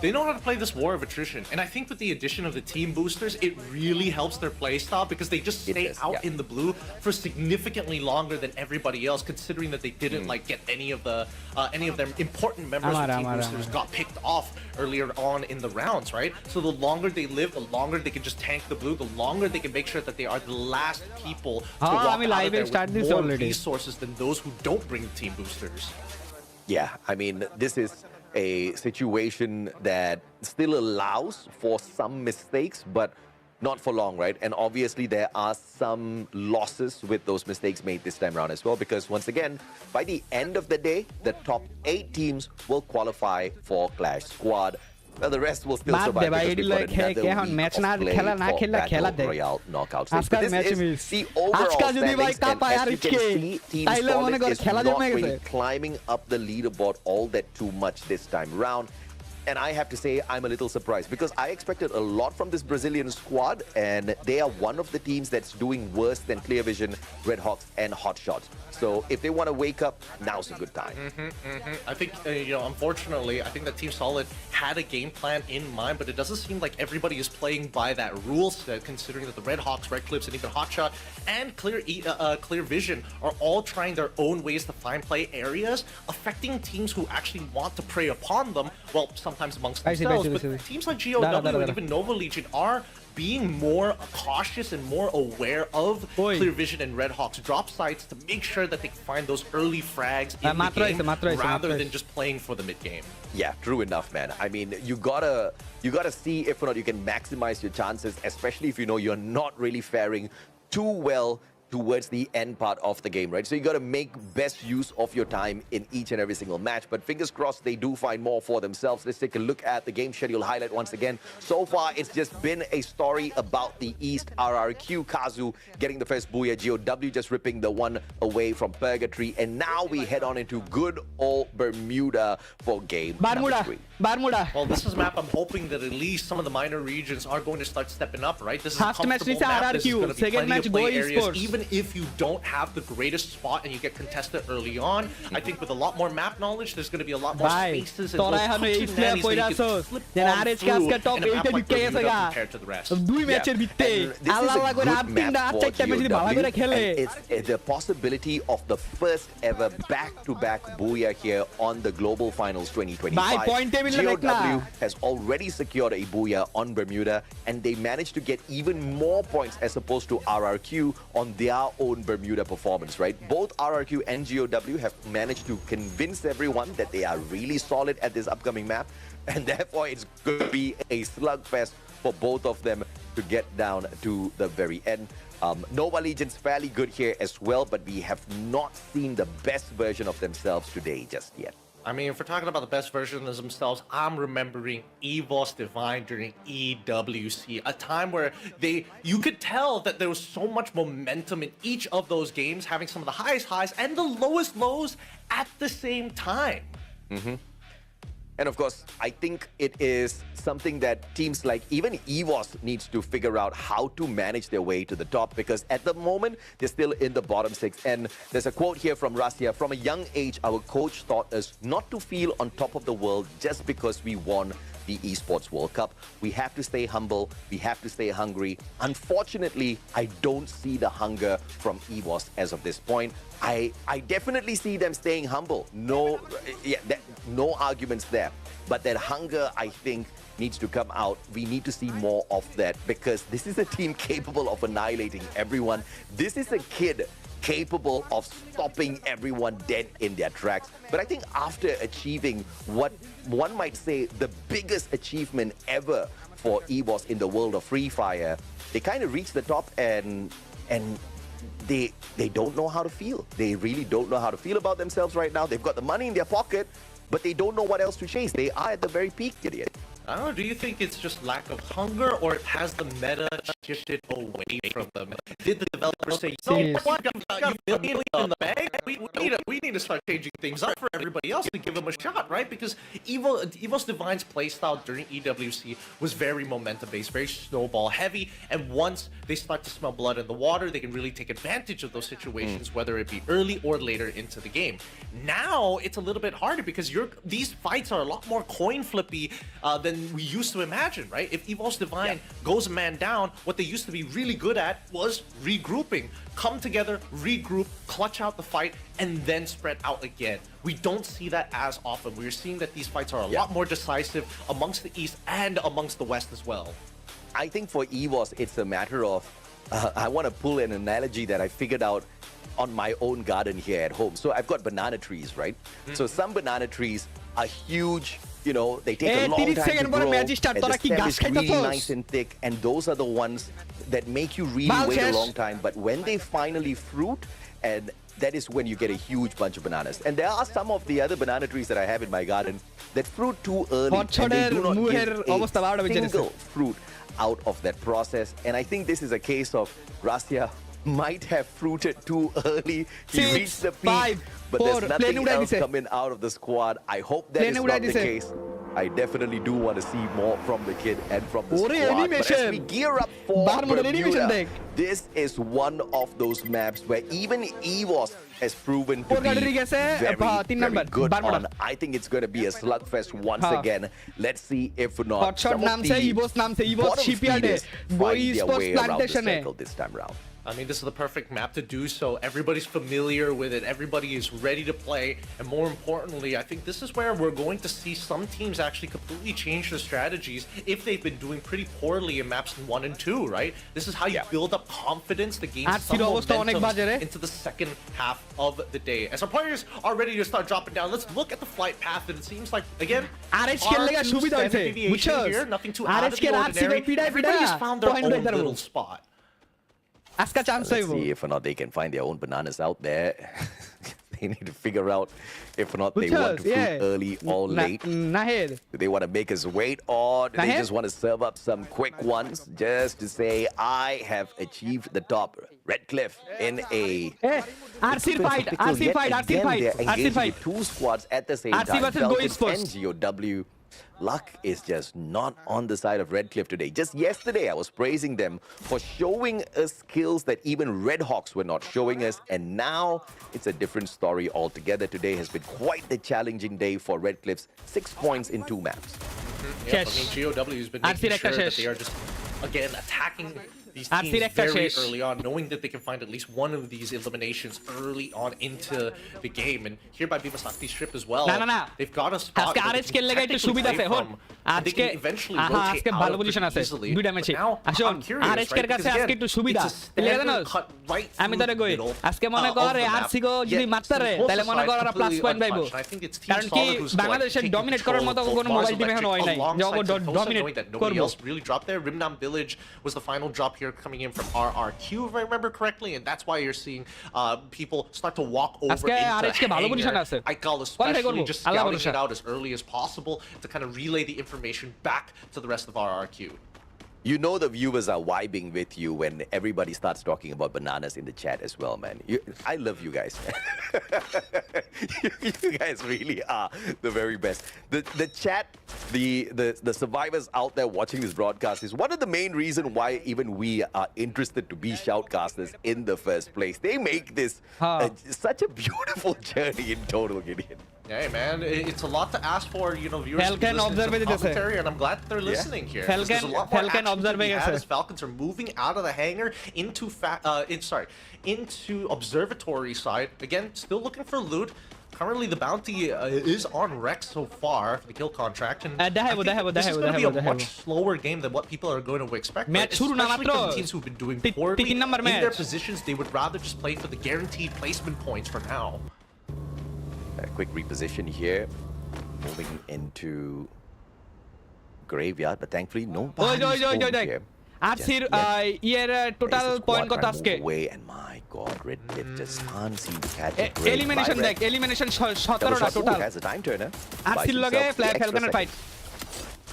They know how to play this war of attrition, and I think with the addition of the team boosters, it really helps their playstyle because they just stay out in the blue for significantly longer than everybody else, considering that they didn't like get any of their important members of the team boosters got picked off earlier on in the rounds, right? So the longer they live, the longer they can just tank the blue, the longer they can make sure that they are the last people to walk out of there with more resources than those who don't bring the team boosters. Yeah, I mean, this is a situation that still allows for some mistakes, but not for long, right? And obviously there are some losses with those mistakes made this time around as well, because once again, by the end of the day, the top 8 teams will qualify for Clash Squad. Well, the rest will still survive because we've got another week of play for Battle Royale knockout stage. But this is the overall standings, and as you can see, Team Solid is not really climbing up the leaderboard all that too much this time around. And I have to say, I'm a little surprised because I expected a lot from this Brazilian squad, and they are one of the teams that's doing worse than Clear Vision, Red Hawks, and Hot Shots. So if they want to wake up, now's a good time. I think, you know, unfortunately, I think that Team Solid had a game plan in mind, but it doesn't seem like everybody is playing by that rule set, considering that the Red Hawks, Red Clips, and even Hot Shot and Clear Vision are all trying their own ways to find play areas, affecting teams who actually want to prey upon them. Well, sometimes amongst themselves, but teams like GOW and even Nova Legion are being more cautious and more aware of Clear Vision and Red Hawks drop sites to make sure that they find those early frags in the game rather than just playing for the mid game. Yeah, true enough, man. I mean, you gotta see if or not you can maximize your chances, especially if you know you're not really faring too well towards the end part of the game, right? So you got to make best use of your time in each and every single match. But fingers crossed they do find more for themselves. Let's take a look at the game schedule highlight once again. So far, it's just been a story about the East. RRQ, Kazu getting the first booyah. GOW just ripping the one away from Purgatory. And now we head on into good old Bermuda for game number 3. Well, this is a map I'm hoping that at least some of the minor regions are going to start stepping up, right? This is a comfortable map. This is going to be plenty of play areas. Even if you don't have the greatest spot and you get contested early on, I think with a lot more map knowledge, there's going to be a lot more spaces and those cooking nannies that you can slip on through in a map like Bermuda compared to the rest. This is a good map for GOW, and it's the possibility of the first ever back-to-back booyah here on the Global Finals 2025. GOW has already secured a booyah on Bermuda, and they managed to get even more points as opposed to RRQ on their own Bermuda performance, right? Both RRQ and GOW have managed to convince everyone that they are really solid at this upcoming map, and therefore it's going to be a slugfest for both of them to get down to the very end. Nova Legion's fairly good here as well, but we have not seen the best version of themselves today just yet. I mean, if we're talking about the best version of themselves, I'm remembering EVOS Divine during EWC, a time where you could tell that there was so much momentum in each of those games, having some of the highest highs and the lowest lows at the same time. And of course, I think it is something that teams like even EVOS needs to figure out how to manage their way to the top, because at the moment, they're still in the bottom 6. And there's a quote here from Rasia: "From a young age, our coach taught us not to feel on top of the world just because we won the Esports World Cup. We have to stay humble. We have to stay hungry." Unfortunately, I don't see the hunger from EVOS as of this point. I definitely see them staying humble. No arguments there. But that hunger, I think, needs to come out. We need to see more of that, because this is a team capable of annihilating everyone. This is a kid capable of stopping everyone dead in their tracks. But I think after achieving what one might say the biggest achievement ever for EVOS in the world of Free Fire, they kind of reached the top, and they don't know how to feel. They really don't know how to feel about themselves right now. They've got the money in their pocket, but they don't know what else to chase. They are at the very peak, idiot. I don't know, do you think it's just lack of hunger, or it has the meta just it away from them? Did the developers say, you know what, you got $1 million in the bag? We need to start changing things up for everybody else to give them a shot, right? Because Evo's Divine's playstyle during EWC was very momentum-based, very snowball-heavy, and once they start to smell blood in the water, they can really take advantage of those situations, whether it be early or later into the game. Now, it's a little bit harder because these fights are a lot more coin-flippy than we used to imagine, right? If Evo's Divine goes a man down, what they used to be really good at was regrouping. Come together, regroup, clutch out the fight, and then spread out again. We don't see that as often. We're seeing that these fights are a lot more decisive amongst the East and amongst the West as well. I think for EVOS, it's a matter of, I want to pull an analogy that I figured out on my own garden here at home. So I've got banana trees, right? So some banana trees are huge, you know, they take a long time to grow and the stem is really nice and thick, and those are the ones that make you really wait a long time. But when they finally fruit, and that is when you get a huge bunch of bananas. And there are some of the other banana trees that I have in my garden that fruit too early, and they do not give a single fruit out of that process. And I think this is a case of Rastia might have fruited too early. He reached the peak, but there's nothing else coming out of the squad. I hope that is not the case. I definitely do want to see more from the kid and from the squad. But as we gear up for Bermuda, this is one of those maps where even EVOS has proven to be very good on. I think it's going to be a slugfest once again. Let's see if not some of the bottom feeders find their way around the circle this time around. I mean, this is the perfect map to do so. Everybody's familiar with it. Everybody is ready to play. And more importantly, I think this is where we're going to see some teams actually completely change their strategies if they've been doing pretty poorly in maps 1 and 2, right? This is how you build up confidence to gain some momentum into the second half of the day. As our players are ready to start dropping down, let's look at the flight path. And it seems like, again, standard deviation here, nothing too out of the ordinary. Everybody has found their own little spot. Let's see if or not they can find their own bananas out there. They need to figure out if or not they want to fruit early or late. Do they want to make us wait, or do they just want to serve up some quick ones just to say, I have achieved the top? Redcliffe in a RC fight. Engaging with two squads at the same time. Falcons and GOW. Luck is just not on the side of Redcliffe today. Just yesterday, I was praising them for showing us skills that even Red Hawks were not showing us. And now it's a different story altogether. Today has been quite the challenging day for Redcliffe's 6 points in 2 maps. Yeah, I mean, GOW has been making sure that they are just, again, attacking these teams very early on, knowing that they can find at least one of these eliminations early on into the game. And here by Bivasakti Strip as well, they've got a spot where they can technically play from, and they can eventually rotate out of it easily. But now, I'm curious, right? Because again, it's a standard cut right through the middle of the map, yet it's both sides completely untouched. And I think it's Team Solid who's taking control of both Mars Electric alongside Sentosa, knowing that nobody else really dropped there. Rimnam Village was the final drop here coming in from RRQ, if I remember correctly, and that's why you're seeing people start to walk over into hangar. Aikal especially just scouting it out as early as possible to kind of relay the information back to the rest of RRQ. You know the viewers are vibing with you when everybody starts talking about bananas in the chat as well, man. I love you guys. You guys really are the very best. The chat, the survivors out there watching this broadcast is one of the main reasons why even we are interested to be shoutcasters in the first place. They make this such a beautiful journey in total, Gideon. Hey man, it's a lot to ask for, you know, viewers to be listening to the commentary, and I'm glad that they're listening here. There's a lot more action to be had as Falcons are moving out of the hangar into observatory side. Again, still looking for loot. Currently, the bounty is on Rex so far for the kill contract, and I think this is going to be a much slower game than what people are going to expect. Right? Especially from the teams who've been doing poorly in their positions, they would rather just play for the guaranteed placement points for now. A quick reposition here, moving into graveyard, but thankfully nobody's home here. total point kota aske away, and my god, Redcliffe just can't seem to catch a break. elimination 17 টা total has a time turner. RC লগে Falcon fight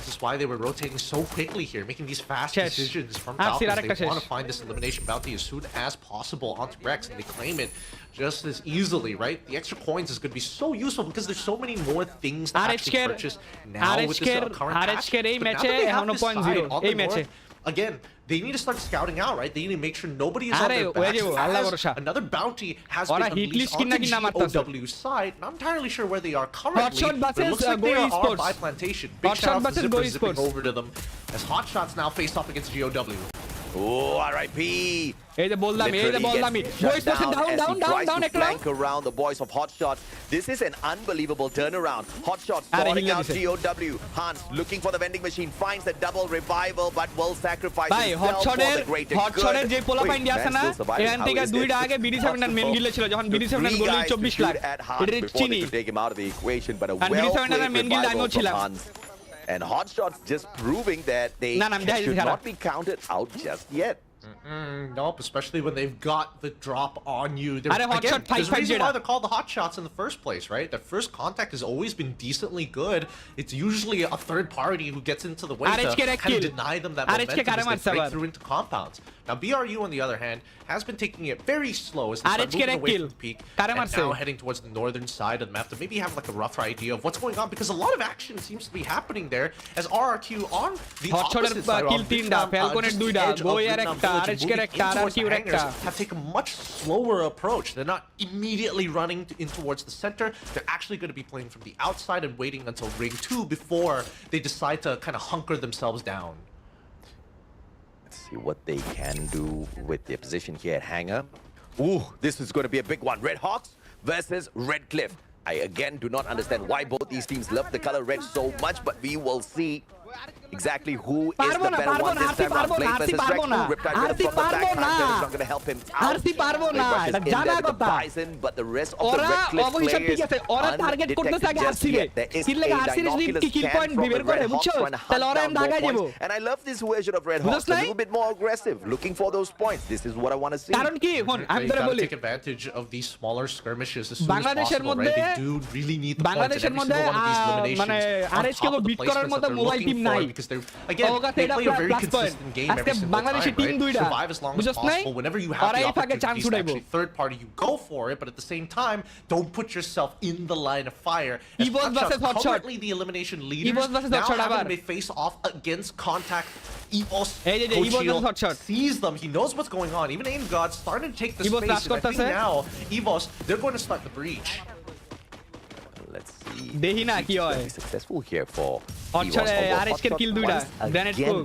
is why they were rotating so quickly here, making these fast decisions from Falcons. Falcons. They want to find this elimination bounty as soon as possible onto Rex, and they claim it just as easily, right? The extra coins is going to be so useful because there's so many more things to actually purchase now with this current patch. But now that they have this side on the north, again, they need to start scouting out, right? They need to make sure nobody is on their backs. Another bounty has been unleashed on the GOW side. Not entirely sure where they are currently, but it looks like they are by Plantation. Big shout out to Zipper zipping over to them as Hotshots now face off against GOW. Oh, RIP. এই যে বললাম boys down flank around the boys of Hotshots. This is an unbelievable turnaround. Hotshots calling out GOW. Hans looking for the vending machine, finds the double revival, but will sacrifice himself for the greater good. হটশটের যে পোলাপা India আছে না এখান থেকে দুইটা আগে BD 7 এর main গিল্ডে ছিল যখন বিডি 7 এর গোল 24 লাখ এটা চিনি take him out of the equation, but a BD 7 এর মেন গিল্ডে আমিও ছিলাম and Hotshots just proving that they should not be counted out just yet. Nope, especially when they've got the drop on you. Again, there's a reason why they're called the Hotshots in the first place, right? Their first contact has always been decently good. It's usually a third party who gets into the way to kind of deny them that momentum as they break through into compounds. Now, BRU, on the other hand, has been taking it very slow as they start moving away from the peak and now heading towards the northern side of the map to maybe have like a rougher idea of what's going on, because a lot of action seems to be happening there as RRQ on the opposite side have taken a much slower approach. They're not immediately running in towards the center. They're actually going to be playing from the outside and waiting until ring 2 before they decide to kind of hunker themselves down. Let's see what they can do with their position here at Hangar. Ooh, this is going to be a big one. Red Hawks versus Red Cliff. I again do not understand why both these teams love the color red so much, but we will see exactly who is the better one this time round. Blade versus Rex. Riptide from the back. Panther is not going to help him out. Blade rushes in there with the Bison, but the rest of the Red Cliff players undetected just yet. There is a binoculars scan from the Red Hawks trying to hunt down more points. And I love this version of Red Hawks. A little bit more aggressive, looking for those points. This is what I want to see. They gotta take advantage of these smaller skirmishes as soon as possible, right? They do really need the points in every single one of these eliminations on top of the placements that they're looking for, because they're, again, they play a very consistent game every single time, right? Survive as long as possible. Whenever you have the opportunities to actually third party, you go for it, but at the same time, don't put yourself in the line of fire. As currently the elimination leaders now having to face off against Contact. EVOS sees them. He knows what's going on. Even Aim God's starting to take the space. And I think now, EVOS, they're going to start the breach. Let's see. Be successful here for EVOS. Again,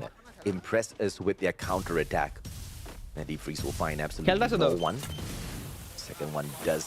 impress us with their counter attack. And Freeze will find absolutely no one. Second one does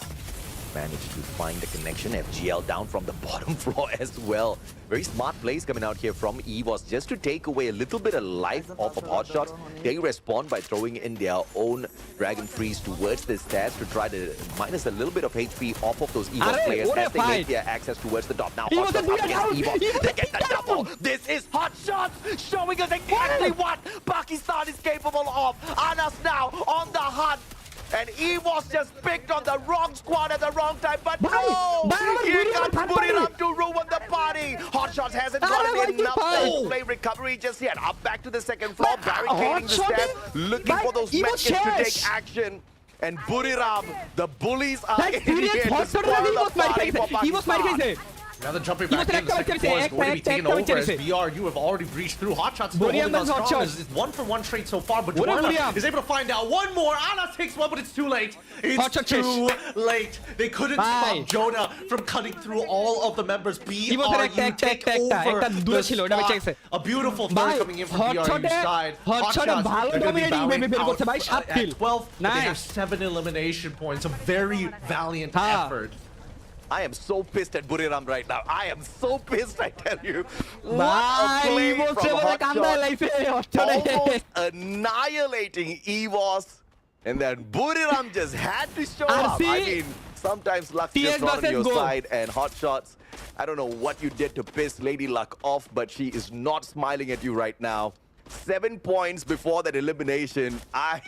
manage to find the connection. FGL down from the bottom floor as well. Very smart plays coming out here from EVOS just to take away a little bit of life off of Hotshots. They respond by throwing in their own Dragon Freeze towards the stats to try to minus a little bit of HP off of those EVOS players as they make their access towards the top. Now Hotshots up against EVOS. They get the double. This is Hotshots showing us exactly what Pakistan is capable of. Anas now on the hunt. And EVOS just picked on the wrong squad at the wrong time, but no! Here comes Buriram to ruin the party! Hotshots hasn't gotten enough play recovery just yet. Up back to the second floor, barricading the stairs, looking for those medkits to take action. And Buriram, the bullies are in here to spoil the party for Pakistan. Now the jumping back in, the second floor is going to be taken over as BRU have already breached through. Hotshots still holding on strong. It's 1-for-1 trade so far, but Dwarna is able to find out one more. Anas takes one, but it's too late. It's too late. They couldn't stop Jonah from cutting through all of the members. BRU take over the spot. A beautiful third coming in from BRU's side. Hotshots are going to be bowing out at 12. They have 7 elimination points. A very valiant effort. I am so pissed at Buriram right now. I am so pissed, I tell you. What a play from Hotshots. Almost annihilating EVOS. And then Buriram just had to show up. I mean, sometimes luck's just not on your side. And Hotshots, I don't know what you did to piss Lady Luck off, but she is not smiling at you right now. 7 points before that elimination. I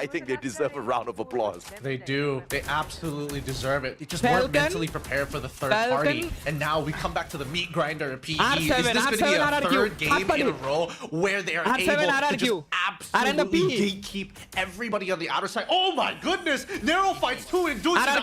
think they deserve a round of applause. They do. They absolutely deserve it. They just weren't mentally prepared for the third party. And now we come back to the meat grinder PE. Is this going to be a third game in a row where they are able to just absolutely gatekeep everybody on the outer side? Oh my goodness! Narrow fights 2 inducing the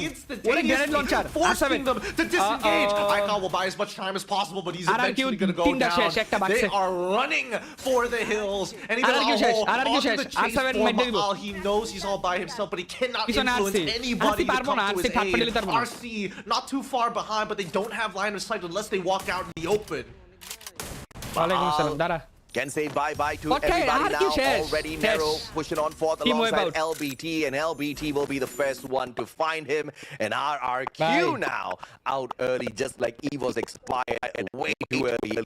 instantaneously, forcing them to disengage. Icon will buy as much time as possible, but he's eventually going to go down. They are running for the hills, and he's going to hold on to the chase for Mahal. He knows he's all by himself, but he cannot influence anybody to come to his aid. RC not too far behind, but they don't have line of sight unless they walk out in the open. Can say bye-bye to everybody now. Already Narrow pushing on forth alongside LBT, and LBT will be the first one to find him. And RRQ now out early, just like Evo's expired and way too early.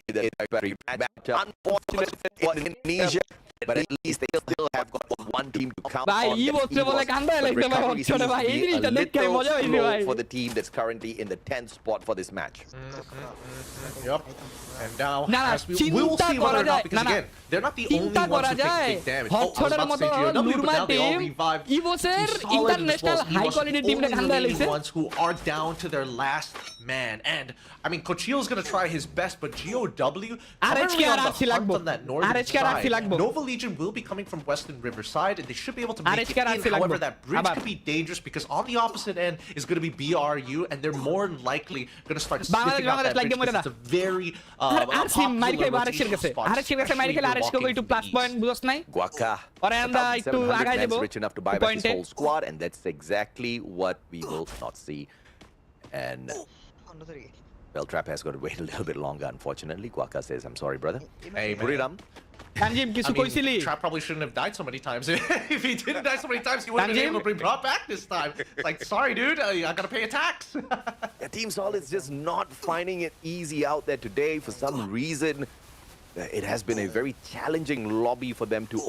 Unfortunate for Indonesia, but at least they still have got one team to count on. Recovery seems to be a little slow for the team that's currently in the 10th spot for this match. Yep. And now, as we will see whether or not, because again, they're not the only ones who take big damage. I was about to say GOW, but now they all revived. International high-quality team. The ones who are down to their last man. And, I mean, Cochil's going to try his best, but GOW, primarily on the hunt on that northern side. Nova Legion will be coming from Western Riverside, and they should be able to make it in. However, that bridge could be dangerous because on the opposite end is going to be BRU, and they're more than likely going to start sniffing out that bridge because it's a very Guaka. Defense rich enough to buy back his whole squad, and that's exactly what we will not see. And Belltrap has got to wait a little bit longer, unfortunately. Guaka says, I'm sorry, brother. Hey, Buriram. I mean, Trap probably shouldn't have died so many times. If he didn't die so many times, he wouldn't have been able to bring Prop back this time. Like, sorry, dude, I gotta pay a tax. Yeah, Team Solid's just not finding it easy out there today for some reason. It has been a very challenging lobby for them to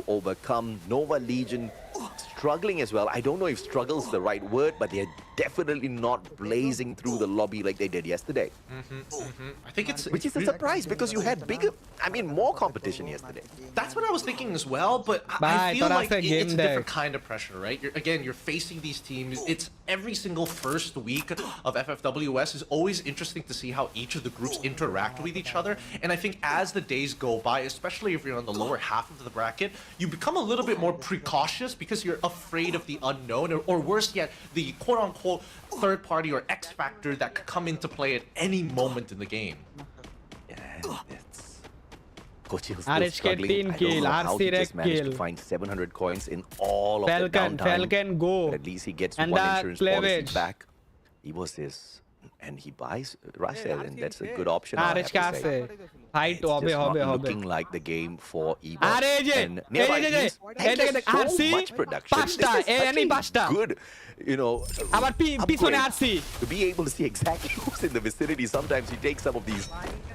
overcome. Nova Legion struggling as well. I don't know if struggle is the right word, but they're definitely not blazing through the lobby like they did yesterday. I think it's... Which is a surprise because you had more competition yesterday. That's what I was thinking as well, but I feel like it's a different kind of pressure, right? You're facing these teams. It's every single first week of FFWS is always interesting to see how each of the groups interact with each other. And I think as the days go by, especially if you're on the lower half of the bracket, you become a little bit more precautious because you're afraid of the unknown, or worse yet, the quote-unquote third party or X factor that could come into play at any moment in the game. Yeah, it's... Coach is still struggling. I don't know how he just managed to find 700 coins in all of the downtime. Falcon go. But at least he gets one insurance policy back. He was his... And he buys Russell, and that's a good option. It's just not looking like the game for Evo. And nearby teams, so much production. This is such a good, you know, to be able to see exactly who's in the vicinity. Sometimes you take some of these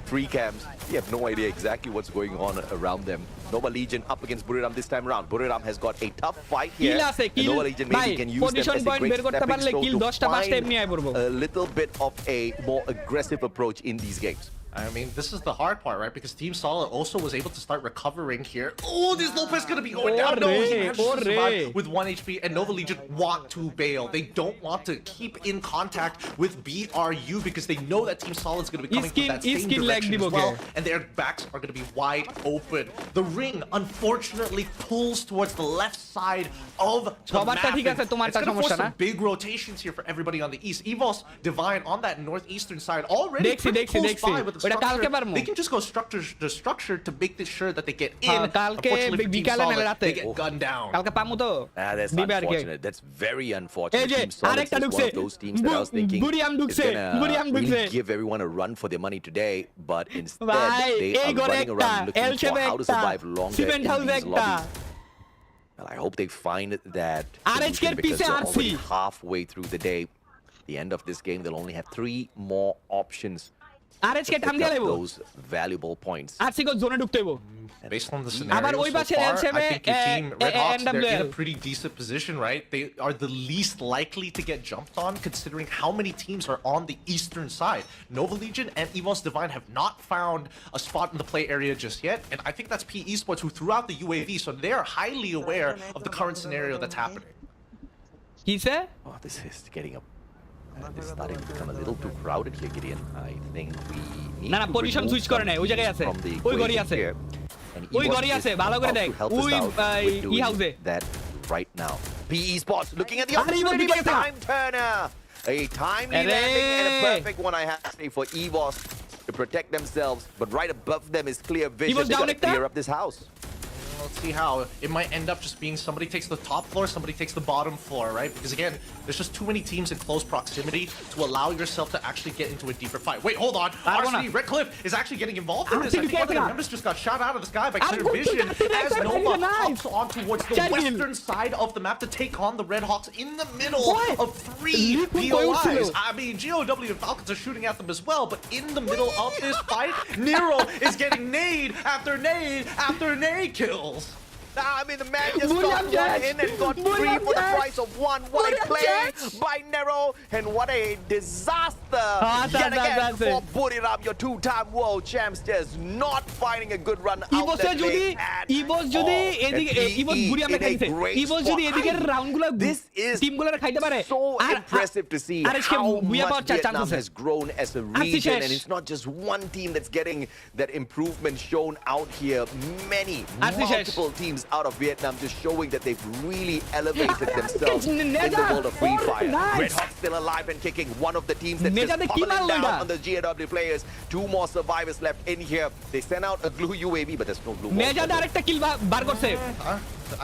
free cams, you have no idea exactly what's going on around them. Nova Legion up against Buriram this time around. Buriram has got a tough fight here. Nova Legion maybe can use them as a great stepping stone to find a little bit of a more aggressive approach in these games. I mean, this is the hard part, right? Because Team Solid also was able to start recovering here. Oh, this Lopez gonna be going down. No, he managed to survive with 1 HP, and Nova Legion want to bail. They don't want to keep in contact with BRU because they know that Team Solid's gonna be coming from that same direction as well, and their backs are gonna be wide open. The ring, unfortunately, pulls towards the left side of the map. It's gonna force some big rotations here for everybody on the east. Evos Divine on that northeastern side already pretty close by with the structure. They can just go structure to structure to make this sure that they get in. Unfortunately for Team Solid, they get gunned down. That's unfortunate. That's very unfortunate. Team Solid is one of those teams that I was thinking is gonna really give everyone a run for their money today, but instead they are running around looking for how to survive longer in these lobbies. Well, I hope they find that solution because they're already halfway through the day. The end of this game, they'll only have 3 more options RSK টাম pick দিয়ে up লাইবো those valuable points. আরসিকে জোনে ঢুকতে হইবো Based on the আবার scenario ওই so পাশে far, LCM I think your team, Red Hawks, they're in a NWL pretty decent position, right? They are the least likely to get jumped on, considering how many teams are on the eastern side. Nova Legion and EVOS Divine have not found a spot in the play area just yet, and I think that's PE Sports who threw out the UAV, so they are highly aware of the current scenario that's happening. কিসে Oh, this is getting up. This is starting to become a little too crowded here, Gideon. I think we need না না to position remove switch করে নাই ওই জায়গায় আছে from the ওই ঘড়ি equation আছে here. And ওই EVOS ঘড়ি is আছে ভালো করে about দেখ to help us ওই out with ই doing হাউসে that right now. PE Sports looking at the আরে EVOS opportunity দিকে for গেছে। time turner. A timely আরে। landing and a perfect one, I have to say, for EVOS to protect themselves. But right above them is clear vision. EVOS They down gotta একটা? clear up this house. Let's see how. It might end up just being somebody takes the top floor, somebody takes the bottom floor, right? Because again, there's just too many teams in close proximity to allow yourself to actually get into a deeper fight. Wait, hold on. RC, Red Cliff is actually getting involved in this. I think one of the members just got shot out of the sky by clear vision as Nova hops on towards the western side of the map to take on the Red Hawks in the middle of 3 POIs. I mean, GOW and Falcons are shooting at them as well, but in the middle of this fight, Nero is getting nade after nade after nade kills. I mean, the man just got one in and got three for the price of one. What a play by Nero, and what a disaster yet again for Buriram, your two-time world champs, just not finding a good run out that lane. ইভোস যদি এদিকে ইভোস বুড়ি আমরা খাইছে ইভোস যদি এদিকের রাউন্ডগুলো This is টিমগুলোর খাইতে পারে so impressive to see how much Vietnam has grown as a region, and it's not just one team that's getting that improvement shown out here. Many, multiple teams out of Vietnam just showing that they've really elevated themselves in the world of Free Fire. Red Hawks still alive and kicking. One of the teams that's just pummeling down on the GAW players. 2 more survivors left in here. They sent out a glue UAV, but there's no glue. মেজাদ আরেকটা কিল বার করছে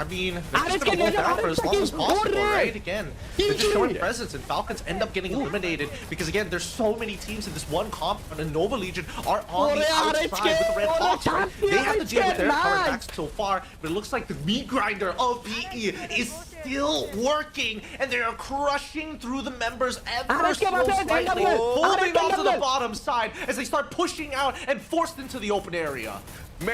I mean, they're just gonna hold down for as long as possible, right? Again, they're just showing presence, and Falcons end up getting eliminated because, again, there's so many teams in this one comp, and Nova Legion are on the outside with the Red Hawks, right? They have to deal with their current attacks so far, but it looks like the meat grinder of PE is still working, and they are crushing through the members ever so slightly, holding on to the bottom side as they start pushing out and forced into the open area.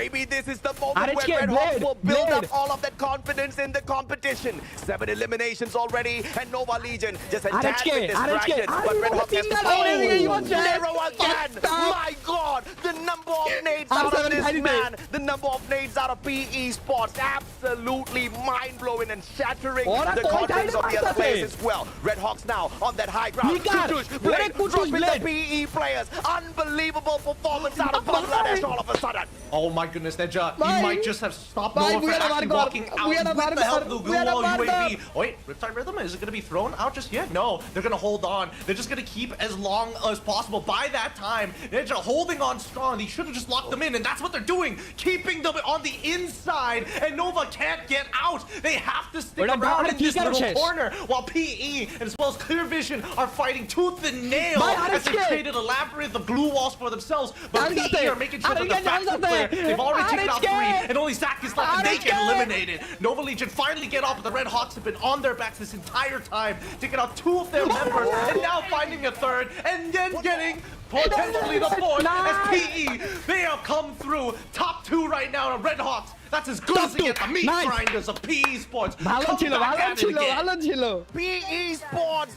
Maybe this is the moment where Red Hawks will build up all of that confidence in the competition. 7 eliminations already, and Nova Legion just a tad bit distracted. But Red Hawks has to Nero again. My God, the number of nades out of this man, the number of nades out of PE Sports, absolutely mind-blowing and shattering the confidence of the other players as well. Red Hawks now on that high ground. Kutush, Blade, dropping the PE players. Unbelievable performance out of Bangladesh all of a sudden. Oh my goodness, Neja, he might just have stopped Noah from actually walking out with the help of the glue wall UAV. Wait, Riptide Rhythm, is it going to be thrown out just yet? No, they're going to hold on. They're just going to keep as long as possible. By that time, Neja holding on strong. He should have just locked them in, and that's what they're doing, keeping them on the inside, and Nova can't get out. They have to stick around in this little corner, while PE, as well as Clear Vision, are fighting tooth and nail as they created a labyrinth of glue walls for themselves. But PE are making sure that the facts are clear. They've already taken out 3, and only Zach is left, and they get eliminated. Nova Legion finally get off, but the Red Hawks have been on their backs this entire time, taking out 2 of their members, and now finding a 3rd, and then getting potentially the 4th as PE. They have come through top 2 right now, and Red Hawks. That's as good as it gets. The meat grinders of PE Sports. Come back at it again. PE Sports.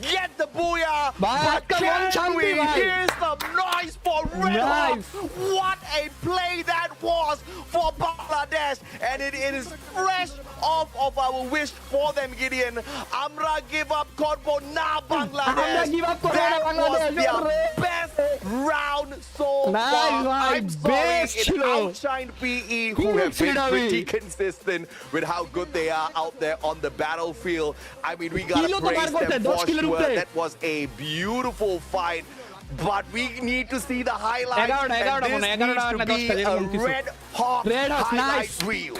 Get the booyah! But can we hear some noise for Red Hawks? What a play that was for Bangladesh, and it is fresh off of our wish for them, Gideon. Amra give up Korbo na Bangladesh. That was their best round so far. I'm sorry, it outshined PE, who have been pretty consistent with how good they are out there on the battlefield. I mean, we gotta praise them for sure. That was a beautiful fight. But we need to see the highlights, and this needs to be a Red Hawk highlight reel.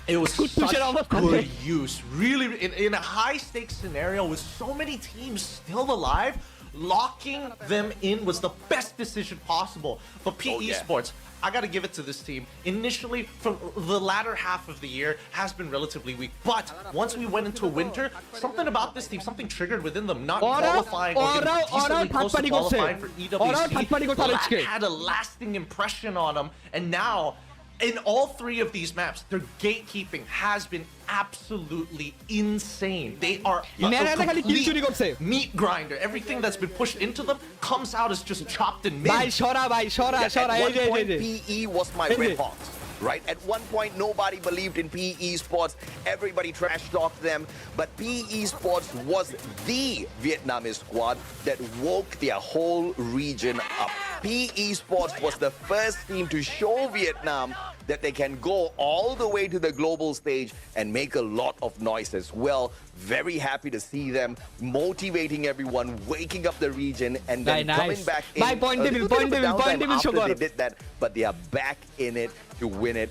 It was such good use. Really, in a high-stakes scenario with so many teams still alive, locking them in was the best decision possible. But PE Sports, I gotta give it to this team. Initially, from the latter half of the year, has been relatively weak. But once we went into winter, something about this team, something triggered within them, not qualifying or getting decently close to qualifying for EWC. Well, that had a lasting impression on them. And now, in all three of these maps, their gatekeeping has been absolutely insane. They are a complete meat grinder. Everything that's been pushed into them comes out as just chopped and minced. At one point, PE was my Red Hawks. Right? At one point, nobody believed in PE Sports. Everybody trash-talked them. But PE Sports was the Vietnamese squad that woke their whole region up. PE Sports was the first team to show Vietnam that they can go all the way to the global stage and make a lot of noise as well. Very happy to see them motivating everyone, waking up the region, and then coming back in. Point after they did that, but they are back in it to win it.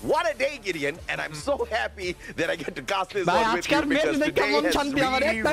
What a day, Gideon, and I'm so happy that I get to cast this on with you because today has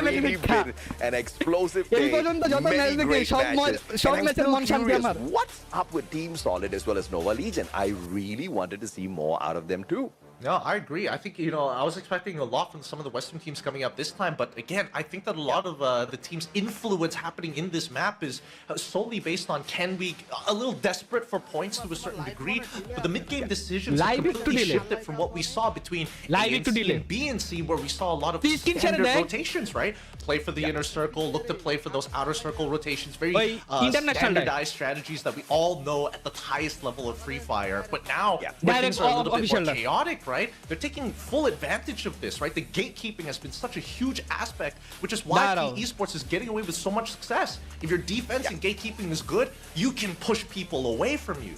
really been an explosive day, many great matches, and I'm still curious, what's up with Team Solid as well as Nova Legion? I really wanted to see more out of them too. No, I agree. I think, I was expecting a lot from some of the Western teams coming up this time, but again, I think that a lot of the team's influence happening in this map is solely based on a little desperate for points to a certain degree, but the mid-game decisions have completely shifted from what we saw between A and C and B and C, where we saw a lot of standard rotations, right? Play for the inner circle, look to play for those outer circle rotations, very standardized strategies that we all know at the highest level of Free Fire, but now when things are a little bit more chaotic, right? They're taking full advantage of this, right? The gatekeeping has been such a huge aspect, which is why PE Sports is getting away with so much success. If your defense and gatekeeping is good, you can push people away from you.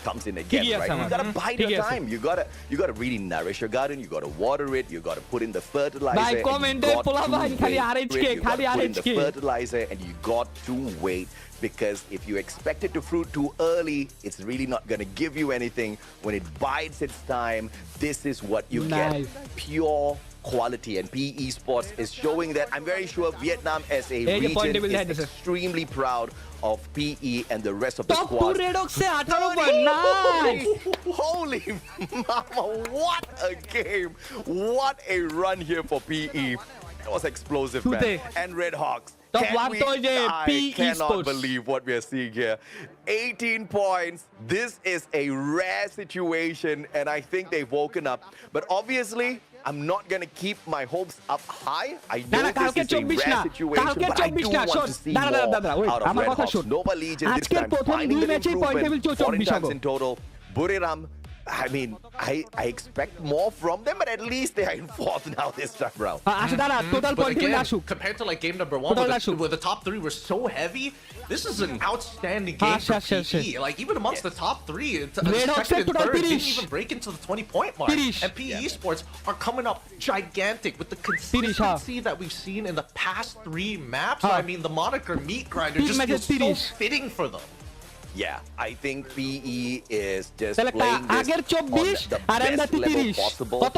Comes in again, right? You gotta bide your time. You gotta really nourish your garden. You gotta water it. You gotta put in the fertilizer. You gotta put in the fertilizer, and you got to wait. Because if you expect it to fruit too early, it's really not going to give you anything. When it bides its time, this is what you get. Pure quality. And PE Sports is showing that. I'm very sure Vietnam as a region is extremely proud of PE and the rest of the squad. Holy mama, what a game. What a run here for PE. That was explosive, man. And Red Hawks. I cannot believe what we are seeing here. 18 points. This is a rare situation, and I think they've woken up. But obviously, I'm not going to keep my hopes up high. I know this is a rare situation, but I do want to see more out of Red Hawks. Nova Legion this time finding the improvement. 40 times in total. Buriram, I mean, I expect more from them, but at least they are in fourth now this time around. But again, compared to like game number one, where the top three were so heavy, this is an outstanding game for PE. Like even amongst the top three, second and third didn't even break into the 20-point mark. And PE Sports are coming up gigantic with the consistency that we've seen in the past three maps. I mean, the moniker Meat Grinder just feels so fitting for them. Yeah, I think PE is just playing this on the best level possible,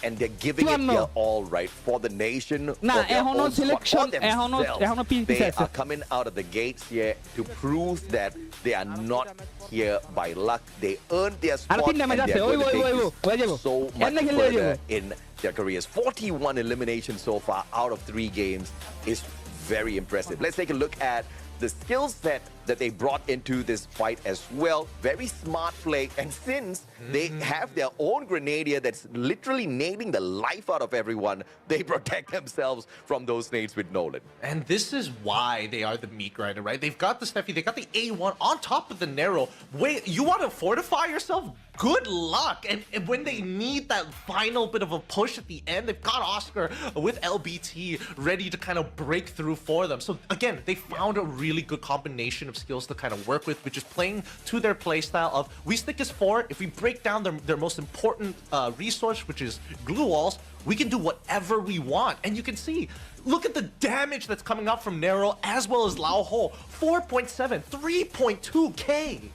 and they're giving it their all, right, for the nation, for their own squad, for themselves. They are coming out of the gates here to prove that they are not here by luck. They earned their spot, and they're going to take this so much further in their careers. 41 eliminations so far out of 3 games is very impressive. Let's take a look at the skill set that they brought into this fight as well. Very smart play, and since they have their own grenadier that's literally nading the life out of everyone, they protect themselves from those nades with Nolan. And this is why they are the meat grinder, right? They've got the Steffi, they got the A1 on top of the Narrow. Wait, you want to fortify yourself? Good luck. And when they need that final bit of a push at the end, they've got Oscar with LBT ready to kind of break through for them. So again, they found a really good combination of skills to kind of work with, which is playing to their playstyle of we stick as 4. If we break down their most important resource, which is glue walls, we can do whatever we want. And you can see, look at the damage that's coming up from Narrow as well as Lao Ho. 4.7, 3.2k.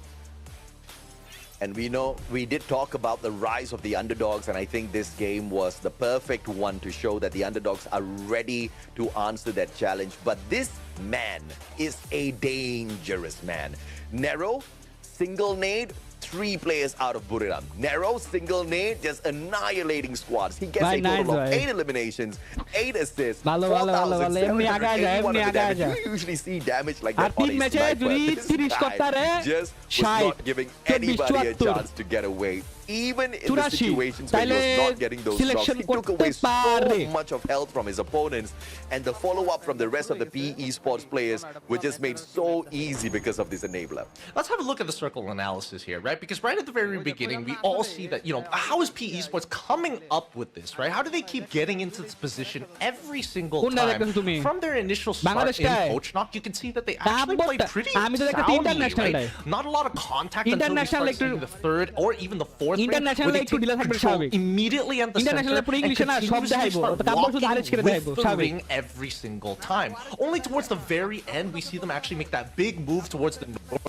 And we know we did talk about the rise of the underdogs, and I think this game was the perfect one to show that the underdogs are ready to answer that challenge. But this man is a dangerous man. Nero, single nade, 3 players out of Buriram. Nero, single nade, just annihilating squads. He gets a total of 8 eliminations, 8 assists, 4,781 of damage. You usually see damage like that on a sniper. This guy just was not giving anybody a chance to get away. Even in the situations where he was not getting those shots, he took away so much of health from his opponents, and the follow-up from the rest of the PE Esports players were just made so easy because of this enabler. Let's have a look at the circle analysis here, right? Because right at the very beginning, we all see that, how is PE Esports coming up with this, right? How do they keep getting into this position every single time? From their initial start in Coach Knock, you can see that they actually play pretty soundly, right? Not a lot of contact until we start seeing the 3rd or even the 4th International like to deal control immediately at the center and continuously start walking with the ring every single time. Only towards the very end, we see them actually make that big move towards the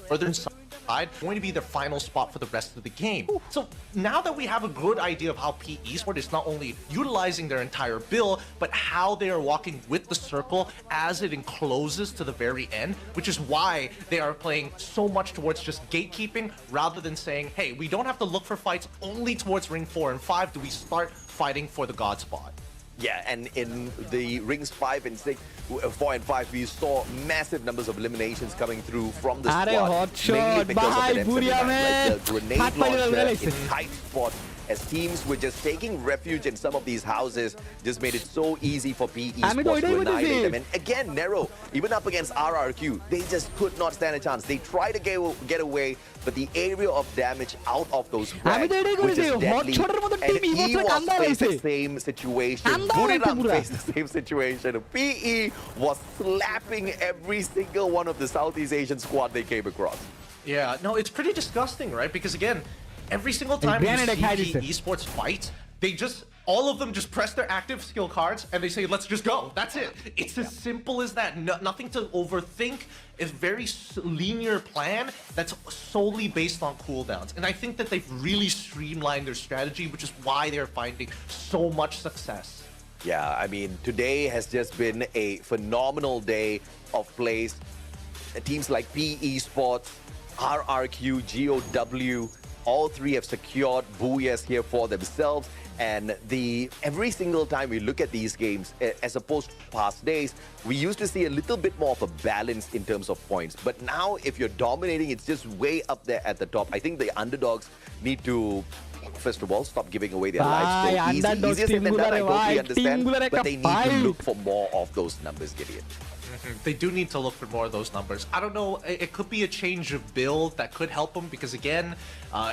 northern side, going to be their final spot for the rest of the game. So now that we have a good idea of how PE Esports is not only utilizing their entire build, but how they are walking with the circle as it encloses to the very end, which is why they are playing so much towards just gatekeeping rather than saying, hey, we don't have to look for fights only towards ring 4 and 5 do we start fighting for the god spot. Yeah, and in the rings 5 and 6, 4 and 5, we saw massive numbers of eliminations coming through from the squad, mainly because of the M79, like the grenade launcher in tight spots, as teams were just taking refuge in some of these houses, just made it so easy for PE Esports to annihilate them. And again, Nero, even up against RRQ, they just could not stand a chance. They tried to get away, but the area of damage out of those frags, which is deadly, and EWAS faced the same situation. Buriram faced the same situation. PE was slapping every single one of the Southeast Asian squad they came across. Yeah, no, it's pretty disgusting, right? Because again, every single time you see PE Esports fight, they just, all of them just press their active skill cards and they say, let's just go. That's it. It's as simple as that. Nothing to overthink. It's very linear plan that's solely based on cooldowns. And I think that they've really streamlined their strategy, which is why they're finding so much success. Yeah, I mean, today has just been a phenomenal day of plays. Teams like PE Esports, RRQ, GOW, all 3 have secured booyahs here for themselves. And every single time we look at these games, as opposed to past days, we used to see a little bit more of a balance in terms of points. But now, if you're dominating, it's just way up there at the top. I think the underdogs need to, first of all, stop giving away their lives so easy. Easier said than done, I totally understand. But they need to look for more of those numbers, Gideon. They do need to look for more of those numbers. I don't know, it could be a change of build that could help them, because again,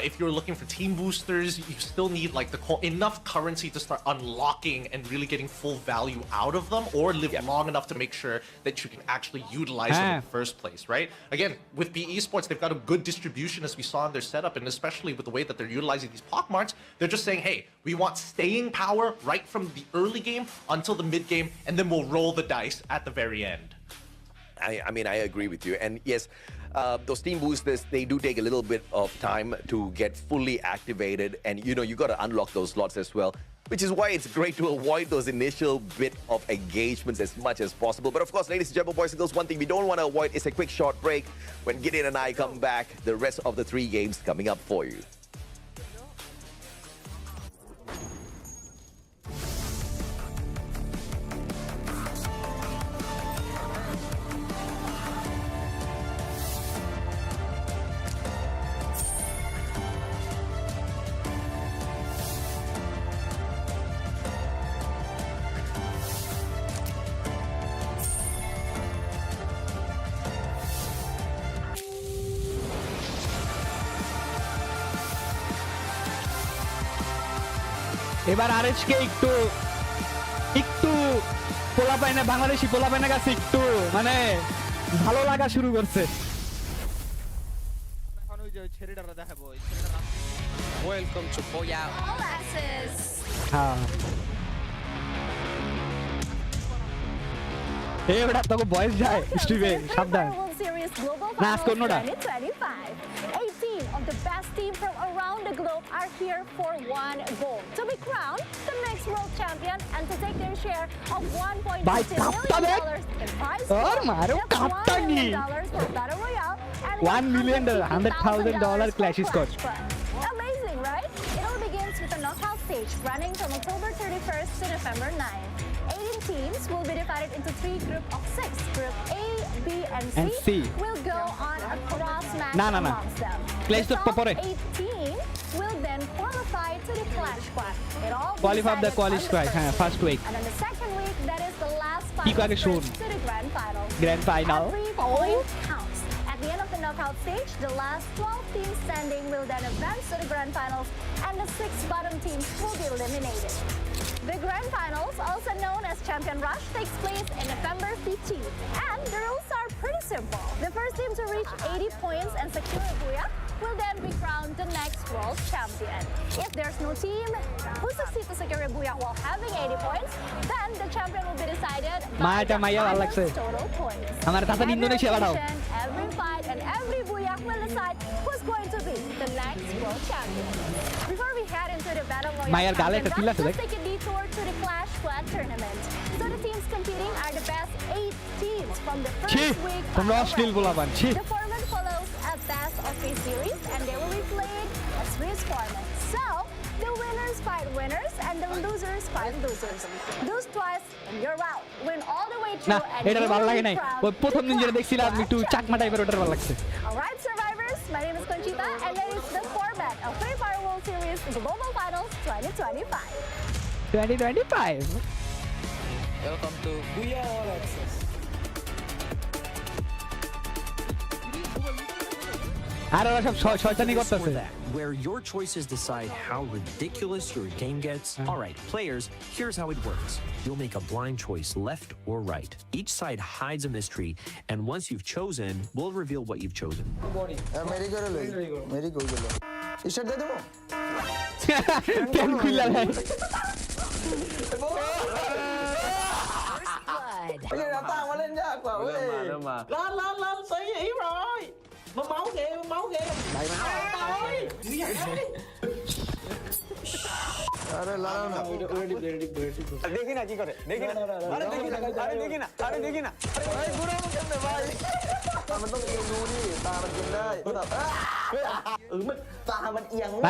if you're looking for team boosters, you still need like enough currency to start unlocking and really getting full value out of them, or live long enough to make sure that you can actually utilize them in the first place, right? Again, with PE Esports, they've got a good distribution, as we saw in their setup, and especially with the way that they're utilizing these pockmarks, they're just saying, hey, we want staying power right from the early game until the mid game, and then we'll roll the dice at the very end. I mean, I agree with you. And yes, those team boosters, they do take a little bit of time to get fully activated. And, you got to unlock those slots as well, which is why it's great to avoid those initial bit of engagements as much as possible. But of course, ladies and gentlemen, boys and girls, one thing we don't want to avoid is a quick short break. When Gideon and I come back, the rest of the 3 games coming up for you. এবার RSK একটু পোলাপাইনা, বাংলাদেশি পোলাপাইনা কাছে একটু মানে ভালো লাগা শুরু করছে। এখন ওই যে ছেলেটারা দেখাবো, ওই ছেলেটারা ওয়েলকাম টু বোয়া অল অ্যাক্সেস। হ্যাঁ এই ওটা তো বয়স যায় স্ট্রিমে, সাবধান। Series Global Finals 2025. 18 of the best teams from around the globe are here for one goal: to be crowned the next world champion and to take their share of $1.2 million in prize pool. That's $1 million for Battle Royale and $1 million, $100,000 Clash Squad. Amazing, right? It all begins with a knockout stage running from October 31st to November 9th. 18 teams will be divided into 3 groups of 6. Group A, B, and C will go on a cross match amongst them. The top 8 teams will then qualify to the Clash Squad. It all Qualify the Quali Squad, first week. And then the second week, that is the last final Ikaw sprint to the Grand Final. Grand Final. Every point counts. At the end of the knockout stage, the last 12 teams standing will then advance to the Grand Finals, and the 6 bottom teams will be eliminated. The Grand Finals, also known as Champion Rush, takes place in November 15th, and the rules are pretty simple. The first team to reach 80 points and secure a booyah will then be crowned the next world champion. If there's no team who succeeds to secure a booyah while having 80 points, then the champion will be decided by the highest total points. Every rotation, every fight, and every booyah will decide who's going to be the next world champion. Before we head into the Battle Royale champion, let's take a detour to the Clash Squad tournament. So the teams competing are the best 8 teams from the first week. The format follows a best of 3 series, and they will be played as Swiss format. So the winners fight winners, and the losers fight losers. Lose twice, and you're out. Win all the way through, and you will be crowned. Alright, survivors, my name is Conchita, and that is the format of Free Fire World Series Global Finals 2025. 2025. Welcome to Booyah All Access. Where your choices decide how ridiculous your game gets. All right, players, here's how it works. You'll make a blind choice, left or right. Each side hides a mystery, and once you've chosen, we'll reveal what you've chosen.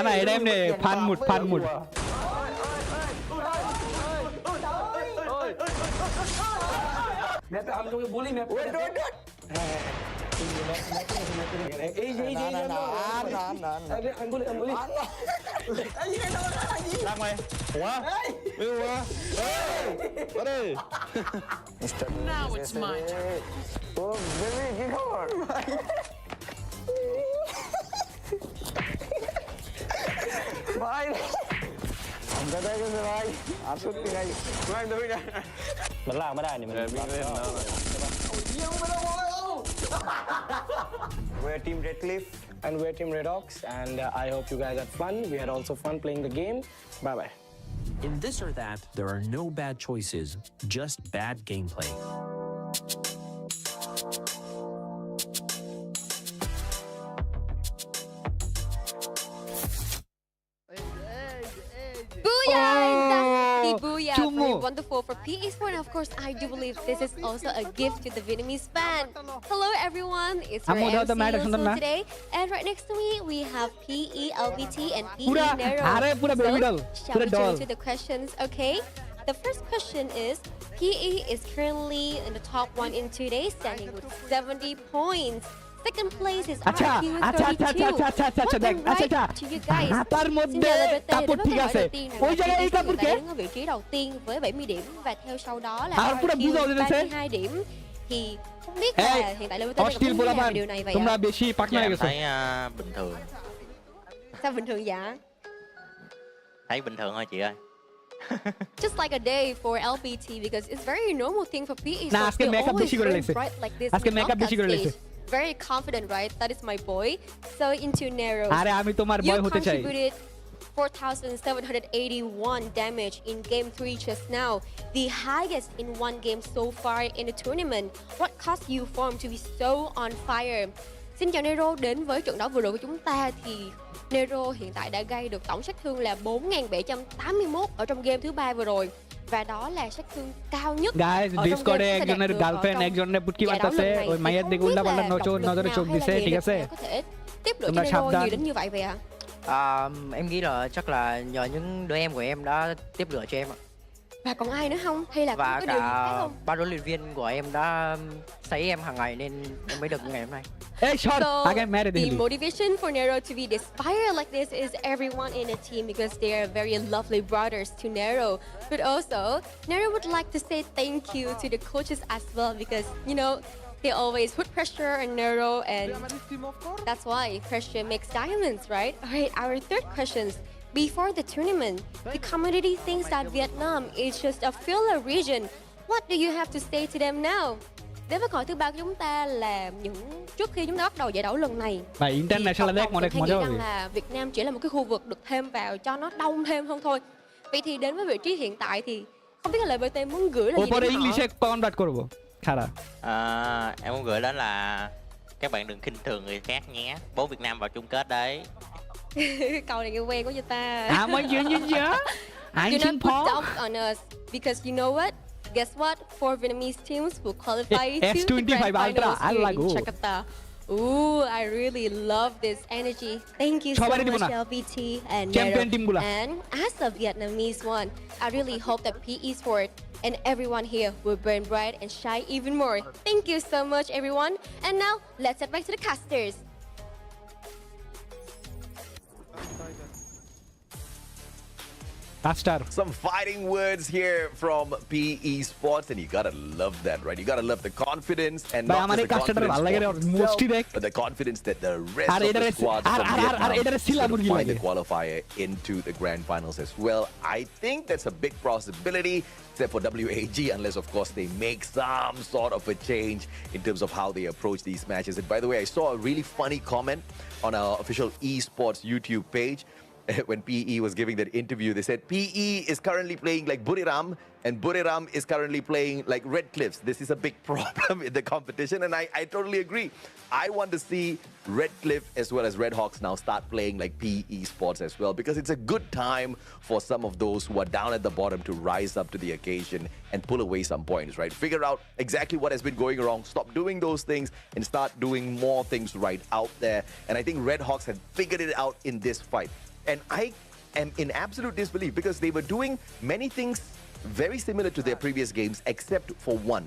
này đem để pan một Map I'm going to bully map. Now it's my turn. Oh, baby, get over. Bye. I'm gonna go to bye. I'm so tired. Bye, baby. มันลากไม่ได้นี่มัน We're Team Red Cliff and we're Team Red Ox, and I hope you guys had fun. We had also fun playing the game. Bye bye. In this or that, there are no bad choices, just bad gameplay. Booyah! Very wonderful for PE Sport, and of course, I do believe this is also a gift to the Vietnamese fan. Hello, everyone. It's your MC Yusuf today, and right next to me we have PE LBT and PE Nero. So, shall we turn to the questions? Okay. The first question is: PE is currently in the top 1 in 2 days, standing with 70 points. Second place is RQ 32. What the right to you guys? Xin chào LBT, đến với câu hỏi đầu tiên là PE đang ở vị trí đầu tiên với 70 điểm, và theo sau đó là RQ 32 điểm. Thì không biết là hiện tại LBT đang có nghĩ về điều này vậy ạ? Em thấy bình thường. Sao bình thường vậy? Thấy bình thường thôi chị ơi. Just like a day for LBT, because it's very normal thing for PE. So they always very bright like this in the knockout stage. Very confident, right? That is my boy. So into Nero. You contributed 4,781 damage in game 3 just now, the highest in one game so far in the tournament. What caused you form to be so on fire? Xin chào Nero, đến với trận đấu vừa rồi của chúng ta thì Nero hiện tại đã gây được tổng sát thương là 4.781 ở trong game thứ 3 vừa rồi. Và đó là sát thương cao nhất Guys, Discord-এ একজনের girlfriend একজনের পুটকি মারতাছে ওই মায়ের দিকে উল্টাপাল্টা নজরে চোখ দিছে ঠিক আছে có thể tiếp lửa cho Nero nhiều đến như vậy vậy ạ? Em nghĩ là chắc là nhờ những đứa em của em đã tiếp lửa cho em ạ. Và còn ai nữa không? Hay là Và có điều gì khác cả không? ba huấn luyện viên của em đã sấy em hàng ngày nên em mới được như ngày hôm nay. Hey, shot! So, I get mad at the him. motivation for Nero to be inspired like this is everyone in the team because they are very lovely brothers to Nero. But also, Nero would like to say thank you to the coaches as well because, you know, they always put pressure on Nero and that's why pressure makes diamonds, right? Alright, our third question. Before the tournament, the community thinks that Vietnam is just a filler region. What do you have to say to them now? Đến với câu hỏi thứ ba của chúng ta là trước khi chúng ta bắt đầu giải đấu lần này, Và international deck hay nghĩ rằng là Việt Nam chỉ là một cái khu vực được thêm vào cho nó đông thêm hơn thôi. Vậy thì đến với vị trí hiện tại thì không biết là lời BT muốn gửi là gì ওপরে đến ইংলিশে convert করব খারাপ Em muốn gửi đến là các bạn đừng khinh thường người khác nhé. Bố Việt Nam vào chung kết đấy. Câu này nghe quen quá cho ta. Mới nhớ anh Do xin not put phó doubt on us because you know what? Guess what? 4 Vietnamese teams will qualify to the S25 grand Ultra. finals I here like in it. Jakarta. Ooh, I really love this energy. Thank you so সবারই দিব much, না। LBT and Champion team গুলা। And as a Vietnamese one, I really hope that PE Sport and everyone here will burn bright and shine even more. Thank you so much, everyone. And now, let's head back to the casters. Some fighting words here from PE Sports, and you gotta love that, right? You gotta love the confidence, and not just the confidence but the confidence that the rest of the squads from Vietnam find the qualifier into the grand finals as well. I think that's a big possibility, except for WAG, unless, of course, they make some sort of a change in terms of how they approach these matches. And by the way, I saw a really funny comment on our official eSports YouTube page. When PE was giving that interview, they said PE is currently playing like Buriram and Buriram is currently playing like Red Cliffs. This is a big problem in the competition, and I totally agree. I want to see Red Cliff as well as Red Hawks now start playing like PE Sports as well, because it's a good time for some of those who are down at the bottom to rise up to the occasion and pull away some points, right? Figure out exactly what has been going wrong, stop doing those things, and start doing more things right out there. And I think Red Hawks have figured it out in this fight. And I am in absolute disbelief because they were doing many things very similar to their previous games, except for one.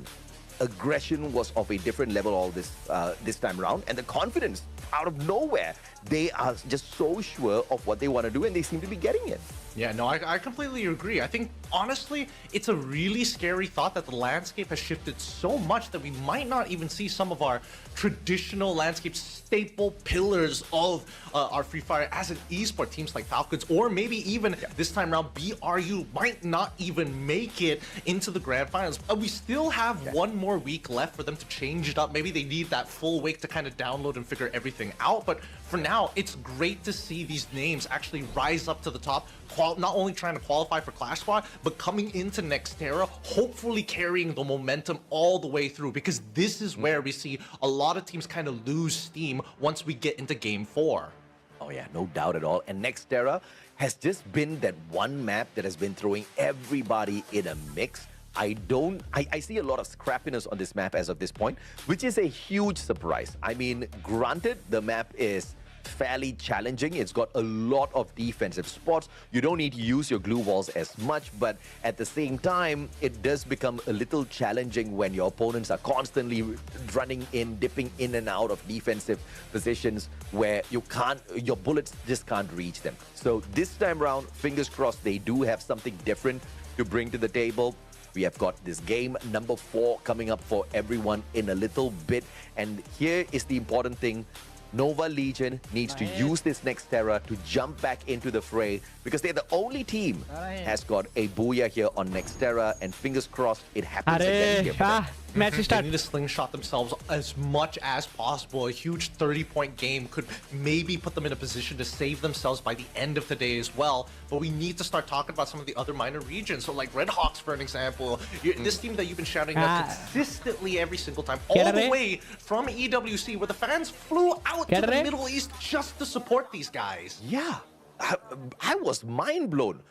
Aggression was of a different level all this time around, and the confidence out of nowhere. They are just so sure of what they want to do, and they seem to be getting it. Yeah, no, I completely agree. I think, honestly, it's a really scary thought that the landscape has shifted so much that we might not even see some of our traditional landscape staple pillars of our Free Fire as an esport, teams like Falcons, or maybe even this time around, BRU might not even make it into the grand finals. But we still have one more week left for them to change it up. Maybe they need that full week to kind of download and figure everything out. But for now, it's great to see these names actually rise up to the top, not only trying to qualify for Clash Squad, but coming into Nextera, hopefully carrying the momentum all the way through, because this is where we see a lot of teams kind of lose steam once we get into Game 4. Oh yeah, no doubt at all. And Nextera has just been that one map that has been throwing everybody in a mix. I see a lot of scrappiness on this map as of this point, which is a huge surprise. I mean, granted, the map is fairly challenging. It's got a lot of defensive spots. You don't need to use your glue walls as much, but at the same time, it does become a little challenging when your opponents are constantly running in, dipping in and out of defensive positions where your bullets just can't reach them. So this time around, fingers crossed, they do have something different to bring to the table. We have got this game number 4 coming up for everyone in a little bit. And here is the important thing. Nova Legion needs to use this Nextera to jump back into the fray, because they're the only team has got a booyah here on Nextera, and fingers crossed it happens again here. match They start. need to slingshot themselves as much as possible. A huge 30-point game could maybe put them in a position to save themselves by the end of the day as well. But we need to start talking about some of the other minor regions. So like Red Hawks, for an example, this team that you've been shouting at consistently every single time, all the way from EWC, where the fans flew out to the Middle East just to support these guys. Yeah. I was mind blown.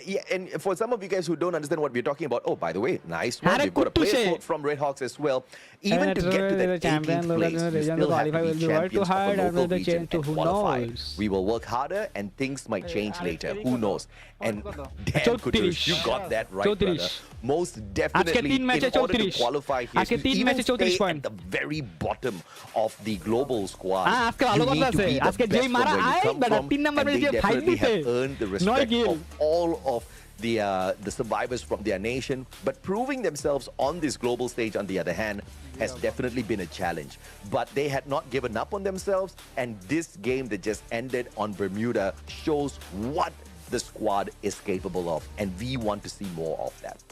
Yeah, and for some of you guys who don't understand what we're talking about, oh, by the way, nice one. We've got a player quote from Red Hawks as well. Even to get to that 18th place, you still have to be champions of a local region and qualify. We will work harder and things might change later. Who knows? And damn, Kutush, you got that right, brother. Most definitely, in order to qualify here, to even stay at the very bottom of the global squad, you need to be the best from where you come from, and they definitely have earned the respect of all of the survivors from their nation. But proving themselves on this global stage, on the other hand, has definitely been a challenge. But they had not given up on themselves, and this game that just ended on Bermuda shows what the squad is capable of, and we want to see more of that.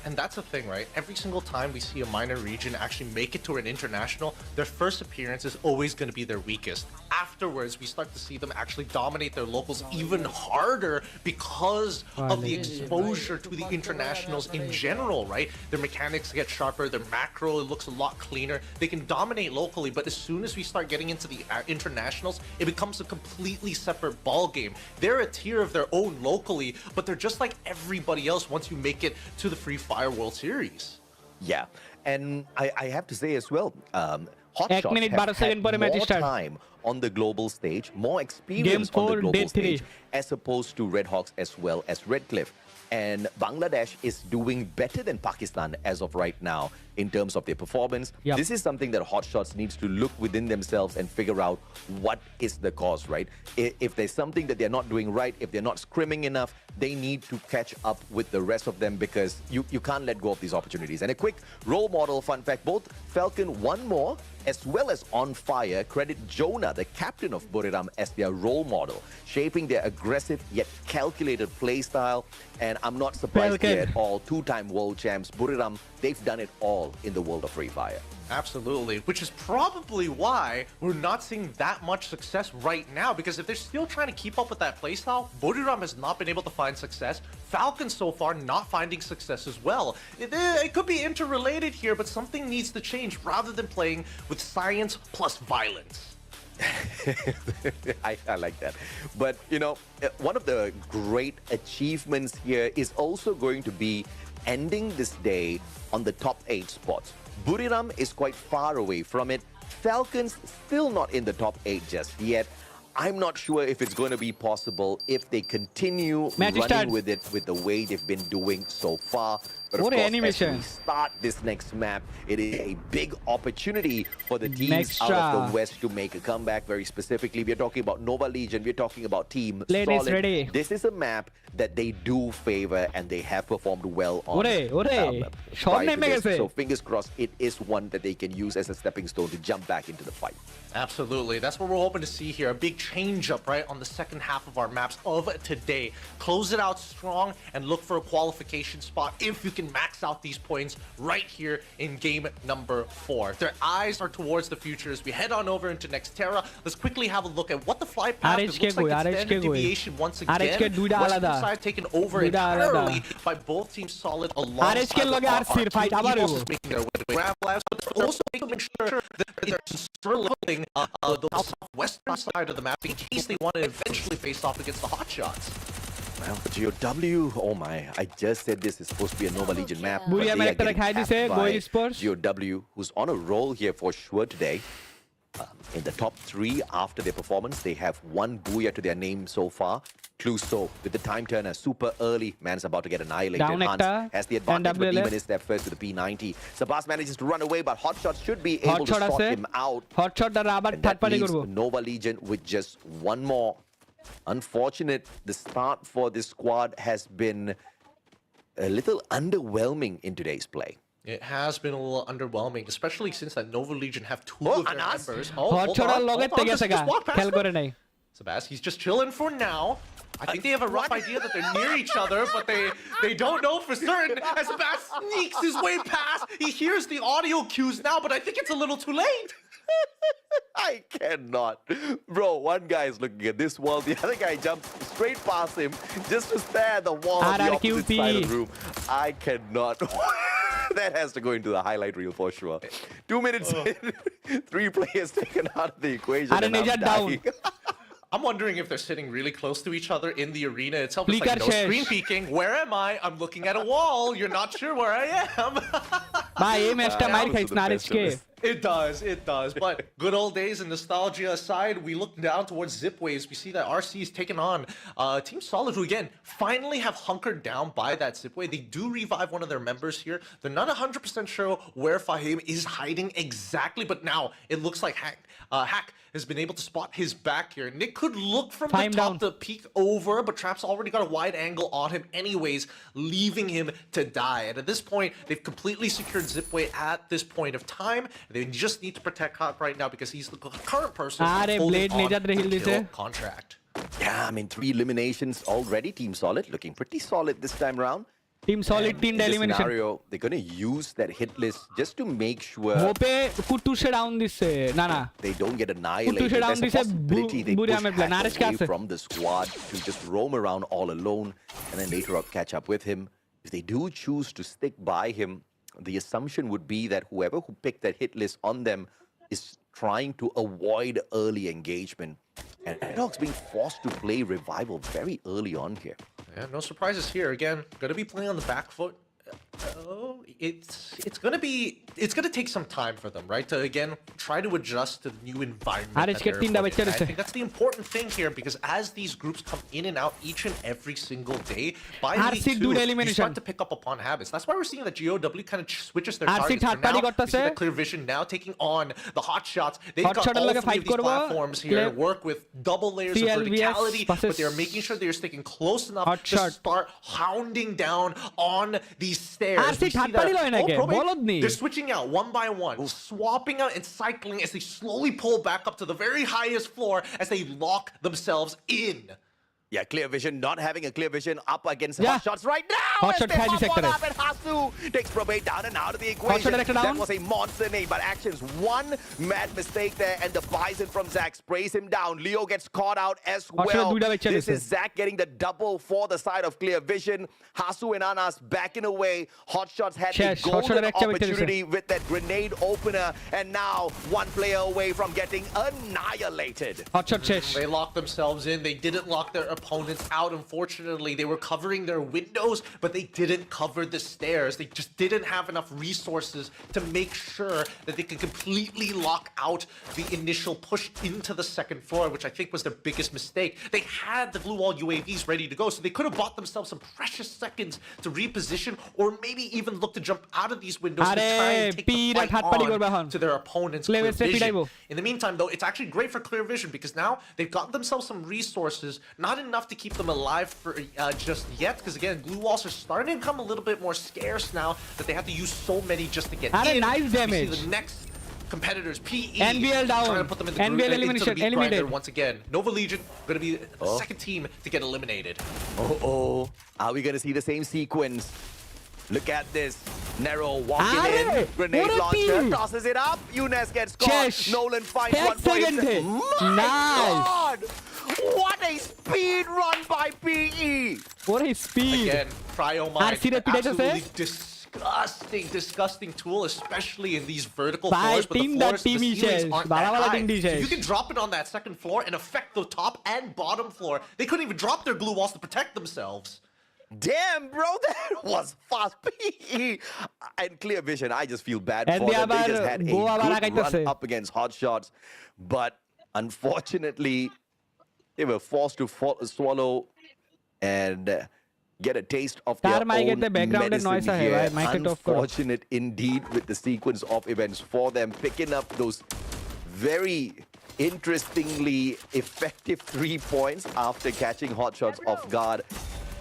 And that's the thing, right? Every single time we see a minor region actually make it to an international, their first appearance is always going to be their weakest. Afterwards, we start to see them actually dominate their locals even harder because of the exposure to the internationals in general, right? Their mechanics get sharper, their macro looks a lot cleaner. They can dominate locally, but as soon as we start getting into the internationals, it becomes a completely separate ball game. They're a tier of their own locally, but they're just like everybody else once you make it to the Free Fire World Series. Yeah, and I have to say as well, Hotshots have had more time on the global stage, more experience on the global stage, as opposed to Red Hawks as well as Red Cliff. And Bangladesh is doing better than Pakistan as of right now in terms of their performance. This is something that Hotshots needs to look within themselves and figure out what is the cause, right? If there's something that they're not doing right, if they're not scrimming enough, they need to catch up with the rest of them, because you can't let go of these opportunities. And a quick role model fun fact, both Falcon One More as well as On Fire credit Jonah, the captain of Buriram, as their role model, shaping their aggressive yet calculated play style. And I'm not surprised here at all. Two-time world champs, Buriram, they've done it all in the world of Free Fire. Absolutely, which is probably why we're not seeing that much success right now, because if they're still trying to keep up with that playstyle, Buriram has not been able to find success. Falcon so far not finding success as well. It could be interrelated here, but something needs to change rather than playing with science plus violence. I like that. But, you know, one of the great achievements here is also going to be ending this day on the top 8 spots. Buriram is quite far away from it. Falcons still not in the top 8 just yet. I'm not sure if it's going to be possible if they continue running with it with the way they've been doing so far. But of course, as we start this next map, it is a big opportunity for the teams out of the West to make a comeback. Very specifically, we're talking about Nova Legion, we're talking about Team Solid. This is a map that they do favor and they have performed well on. So fingers crossed, it is one that they can use as a stepping stone to jump back into the fight. Absolutely. That's what we're hoping to see here. A big change up, right, on the second half of our maps of today. Close it out strong and look for a qualification spot if you can max out these points right here in game number 4. Their eyes are towards the future as we head on over into Nextera. Let's quickly have a look at what the flight path is. Looks like it's standard deviation once again. Western side taken over entirely by both teams Solid alongside our team making their way to grab labs, but also making sure that they're surrounding the southwestern side of the map in case they want to eventually face off against the Hotshots. Well, GOW, oh my, I just said this is supposed to be a Nova Legion map. But they are getting by GOW, who's on a roll here for sure today. In the top 3 after their performance, they have 1 booyah to their name so far. Cluso with the time turner super early. Man's about to get annihilated. Hans has the advantage, but Demon is there first with the P90. Sabas manages to run away, but Hotshots should be able to sort him out. And that leaves Nova Legion with just 1 more. Unfortunate, the start for this squad has been a little underwhelming in today's play. It has been a little underwhelming, especially since that Nova Legion have 2 of their members. Sabas, he's just chilling for now. I think they have a rough idea that they're near each other, but they don't know for certain. As Bass sneaks his way past, he hears the audio cues now, but I think it's a little too late. I cannot. Bro, one guy is looking at this wall, the other guy jumps straight past him just to stare at the wall on the opposite side of the room. I cannot. That has to go into the highlight reel for sure. 2 minutes in, 3 players taken out of the equation. And I'm dying. I'm wondering if they're sitting really close to each other in the arena itself. It's like no screen peeking. Where am I? I'm looking at a wall. You're not sure where I am. It does. But good old days and nostalgia aside, we look down towards Zipwaves. We see that RC is taken on Team Solid, who again finally have hunkered down by that Zipwave. They do revive one of their members here. They're not 100% sure where Fahim is hiding exactly, but now it looks like Hack has been able to spot his back here. Nick could look from the top to peek over, but Trap's already got a wide angle on him anyways, leaving him to die. And at this point, they've completely secured Zipwave at this point of time. They just need to protect Hawk right now because he's the current person holding on the kill contract. Yeah, I mean, 3 eliminations already. Team Solid looking pretty solid this time around. Team Solid 3 elimination. Scenario, they're going to use that hit list just to make sure they don't get annihilated. There's a possibility they push Hack away from the squad to just roam around all alone and then later on catch up with him. If they do choose to stick by him, the assumption would be that whoever who picked that hit list on them is trying to avoid early engagement. And Redhawk's being forced to play Revival very early on here. Yeah, no surprises here. Again, gonna be playing on the back foot. It's gonna take some time for them, right? To again try to adjust to the new environment. That they're in. I think that's the important thing here, because as these groups come in and out each and every single day, by week 2, you start to pick up upon habits. That's why we're seeing that GOW kind of switches their targets. For now, we see that Clear Vision now taking on the Hot Shots. They've got all 3 of these platforms here, work with double layers of verticality, but they're making sure they're sticking close enough to start hounding down on these stairs. We see that, they're switching out one by one, swapping out and cycling as they slowly pull back up to the very highest floor as they lock themselves in. Yeah, Clear Vision not having a Clear Vision up against Hot Shots right now. Hot Shot one up and Hasu takes Probate down and out of the equation. That was a monster nade, but Action's one mad mistake there, and the Bison from Zach sprays him down. Leo gets caught out as well. This is Zach getting the double for the side of Clear Vision. Hasu and Anas backing away. Hot Shots had a golden opportunity with that grenade opener, and now 1 player away from getting annihilated. Hot Shot They locked themselves in. They didn't lock their opponents out. Unfortunately, they were covering their windows, but they didn't cover the stairs. They just didn't have enough resources to make sure that they could completely lock out the initial push into the 2nd floor, which I think was their biggest mistake. They had the glue wall UAVs ready to go, so they could have bought themselves some precious seconds to reposition, or maybe even look to jump out of these windows to try and take the fight on to their opponent's Clear Vision. In the meantime, though, it's actually great for Clear Vision because now they've got themselves some resources, not enough to keep them alive for just yet, because again, glue walls are starting to become a little bit more scarce now that they have to use so many just to get in. Nice damage. We see the next competitors, PE, NBL down. trying to put them in the group, elimination, into the meat grinder once again. Nova Legion going to be the 2nd team to get eliminated. Are we going to see the same sequence? Look at this. Narrow walking in. Grenade launcher. Tosses it up. Younes gets caught. Nolan finds one for him. My God! What a speed run by PE! What a speed! Again, Cryo Mine, absolutely disgusting tool, especially in these vertical floors, but the ceilings aren't that high. So you can drop it on that 2nd floor and affect the top and bottom floor. They couldn't even drop their glue walls to protect themselves. Damn, bro, that was fast. PE and Clear Vision, I just feel bad for them. They just had a good run up against Hot Shots, but unfortunately, they were forced to swallow and get a taste of their own medicine here. Unfortunate indeed with the sequence of events for them, picking up those very interestingly effective 3 points after catching Hot Shots off guard.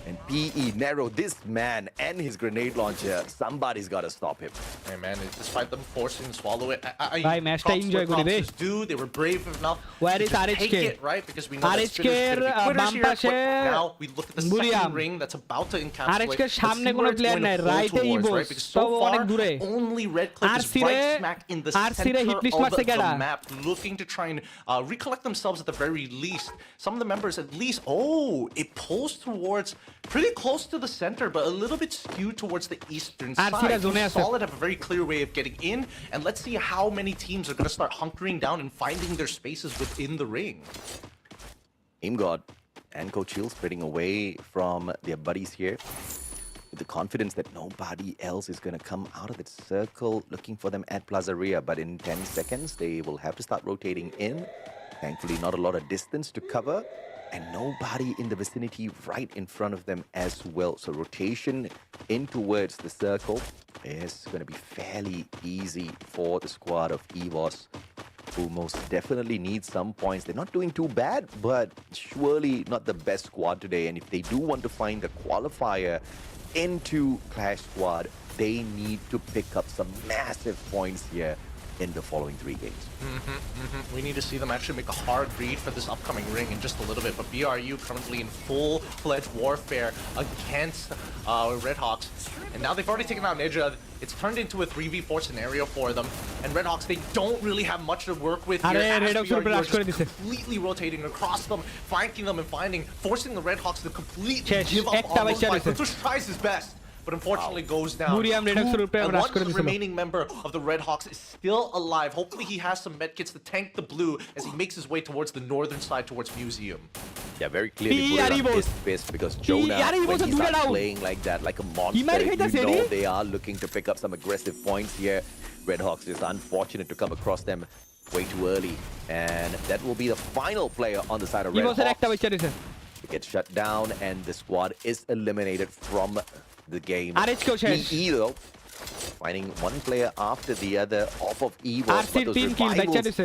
And PE narrow, this man and his grenade launcher, somebody's got to stop him. Hey man, despite them forcing to swallow it, Bhai, match ta enjoy kori re. They were brave enough Where to is just RHK? take it, right? Because we know that Spitter's gonna be quitters here, but now we look at the second ring that's about to encapsulate. RHK সামনে কোনো player নাই, রাইটে ইবোস, right? Because so far, only Red Cliff is right smack in the center of the map, looking to try and recollect themselves at the very least. Some of the members at least, it pulls towards pretty close to the center, but a little bit skewed towards the eastern side. Solid have a very clear way of getting in, and let's see how many teams are going to start hunkering down and finding their spaces within the ring. AimGod and Coach Hill spreading away from their buddies here with the confidence that nobody else is going to come out of that circle looking for them at Plazaria. But in 10 seconds, they will have to start rotating in. Thankfully, not a lot of distance to cover. And nobody in the vicinity right in front of them as well. So rotation in towards the circle is going to be fairly easy for the squad of EVOS, who most definitely need some points. They're not doing too bad, but surely not the best squad today. And if they do want to find the qualifier into Clash Squad, they need to pick up some massive points here in the following 3 games. We need to see them actually make a hard read for this upcoming ring in just a little bit, but BRU currently in full-fledged warfare against Redhawks, and now they've already taken out Ninja. It's turned into a 3v4 scenario for them, and Redhawks, they don't really have much to work with here, as BRU are just completely rotating across them, flanking them and forcing the Redhawks to completely give up on those fights. Kutush tries his best, but unfortunately goes down. And one remaining member of the Redhawks is still alive. Hopefully he has some medkits to tank the blue as he makes his way towards the northern side, towards Museum. Yeah, very clearly Buriram is pissed because Jonah, when he starts playing like that, like a monster, you know they are looking to pick up some aggressive points here. Redhawks is unfortunate to come across them way too early. And that will be the final player on the side of Redhawks. It gets shut down and the squad is eliminated from the game. PE though, finding one player after the other off of EVOS, but those revivals,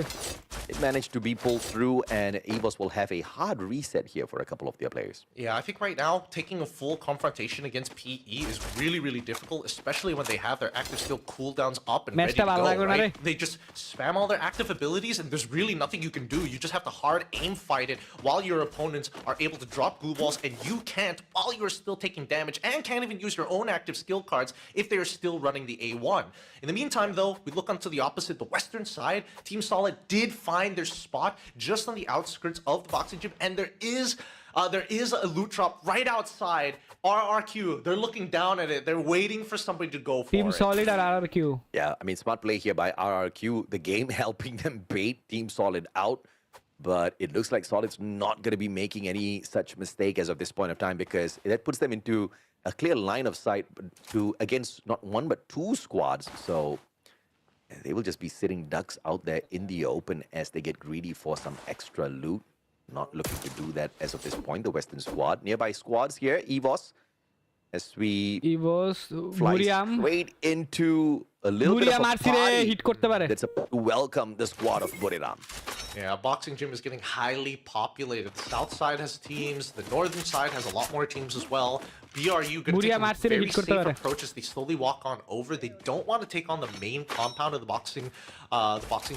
it managed to be pulled through, and EVOS will have a hard reset here for a couple of their players. Yeah, I think right now, taking a full confrontation against PE is really, really difficult, especially when they have their active skill cooldowns up and ready to go, right? They just spam all their active abilities, and there's really nothing you can do. You just have to hard aim fight it while your opponents are able to drop glue balls, and you can't while you're still taking damage, and can't even use your own active skill cards if they're still running the A1. In the meantime, though, we look onto the opposite, the western side. Team Solid did find their spot just on the outskirts of the boxing gym, and there is a loot drop right outside. RRQ, they're looking down at it. They're waiting for somebody to go for Team Solid or RRQ? Yeah, I mean, smart play here by RRQ. The game helping them bait Team Solid out. But it looks like Solid's not going to be making any such mistake as of this point of time, because that puts them into a clear line of sight against not one but 2 squads. So they will just be sitting ducks out there in the open as they get greedy for some extra loot. Not looking to do that as of this point, the Western squad. Nearby squads here, EVOS, as we fly straight into a little bit of a party that's about to welcome the squad of Buriram. Yeah, boxing gym is getting highly populated. The south side has teams, the northern side has a lot more teams as well. BRU going to take a very safe approach as they slowly walk on over. They don't want to take on the main compound of the boxing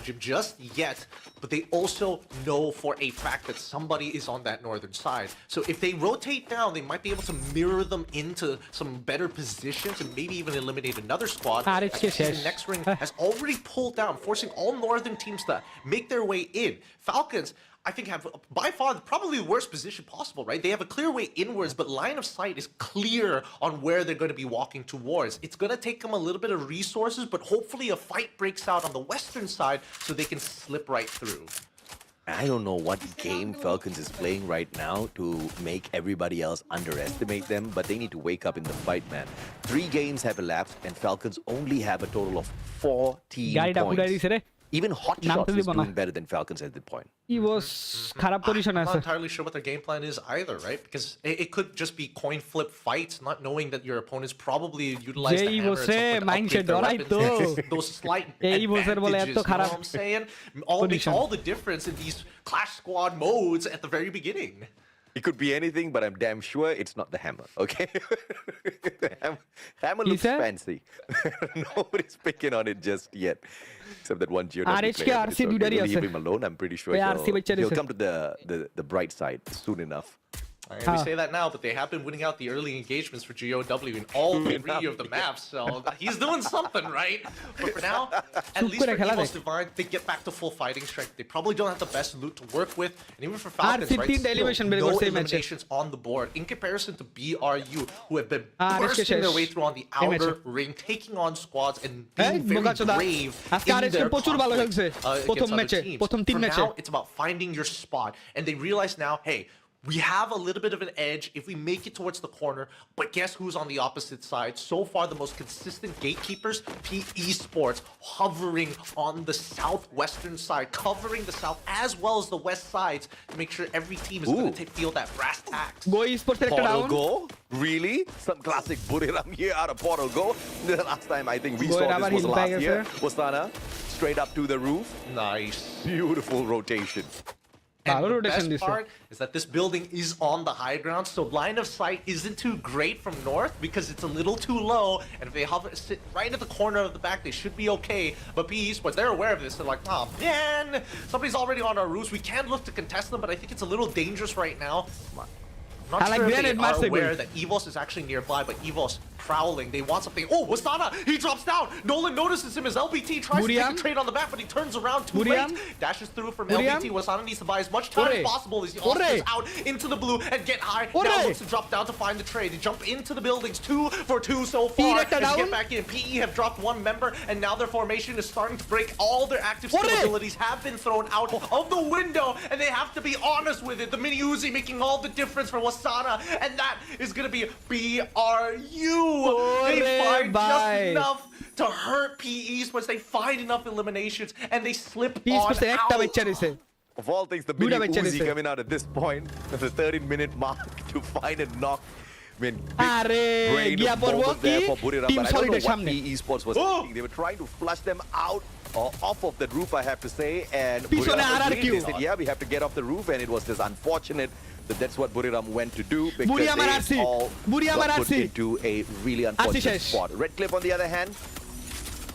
gym just yet, but they also know for a fact that somebody is on that northern side. So if they rotate down, they might be able to mirror them into some better positions and maybe even eliminate another squad. The next ring has already pulled down, forcing all northern teams to make their way in. Falcons, I think, have by far probably the worst position possible, right? They have a clear way inwards, but line of sight is clear on where they're going to be walking towards. It's going to take them a little bit of resources, but hopefully a fight breaks out on the western side so they can slip right through. I don't know what game Falcons is playing right now to make everybody else underestimate them, but they need to wake up in the fight, man. 3 games have elapsed, and Falcons only have a total of 14 points. Even Hotshots is doing better than Falcons at this point. He was kharab position. I'm not entirely sure what their game plan is either, right? Because it could just be coin flip fights, not knowing that your opponents probably utilize the hammer at some point to upgrade their weapons. Those slight advantages, you know what I'm saying? Makes all the difference in these Clash Squad modes at the very beginning. It could be anything, but I'm damn sure it's not the hammer, okay? The hammer looks fancy. Nobody's picking on it just yet. Except that one GeoW player. But it's okay. We'll leave him alone. I'm pretty sure he'll come to the bright side soon enough. We say that now, but they have been winning out the early engagements for GeoW in all 3 of the maps, so he's doing something, right? But for now, at least for EVOS Divine, they get back to full fighting strength. They probably don't have the best loot to work with, and even for Falcons, right, still no eliminations on the board. In comparison to BRU, who have been bursting their way through on the outer ring, taking on squads and being very brave in their conflict against other teams. For now, it's about finding your spot, and they realize now, hey, we have a little bit of an edge if we make it towards the corner, but guess who's on the opposite side? So far, the most consistent gatekeepers, PE Sports, hovering on the southwestern side, covering the south as well as the west sides to make sure every team is going to feel that brass tacks. Portal Go? Really? Some classic Buriram here out of Portal Go. The last time I think we saw this was last year. Wasana, straight up to the roof. Nice. Beautiful rotation. And the best part is that this building is on the high ground, so line of sight isn't too great from north because it's a little too low, and if they sit right at the corner of the back, they should be okay. But PE Sports, they're aware of this. They're like, oh man, somebody's already on our roofs. We can look to contest them, but I think it's a little dangerous right now. I'm not sure if they are aware that EVOS is actually nearby, but EVOS prowling. They want something. Oh, Wasana! He drops down! Nolan notices him as LBT tries to take a trade on the back, but he turns around too late. Dashes through from LBT. Wasana needs to buy as much time as possible as he launches out into the blue and get high. Now looks to drop down to find the trade. They jump into the buildings. 2 for 2 so far. Let's get back in. PE have dropped 1 member, and now their formation is starting to break. All their active skill abilities have been thrown out of the window, and they have to be honest with it. The mini Uzi making all the difference for Wasana, and that is going to be BRU. They find just enough to hurt PE Sports. They find enough eliminations, and they slip on out. Of all things, the mini Uzi coming out at this point, at the 13-minute mark, to find a knock. I mean, big brain moment there for Buriram, but I don't know what PE Sports was thinking. They were trying to flush them out or off of the roof, I have to say, and Buriram agreed. They said, yeah, we have to get off the roof, and it was just unfortunate that that's what Buriram went to do, because they all got put into a really unfortunate spot. Red Cliff, on the other hand,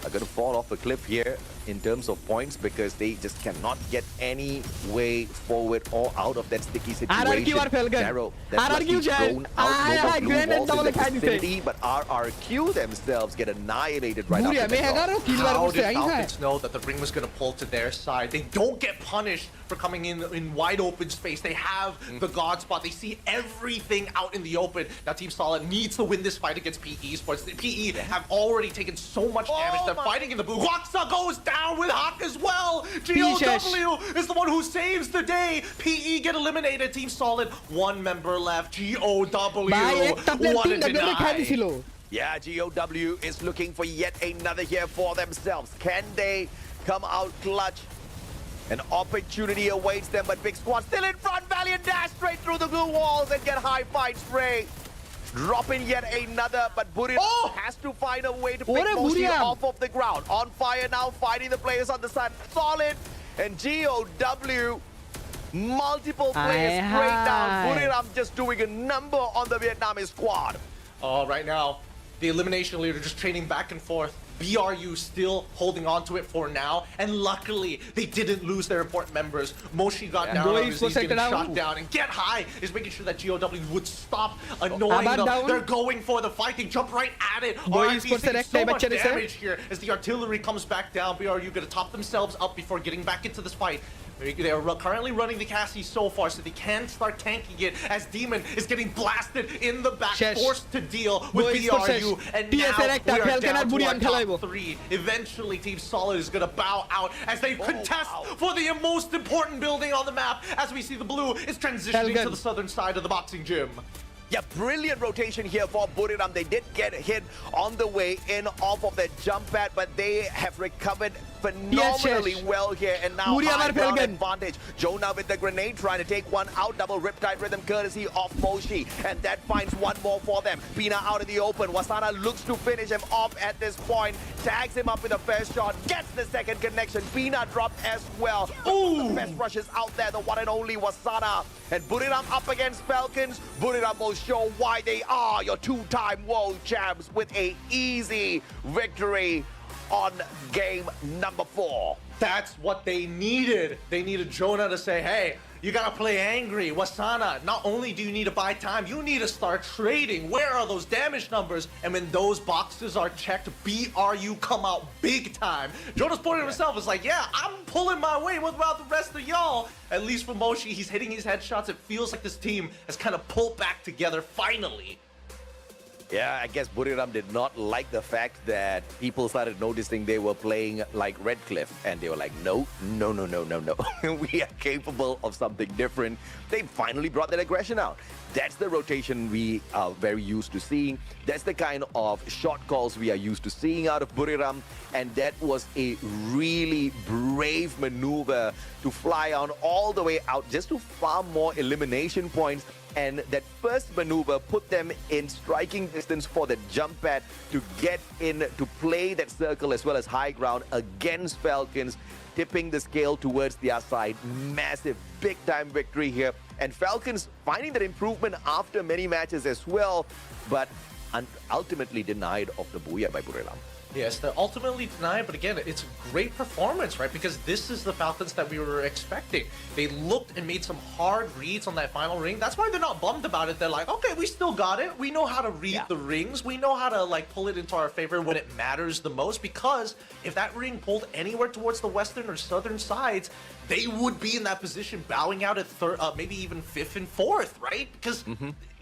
are going to fall off a cliff here in terms of points, because they just cannot get any way forward or out of that sticky situation. Narrow, that was thrown out over blue walls in the vicinity, but RRQ themselves get annihilated right after that. How did Falcons know that the ring was going to pull to their side? They don't get punished for coming in wide open space. They have the God spot. They see everything out in the open. Now Team Solid needs to win this fight against PE Sports. PE have already taken so much damage. They're fighting in the blue. Guaxa goes down with Hawk as well. GeoW is the one who saves the day. PE get eliminated. Team Solid, 1 member left. GeoW, what a deny. Yeah, GeoW is looking for yet another here for themselves. Can they come out clutch? An opportunity awaits them, but Big Squad still in front. Valiant dash straight through the blue walls and get high fight spray. Dropping yet another, but Buriram has to find a way to pick Moshi off of the ground. On fire now, fighting the players on the side. Solid and GeoW, multiple players straight down. Buriram just doing a number on the Vietnamese squad. Right now, the elimination leader just trading back and forth. BRU still holding on to it for now, and luckily they didn't lose their important members. Moshi got down, he's getting shot down, and Get High is making sure that GeoW would stop annoying them. They're going for the fight. They jump right at it. RIP sees so much damage here as the artillery comes back down. BRU gonna top themselves up before getting back into this fight. They are currently running the Cassie so far, so they can start tanking it as Demon is getting blasted in the back, forced to deal with BRU, and now we are down to our top 3. Eventually, Team Solid is going to bow out as they contest for the most important building on the map, as we see the blue is transitioning to the southern side of the boxing gym. Yeah, brilliant rotation here for Buriram. They did get hit on the way in off of that jump pad, but they have recovered phenomenally well here, and now high ground advantage. Jonah with the grenade trying to take one out. Double Riptide Rhythm courtesy of Moshi, and that finds one more for them. Pina out in the open. Wasana looks to finish him off at this point. Tags him up with a fair shot. Gets the second connection. Pina dropped as well. Ooh. The best rushes out there. The one and only Wasana. And Buriram up against Falcons. Buriram will show why they are your two-time world champs with a easy victory on game number 4. That's what they needed. They needed Jonah to say, hey, you gotta play angry. Wasana, not only do you need to buy time, you need to start trading. Where are those damage numbers? And when those boxes are checked, BRU come out big time. Jonah's pointing himself is like, yeah, I'm pulling my weight. What about the rest of y'all? At least for Moshi, he's hitting his headshots. It feels like this team has kind of pulled back together finally. Yeah, I guess Buriram did not like the fact that people started noticing they were playing like Redcliffe, and they were like, no. We are capable of something different. They finally brought that aggression out. That's the rotation we are very used to seeing. That's the kind of shot calls we are used to seeing out of Buriram, and that was a really brave maneuver to fly on all the way out just to farm more elimination points. And that first maneuver put them in striking distance for the jump pad to get in to play that circle as well as high ground against Falcons, tipping the scale towards their side. Massive, big-time victory here. And Falcons finding that improvement after many matches as well, but ultimately denied of the Booyah by Buriram. Yes, they're ultimately denied, but again, it's a great performance, right? Because this is the Falcons that we were expecting. They looked and made some hard reads on that final ring. That's why they're not bummed about it. They're like, okay, we still got it. We know how to read the rings. We know how to like pull it into our favor when it matters the most, because if that ring pulled anywhere towards the western or southern sides, they would be in that position bowing out at third, maybe even 5th and 4th, right? Because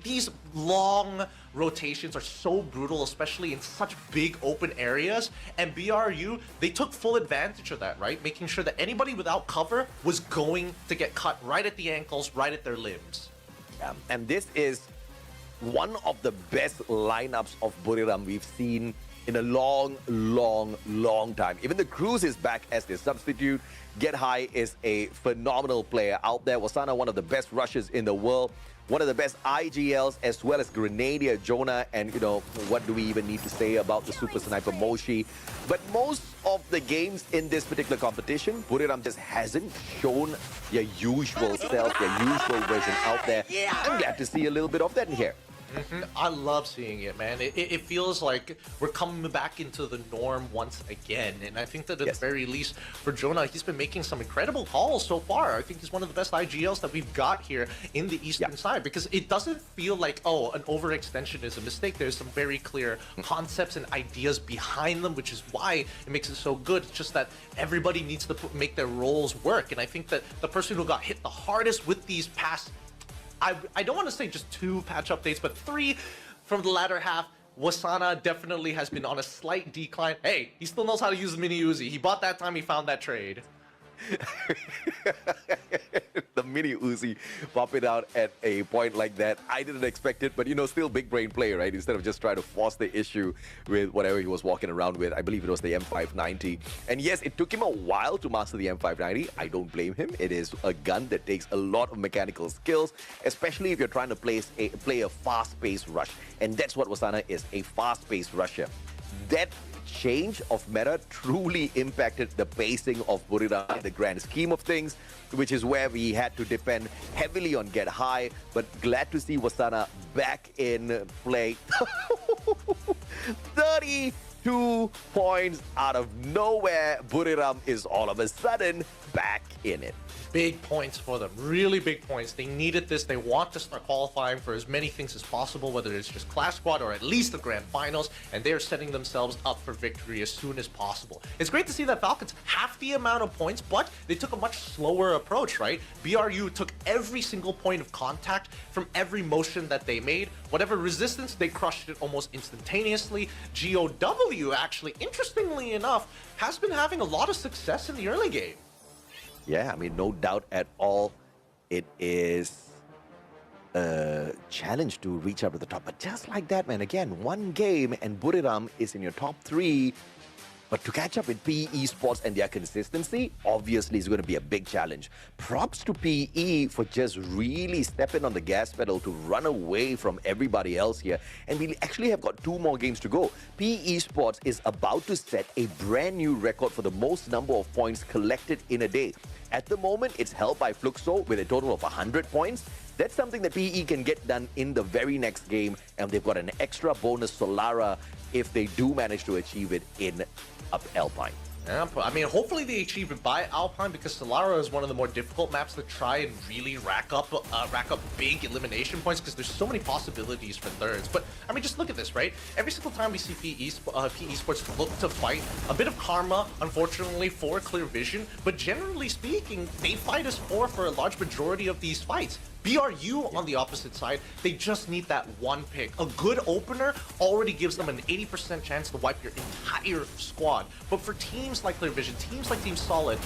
these long rotations are so brutal, especially in such big open areas. And BRU, they took full advantage of that, right? Making sure that anybody without cover was going to get cut right at the ankles, right at their limbs. Yeah, and this is one of the best lineups of Buriram we've seen in a long time. Even the Cruz is back as their substitute. Get High is a phenomenal player out there. Wasana, one of the best rushers in the world. One of the best IGLs, as well as Grenadier Jonah. And, you know, what do we even need to say about the Super Sniper Moshi? But most of the games in this particular competition, Buriram just hasn't shown their usual self, their usual version out there. I'm glad to see a little bit of that in here. I love seeing it, man. It feels like we're coming back into the norm once again. And I think that at the very least for Jonah, he's been making some incredible calls so far. I think he's one of the best IGLs that we've got here in the eastern side, because it doesn't feel like, oh, an overextension is a mistake. There's some very clear concepts and ideas behind them, which is why it makes it so good. It's just that everybody needs to make their roles work. And I think that the person who got hit the hardest with these past, I don't want to say just 2 patch updates, but 3 from the latter half. Wasana definitely has been on a slight decline. Hey, he still knows how to use the mini Uzi. He bought that time he found that trade. The mini Uzi popping out at a point like that, I didn't expect it, but you know, still big brain play, right? Instead of just trying to force the issue with whatever he was walking around with. I believe it was the M590. And yes, it took him a while to master the M590. I don't blame him. It is a gun that takes a lot of mechanical skills, especially if you're trying to play a fast-paced rush. And that's what Wasana is, a fast-paced rusher. That change of meta truly impacted the pacing of Buriram in the grand scheme of things, which is where we had to depend heavily on Get High, but glad to see Wasana back in play. 32 points out of nowhere. Buriram is all of a sudden back in it. Big points for them, really big points. They needed this. They want to start qualifying for as many things as possible, whether it's just Clash Squad or at least the Grand Finals, and they're setting themselves up for victory as soon as possible. It's great to see that Falcons half the amount of points, but they took a much slower approach, right? BRU took every single point of contact from every motion that they made. Whatever resistance, they crushed it almost instantaneously. GOW, actually, interestingly enough, has been having a lot of success in the early game. Yeah, I mean, no doubt at all, it is a challenge to reach up to the top. But just like that, man, again, one game and Buriram is in your top 3. But to catch up with PE Esports and their consistency, obviously is going to be a big challenge. Props to PE for just really stepping on the gas pedal to run away from everybody else here. And we actually have got 2 more games to go. PE Esports is about to set a brand new record for the most number of points collected in a day. At the moment, it's held by Fluxo with a total of 100 points. That's something that PE can get done in the very next game, and they've got an extra bonus Solara if they do manage to achieve it in Alpine. Yeah, I mean, hopefully they achieve it by Alpine, because Solara is one of the more difficult maps to try and really rack up big elimination points, because there's so many possibilities for thirds. But I mean, just look at this, right? Every single time we see PE Esports look to fight, a bit of karma, unfortunately, for Clear Vision, but generally speaking, they fight as 4 for a large majority of these fights. BRU on the opposite side, they just need that one pick. A good opener already gives them an 80% chance to wipe your entire squad. But for teams like Clear Vision, teams like Team Solid,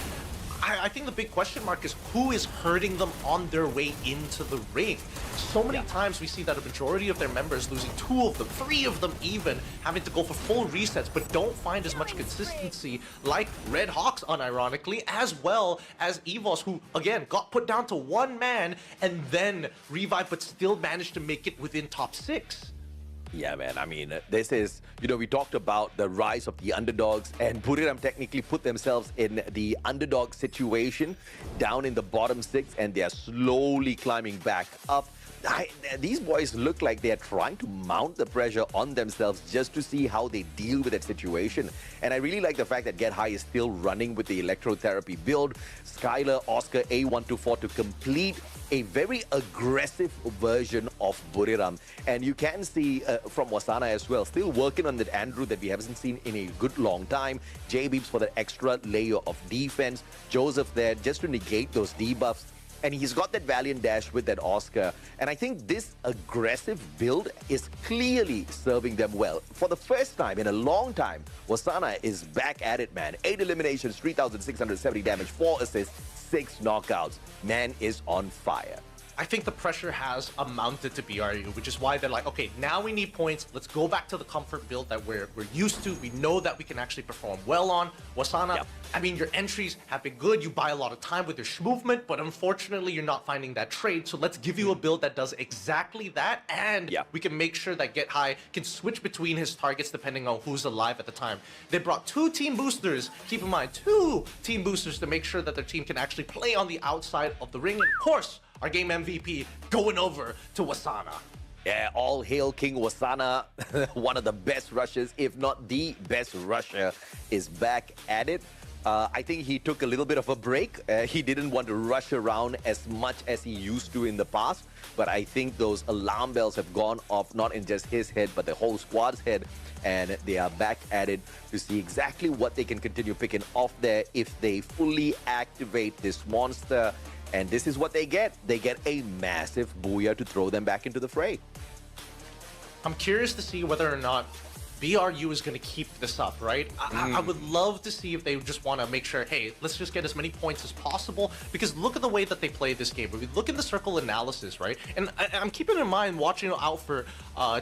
I think the big question mark is who is hurting them on their way into the ring. So many times we see that a majority of their members losing 2 of them, 3 of them even, having to go for full resets, but don't find as much consistency like Red Hawks, unironically, as well as EVOS, who, again, got put down to 1 man and then revived, but still managed to make it within top 6. Yeah, man. I mean, this is, we talked about the rise of the underdogs, and Buriram technically put themselves in the underdog situation down in the bottom 6, and they're slowly climbing back up. These boys look like they're trying to mount the pressure on themselves just to see how they deal with that situation. And I really like the fact that Get High is still running with the electrotherapy build. Skylar, Oscar, A124 to complete a very aggressive version of Buriram. And you can see from Wasana as well, still working on that Andrew that we haven't seen in a good long time. J-Beeps for the extra layer of defense. Joseph there just to negate those debuffs. And he's got that Valiant Dash with that Oscar. And I think this aggressive build is clearly serving them well. For the first time in a long time, Wasana is back at it, man. 8 eliminations, 3,670 damage, 4 assists, 6 knockouts. Man is on fire. I think the pressure has amounted to BRU, which is why they're like, okay, now we need points. Let's go back to the comfort build that we're used to. We know that we can actually perform well on. Wasana, I mean, your entries have been good. You buy a lot of time with your movement, but unfortunately, you're not finding that trade. So let's give you a build that does exactly that, and we can make sure that Get High can switch between his targets depending on who's alive at the time. They brought 2 team boosters. Keep in mind, 2 team boosters to make sure that their team can actually play on the outside of the ring. And of course, our game MVP going over to Wasana. Yeah, all hail King Wasana. One of the best rushers, if not the best rusher, is back at it. I think he took a little bit of a break. He didn't want to rush around as much as he used to in the past. But I think those alarm bells have gone off, not in just his head, but the whole squad's head. And they are back at it to see exactly what they can continue picking off there if they fully activate this monster. And this is what they get. They get a massive booyah to throw them back into the fray. I'm curious to see whether or not BRU is going to keep this up, right? I would love to see if they just want to make sure, hey, let's just get as many points as possible, because look at the way that they play this game. We look in the circle analysis, right? And I'm keeping in mind watching out for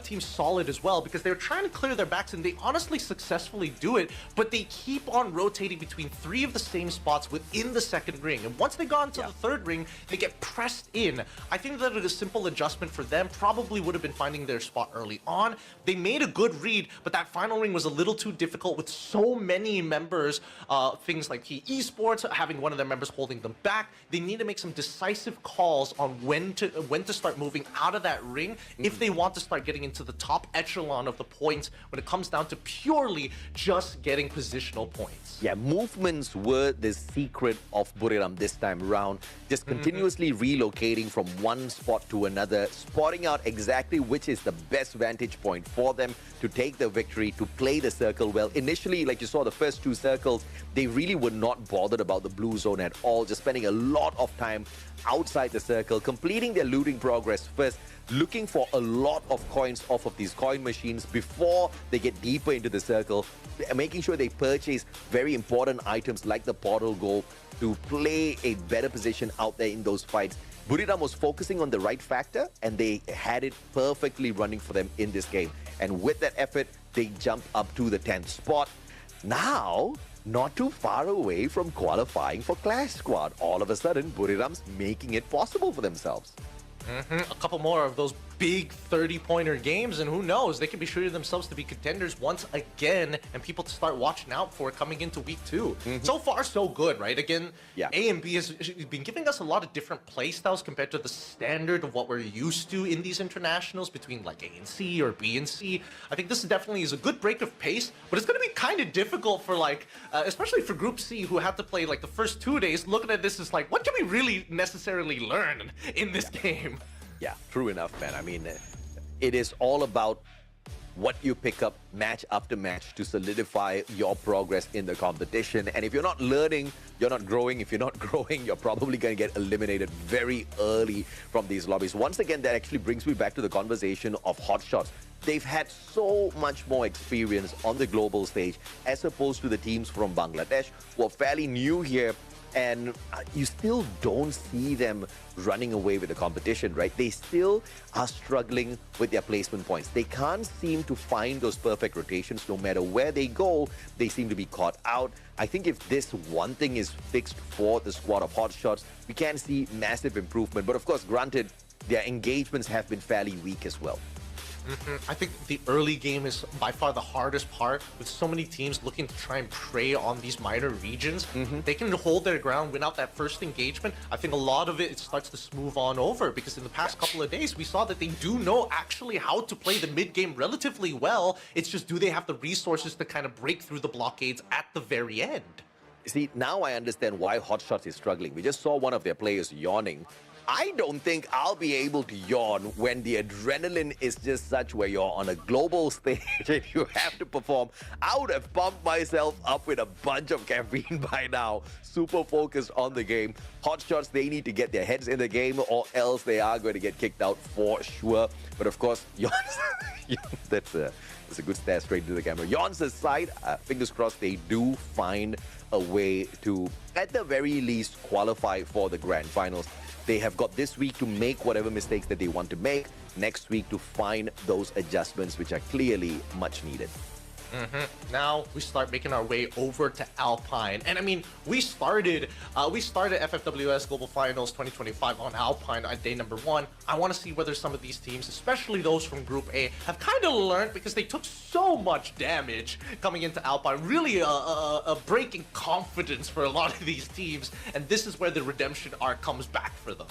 Team Solid as well, because they're trying to clear their backs, and they honestly successfully do it, but they keep on rotating between 3 of the same spots within the second ring. And once they got into the third ring, they get pressed in. I think that a simple adjustment for them probably would have been finding their spot early on. They made a good read, but that final ring was a little too difficult with so many members, things like Esports having one of their members holding them back. They need to make some decisive calls on when to start moving out of that ring if they want to start getting into the top echelon of the points when it comes down to purely just getting positional points. Yeah, movements were the secret of Buriram this time around. Just continuously relocating from one spot to another, spotting out exactly which is the best vantage point for them to take the victory, to play the circle well. Initially, like you saw the first 2 circles, they really were not bothered about the blue zone at all, just spending a lot of time outside the circle, completing their looting progress first, looking for a lot of coins off of these coin machines before they get deeper into the circle, making sure they purchase very important items like the portal gold to play a better position out there in those fights. Buriram was focusing on the right factor, and they had it perfectly running for them in this game. And with that effort, they jumped up to the 10th spot. Now, not too far away from qualifying for Clash Squad. All of a sudden, Buriram's making it possible for themselves. A couple more of those big 30-pointer games, and who knows, they could be shooting themselves to be contenders once again, and people to start watching out for coming into week 2. So far, so good, right? Again, AMD has been giving us a lot of different play styles compared to the standard of what we're used to in these internationals between like A and C or B and C. I think this definitely is a good break of pace, but it's going to be kind of difficult for like, especially for Group C, who have to play like the first 2 days. Looking at this is like, what can we really necessarily learn in this game? Yeah, true enough, man. I mean, it is all about what you pick up match after match to solidify your progress in the competition. And if you're not learning, you're not growing. If you're not growing, you're probably going to get eliminated very early from these lobbies. Once again, that actually brings me back to the conversation of hotshots. They've had so much more experience on the global stage as opposed to the teams from Bangladesh who are fairly new here. And you still don't see them running away with the competition, right? They still are struggling with their placement points. They can't seem to find those perfect rotations. No matter where they go, they seem to be caught out. I think if this one thing is fixed for the squad of hotshots, we can see massive improvement. But of course, granted, their engagements have been fairly weak as well. I think the early game is by far the hardest part, with so many teams looking to try and prey on these minor regions. They can hold their ground, win out that first engagement. I think a lot of it starts to smooth on over, because in the past couple of days, we saw that they do know actually how to play the mid game relatively well. It's just, do they have the resources to kind of break through the blockades at the very end? See, now I understand why Hotshots is struggling. We just saw one of their players yawning. I don't think I'll be able to yawn when the adrenaline is just such where you're on a global stage and you have to perform. I would have pumped myself up with a bunch of caffeine by now. Super focused on the game. Hotshots, they need to get their heads in the game or else they are going to get kicked out for sure. But of course, yawns, that's a good stare straight into the camera. Yawns aside, fingers crossed they do find a way to, at the very least, qualify for the grand finals. They have got this week to make whatever mistakes that they want to make. Next week to find those adjustments, which are clearly much needed. Now we start making our way over to Alpine, and I mean, we started FFWS Global Finals 2025 on Alpine on day number 1. I want to see whether some of these teams, especially those from Group A, have kind of learned, because they took so much damage coming into Alpine. Really a break in confidence for a lot of these teams, and this is where the redemption arc comes back for them.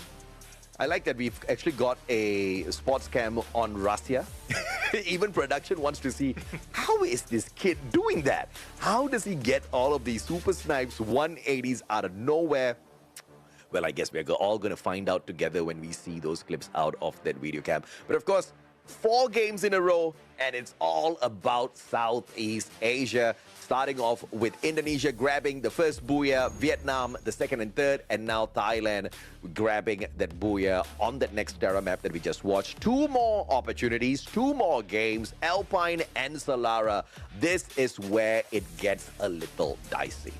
I like that we've actually got a sports cam on Russia. Even production wants to see, how is this kid doing that? How does he get all of these super snipes, 180s out of nowhere? Well, I guess we're all going to find out together when we see those clips out of that video cam. But of course, 4 games in a row, and it's all about Southeast Asia. Starting off with Indonesia grabbing the first booyah, Vietnam the second and third, and now Thailand grabbing that booyah on that next Terra map that we just watched. 2 more opportunities, 2 more games, Alpine and Solara. This is where it gets a little dicey.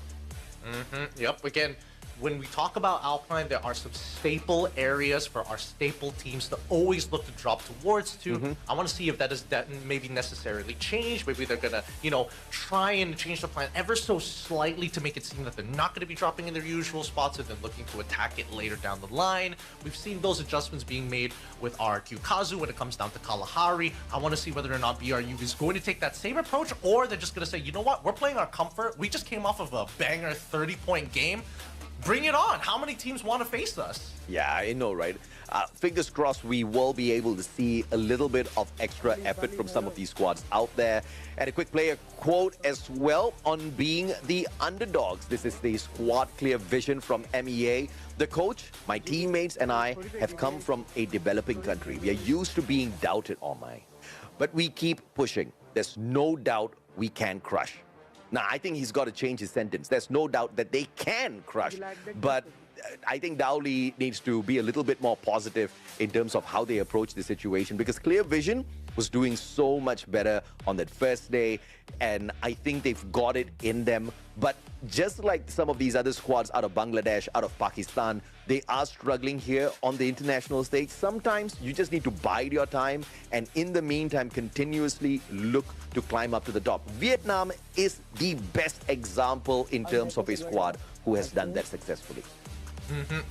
Yep, again, when we talk about Alpine, there are some staple areas for our staple teams to always look to drop towards to. I want to see if that is maybe necessarily changed. Maybe they're going to, you know, try and change the plan ever so slightly to make it seem that they're not going to be dropping in their usual spots and then looking to attack it later down the line. We've seen those adjustments being made with our Kazu when it comes down to Kalahari. I want to see whether or not BRU is going to take that same approach, or they're just going to say, you know what, we're playing our comfort. We just came off of a banger 30-point game. Bring it on. How many teams want to face us? Yeah, I know, right? Fingers crossed we will be able to see a little bit of extra effort from some of these squads out there. And a quick player quote as well on being the underdogs. This is the squad clear vision from MEA. The coach, my teammates and I have come from a developing country. We are used to being doubted, oh my. But we keep pushing. There's no doubt we can crush. Now, I think he's got to change his sentence. There's no doubt that they can crush, but I think Dowley needs to be a little bit more positive in terms of how they approach the situation, because clear vision, was doing so much better on that first day, and I think they've got it in them. But just like some of these other squads out of Bangladesh, out of Pakistan, they are struggling here on the international stage. Sometimes you just need to bide your time, and in the meantime, continuously look to climb up to the top. Vietnam is the best example in terms of a squad who has done that successfully.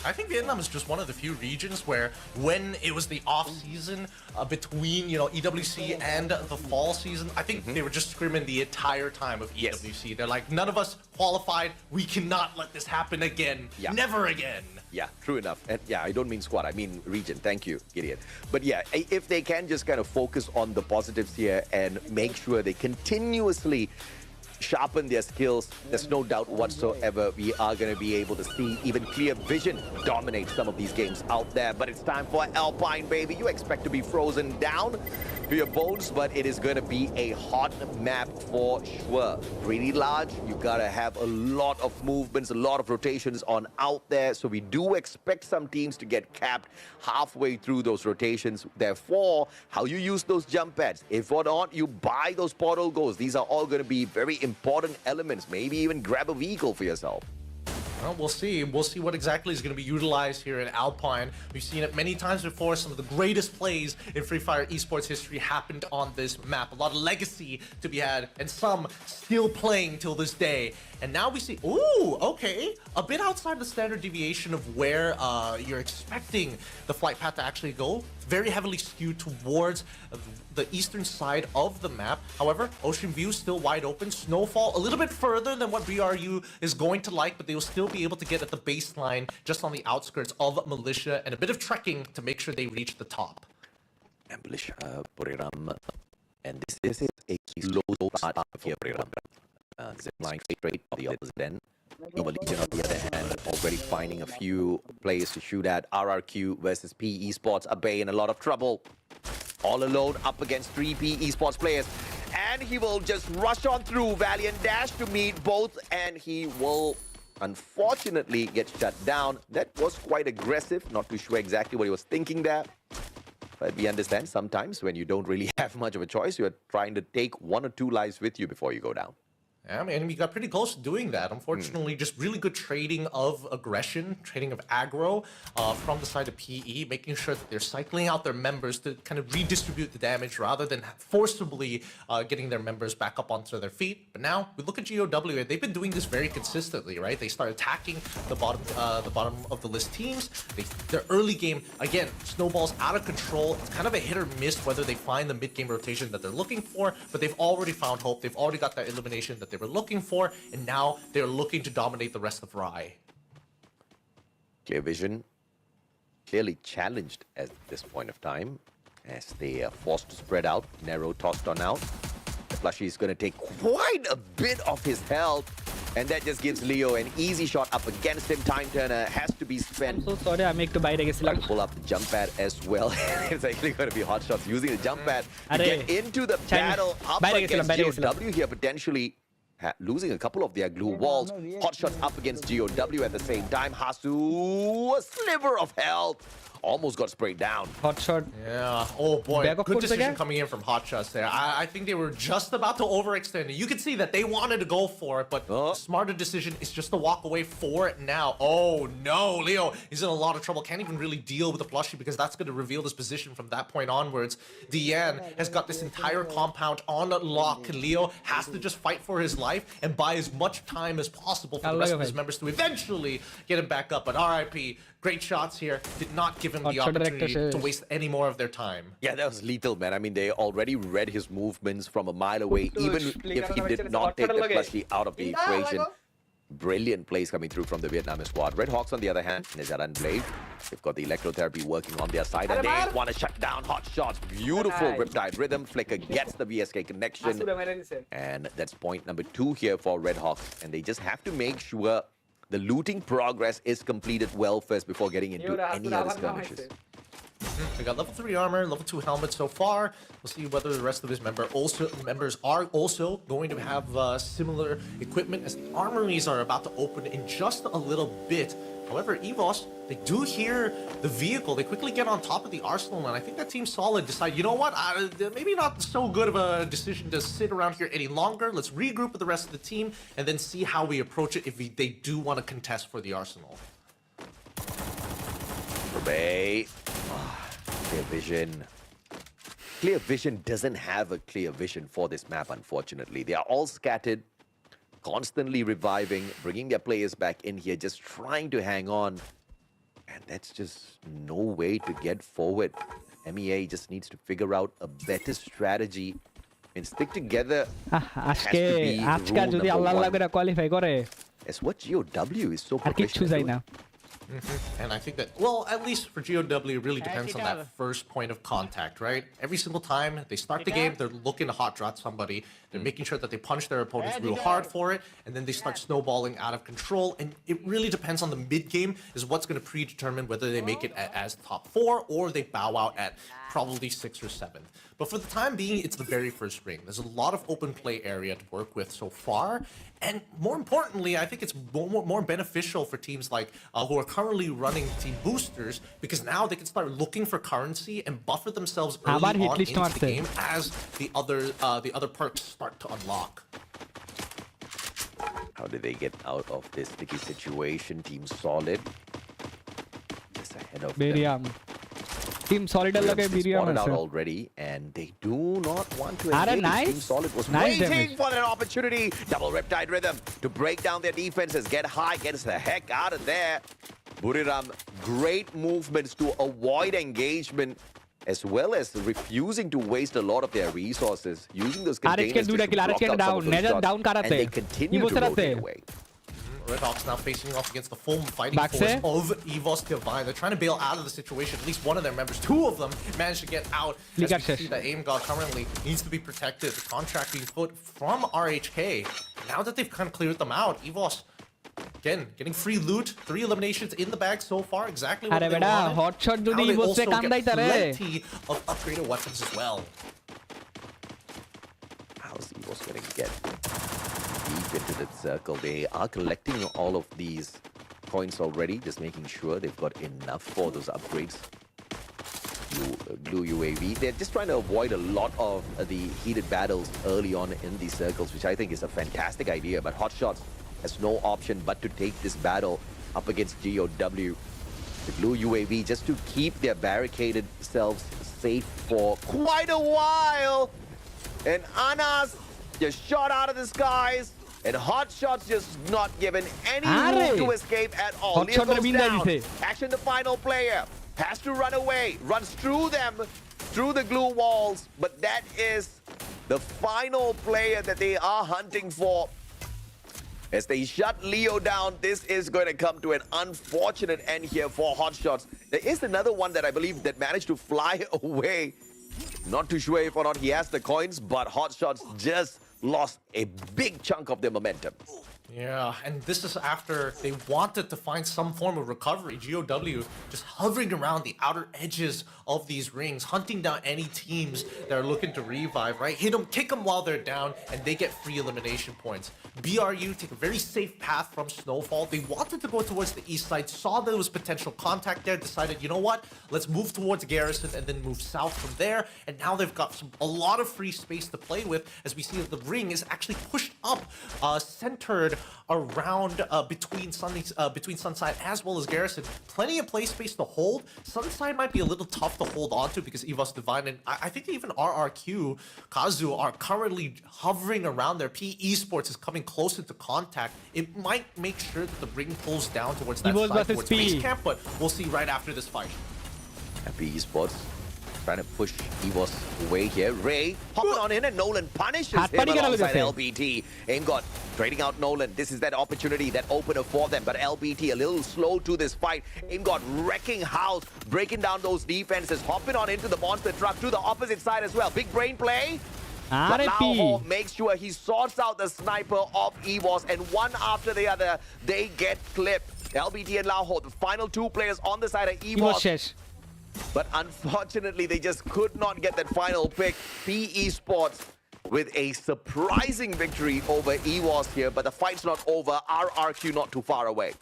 I think Vietnam is just one of the few regions where, when it was the off season between EWC and the fall season, I think they were just screaming the entire time of EWC. They're like, none of us qualified. We cannot let this happen again. Yeah. Never again. Yeah, true enough. And yeah, I don't mean squad, I mean region. Thank you, Gideon. But yeah, if they can just kind of focus on the positives here and make sure they continuously sharpen their skills, there's no doubt whatsoever we are going to be able to see even Clear Vision dominate some of these games out there. But it's time for Alpine, baby. You expect to be frozen down to your bones, but it is going to be a hot map for sure. Pretty large. You got to have a lot of movements, a lot of rotations on out there. So we do expect some teams to get capped halfway through those rotations. Therefore, how you use those jump pads, if or not you buy those portal goals, these are all going to be very important elements. Maybe even grab a vehicle for yourself. Well, we'll see. We'll see what exactly is going to be utilized here in Alpine. We've seen it many times before. Some of the greatest plays in Free Fire esports history happened on this map. A lot of legacy to be had, and some still playing till this day. And now we see, ooh, okay, a bit outside the standard deviation of where you're expecting the flight path to actually go. Very heavily skewed towards the eastern side of the map. However, Ocean View still wide open. Snowfall a little bit further than what BRU is going to like, but they will still be able to get at the baseline just on the outskirts of Militia, and a bit of trekking to make sure they reach the top. And Militia, Buriram, and this is a slow start for Buriram. Zipline straight to the opposite end. Legion, on the other hand, already finding a few players to shoot at. RRQ versus PE Sports. Abe in a lot of trouble. All alone up against 3 PE Sports players. And he will just rush on through. Valiant dash to meet both, and he will unfortunately get shut down. That was quite aggressive. Not too sure exactly what he was thinking there. But we understand sometimes when you don't really have much of a choice, you're trying to take 1 or 2 lives with you before you go down. Yeah, I mean, we got pretty close to doing that. Unfortunately, just really good trading of aggression, trading of aggro from the side of PE, making sure that they're cycling out their members to kind of redistribute the damage rather than forcibly getting their members back up onto their feet. But now we look at GOW, they've been doing this very consistently, right? They start attacking the bottom of the list teams. Their early game, again, snowballs out of control. It's kind of a hit or miss whether they find the mid-game rotation that they're looking for, but they've already found hope. They've already got that elimination that they were looking for, and now they're looking to dominate the rest of Rai. Clear Vision clearly challenged at this point of time as they are forced to spread out. Narrow tossed on out. Flushy is going to take quite a bit of his health, and that just gives Leo an easy shot up against him. Time Turner has to be spent. I'm so sorry, I make to buy the pull up the jump pad as well. It's actually going to be hot shots using the jump pad to get into the battle up against GOW here, potentially losing a couple of their glue walls. Hot shots up against GOW at the same time. Hasu, a sliver of health. Almost got sprayed down. Hot shot. Yeah. Oh boy. Good decision coming in from Hot Shots there. I think they were just about to overextend. You could see that they wanted to go for it, but the smarter decision is just to walk away for it now. Oh no, Leo is in a lot of trouble. Can't even really deal with the plushie because that's going to reveal his position from that point onwards. Diane has got this entire compound on lock. Leo has to just fight for his life and buy as much time as possible for the rest of his members to eventually get him back up. But RIP, great shots here. Did not give him the opportunity to waste any more of their time. Yeah, that was lethal, man. I mean, they already read his movements from a mile away, even if he did not take the plushie out of the equation. Brilliant plays coming through from the Vietnamese squad. Red Hawks, on the other hand, Nizaran Blade. They've got the electrotherapy working on their side, and they want to shut down Hot Shots. Beautiful Riptide Rhythm. Flicker gets the VSK connection. And that's point number 2 here for Red Hawks. And they just have to make sure the looting progress is completed well first before getting into any other skirmishes. They got level 3 armor, level 2 helmet so far. We'll see whether the rest of his members are also going to have similar equipment, as the armories are about to open in just a little bit. However, EVOS, they do hear the vehicle. They quickly get on top of the arsenal, and I think that Team Solid decide, you know what, maybe not so good of a decision to sit around here any longer. Let's regroup with the rest of the team and then see how we approach it if they do want to contest for the arsenal. Clear vision. Clear vision doesn't have a clear vision for this map, unfortunately. They are all scattered, constantly reviving, bringing their players back in here, just trying to hang on. And that's just no way to get forward. MEA just needs to figure out a better strategy and stick together. Has to be rule number one. That's what GOW is so professional doing. And I think that, well, at least for GOW, it really depends on that first point of contact, right? Every single time they start the game, they're looking to hot drop somebody. They're making sure that they punch their opponents real hard for it, and then they start snowballing out of control. And it really depends on the mid game is what's going to predetermine whether they make it as top 4 or they bow out at probably 6th or 7th. But for the time being, it's the very first ring. There's a lot of open play area to work with so far. And more importantly, I think it's more beneficial for teams like who are currently running team boosters, because now they can start looking for currency and buffer themselves early on into the game as the other perks start to unlock. How did they get out of this sticky situation? Team Solid is ahead of them. Team Solid spotted out already, and they do not want to engage. Team Solid was waiting for that opportunity. Double Riptide Rhythm to break down their defenses, get high, gets the heck out of there. Buriram, great movements to avoid engagement, as well as refusing to waste a lot of their resources, using those containers to block out some of those shots, and they continue to rotate away. Red Hawks now facing off against the full fighting force of EVOS Divine. They're trying to bail out of the situation. At least one of their members, 2 of them, managed to get out. As we see that Aim God currently needs to be protected. The contract being put from RHK. Now that they've kind of cleared them out, EVOS, again, getting free loot. 3 eliminations in the bag so far. Exactly what they wanted. Now they also get plenty of upgraded weapons as well. How's EVOS going to get deep into the circle? They are collecting all of these coins already, just making sure they've got enough for those upgrades. Blue UAV, they're just trying to avoid a lot of the heated battles early on in these circles, which I think is a fantastic idea, but Hotshots has no option but to take this battle up against GOW. The Blue UAV, just to keep their barricaded selves safe for quite a while. And Anas just shot out of the skies, and Hotshots just not given any room to escape at all. Leo goes down. Action, the final player, has to run away, runs through them, through the glue walls, but that is the final player that they are hunting for. As they shut Leo down, this is going to come to an unfortunate end here for Hotshots. There is another one that I believe that managed to fly away. Not too sure if or not he has the coins, but Hotshots just lost a big chunk of their momentum. Yeah, and this is after they wanted to find some form of recovery. GOW just hovering around the outer edges of these rings, hunting down any teams that are looking to revive, right? Hit them, kick them while they're down, and they get free elimination points. BRU take a very safe path from Snowfall. They wanted to go towards the east side, saw there was potential contact there, decided, you know what? Let's move towards Garrison and then move south from there. And now they've got a lot of free space to play with, as we see that the ring is actually pushed up, centered around between Sunside as well as Garrison. Plenty of play space to hold. Sunside might be a little tough to hold on to because EVOS Divine and I think even RRQ, Kazu are currently hovering around there. P Esports is coming closer to contact. It might make sure that the ring pulls down towards that side, towards base camp, but we'll see right after this fight. P Esports trying to push EVOS away here. Ray hopping on in and Nolan punishes him alongside LBT. Aim God trading out Nolan. This is that opportunity, that opener for them. But LBT a little slow to this fight. Aim God wrecking house, breaking down those defenses, hopping on into the monster truck to the opposite side as well. Big brain play. But Lao makes sure he sorts out the sniper of EVOS, and one after the other, they get clipped. LBT and Lao, the final 2 players on the side of EVOS. But unfortunately, they just could not get that final pick. PE Sports with a surprising victory over EWOS here, but the fight's not over. RRQ not too far away.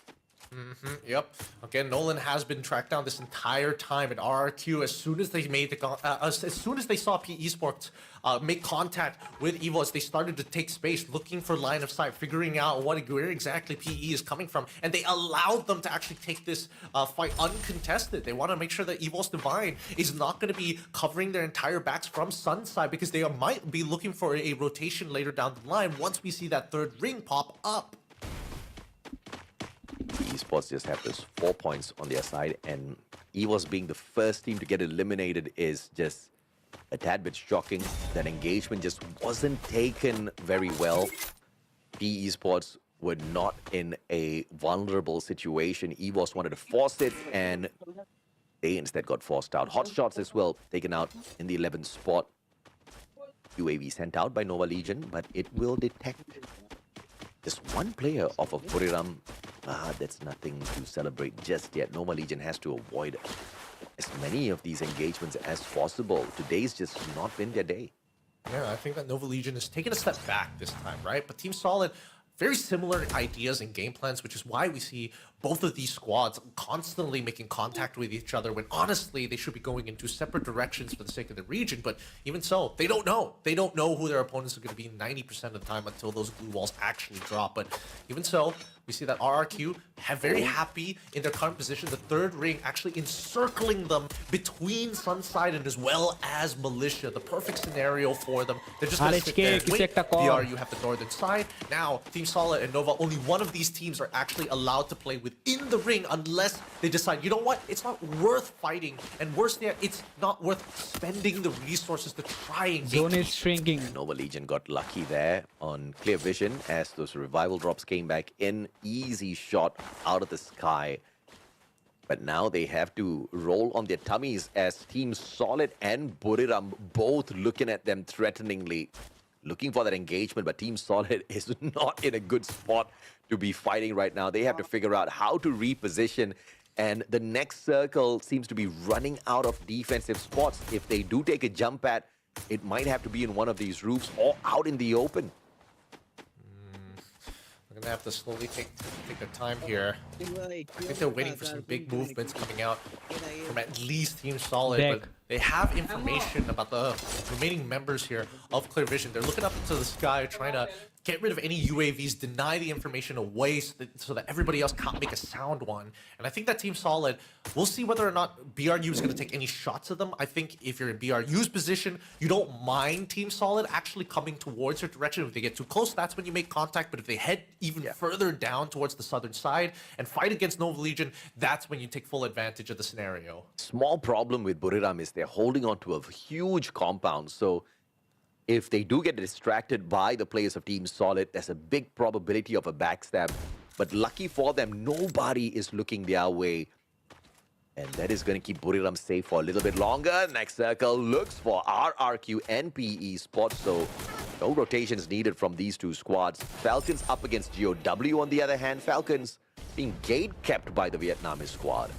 Yep. Again, Nolan has been tracked down this entire time, and RRQ, as soon as they made the as soon as they saw PE Sports make contact with EVOS, they started to take space, looking for line of sight, figuring out where exactly PE is coming from, and they allowed them to actually take this fight uncontested. They want to make sure that EVOS Divine is not going to be covering their entire backs from Sunside, because they might be looking for a rotation later down the line once we see that third ring pop up. Esports just have those 4 points on their side, and EVOS being the first team to get eliminated is just a tad bit shocking. That engagement just wasn't taken very well. PE Sports were not in a vulnerable situation. EVOS wanted to force it, and they instead got forced out. Hot shots as well, taken out in the 11th spot. UAV sent out by Nova Legion, but it will detect just one player off of Buriram. That's nothing to celebrate just yet. Nova Legion has to avoid as many of these engagements as possible. Today's just not been their day. Yeah, I think that Nova Legion is taking a step back this time, right? But Team Solid, very similar ideas and game plans, which is why we see both of these squads constantly making contact with each other, when honestly they should be going into separate directions for the sake of the region. But even so, they don't know. They don't know who their opponents are going to be 90% of the time until those glue walls actually drop. But even so, we see that RRQ have very happy in their current position. The third ring actually encircling them between Sunside and as well as Militia. The perfect scenario for them. They're just going to sit there and wait. BRU have the northern side. Now, Team Solid and Nova, only one of these teams are actually allowed to play within the ring unless they decide, you know what, it's not worth fighting. And worse yet, it's not worth spending the resources to try and get. Zone is shrinking. Nova Legion got lucky there on clear vision as those revival drops came back in. Easy shot out of the sky. But now they have to roll on their tummies as Team Solid and Buriram both looking at them threateningly, looking for that engagement. But Team Solid is not in a good spot to be fighting right now. They have to figure out how to reposition, and the next circle seems to be running out of defensive spots. If they do take a jump at, it might have to be in one of these roofs or out in the open. We're gonna have to slowly take their time here. I think they're waiting for some big movements coming out from at least Team Solid, but they have information about the remaining members here of Clear Vision. They're looking up into the sky, trying to get rid of any UAVs, deny the information away so that everybody else can't make a sound one. And I think that Team Solid, we'll see whether or not BRU is going to take any shots at them. I think if you're in BRU's position, you don't mind Team Solid actually coming towards your direction. If they get too close, that's when you make contact. But if they head even further down towards the southern side and fight against Nova Legion, that's when you take full advantage of the scenario. Small problem with Buriram is they're holding on to a huge compound. So if they do get distracted by the players of Team Solid, there's a big probability of a backstab. But lucky for them, nobody is looking their way. And that is going to keep Buriram safe for a little bit longer. Next circle looks for RRQ and PE Sports. So no rotations needed from these two squads. Falcons up against GOW on the other hand. Falcons being gate kept by the Vietnamese squad.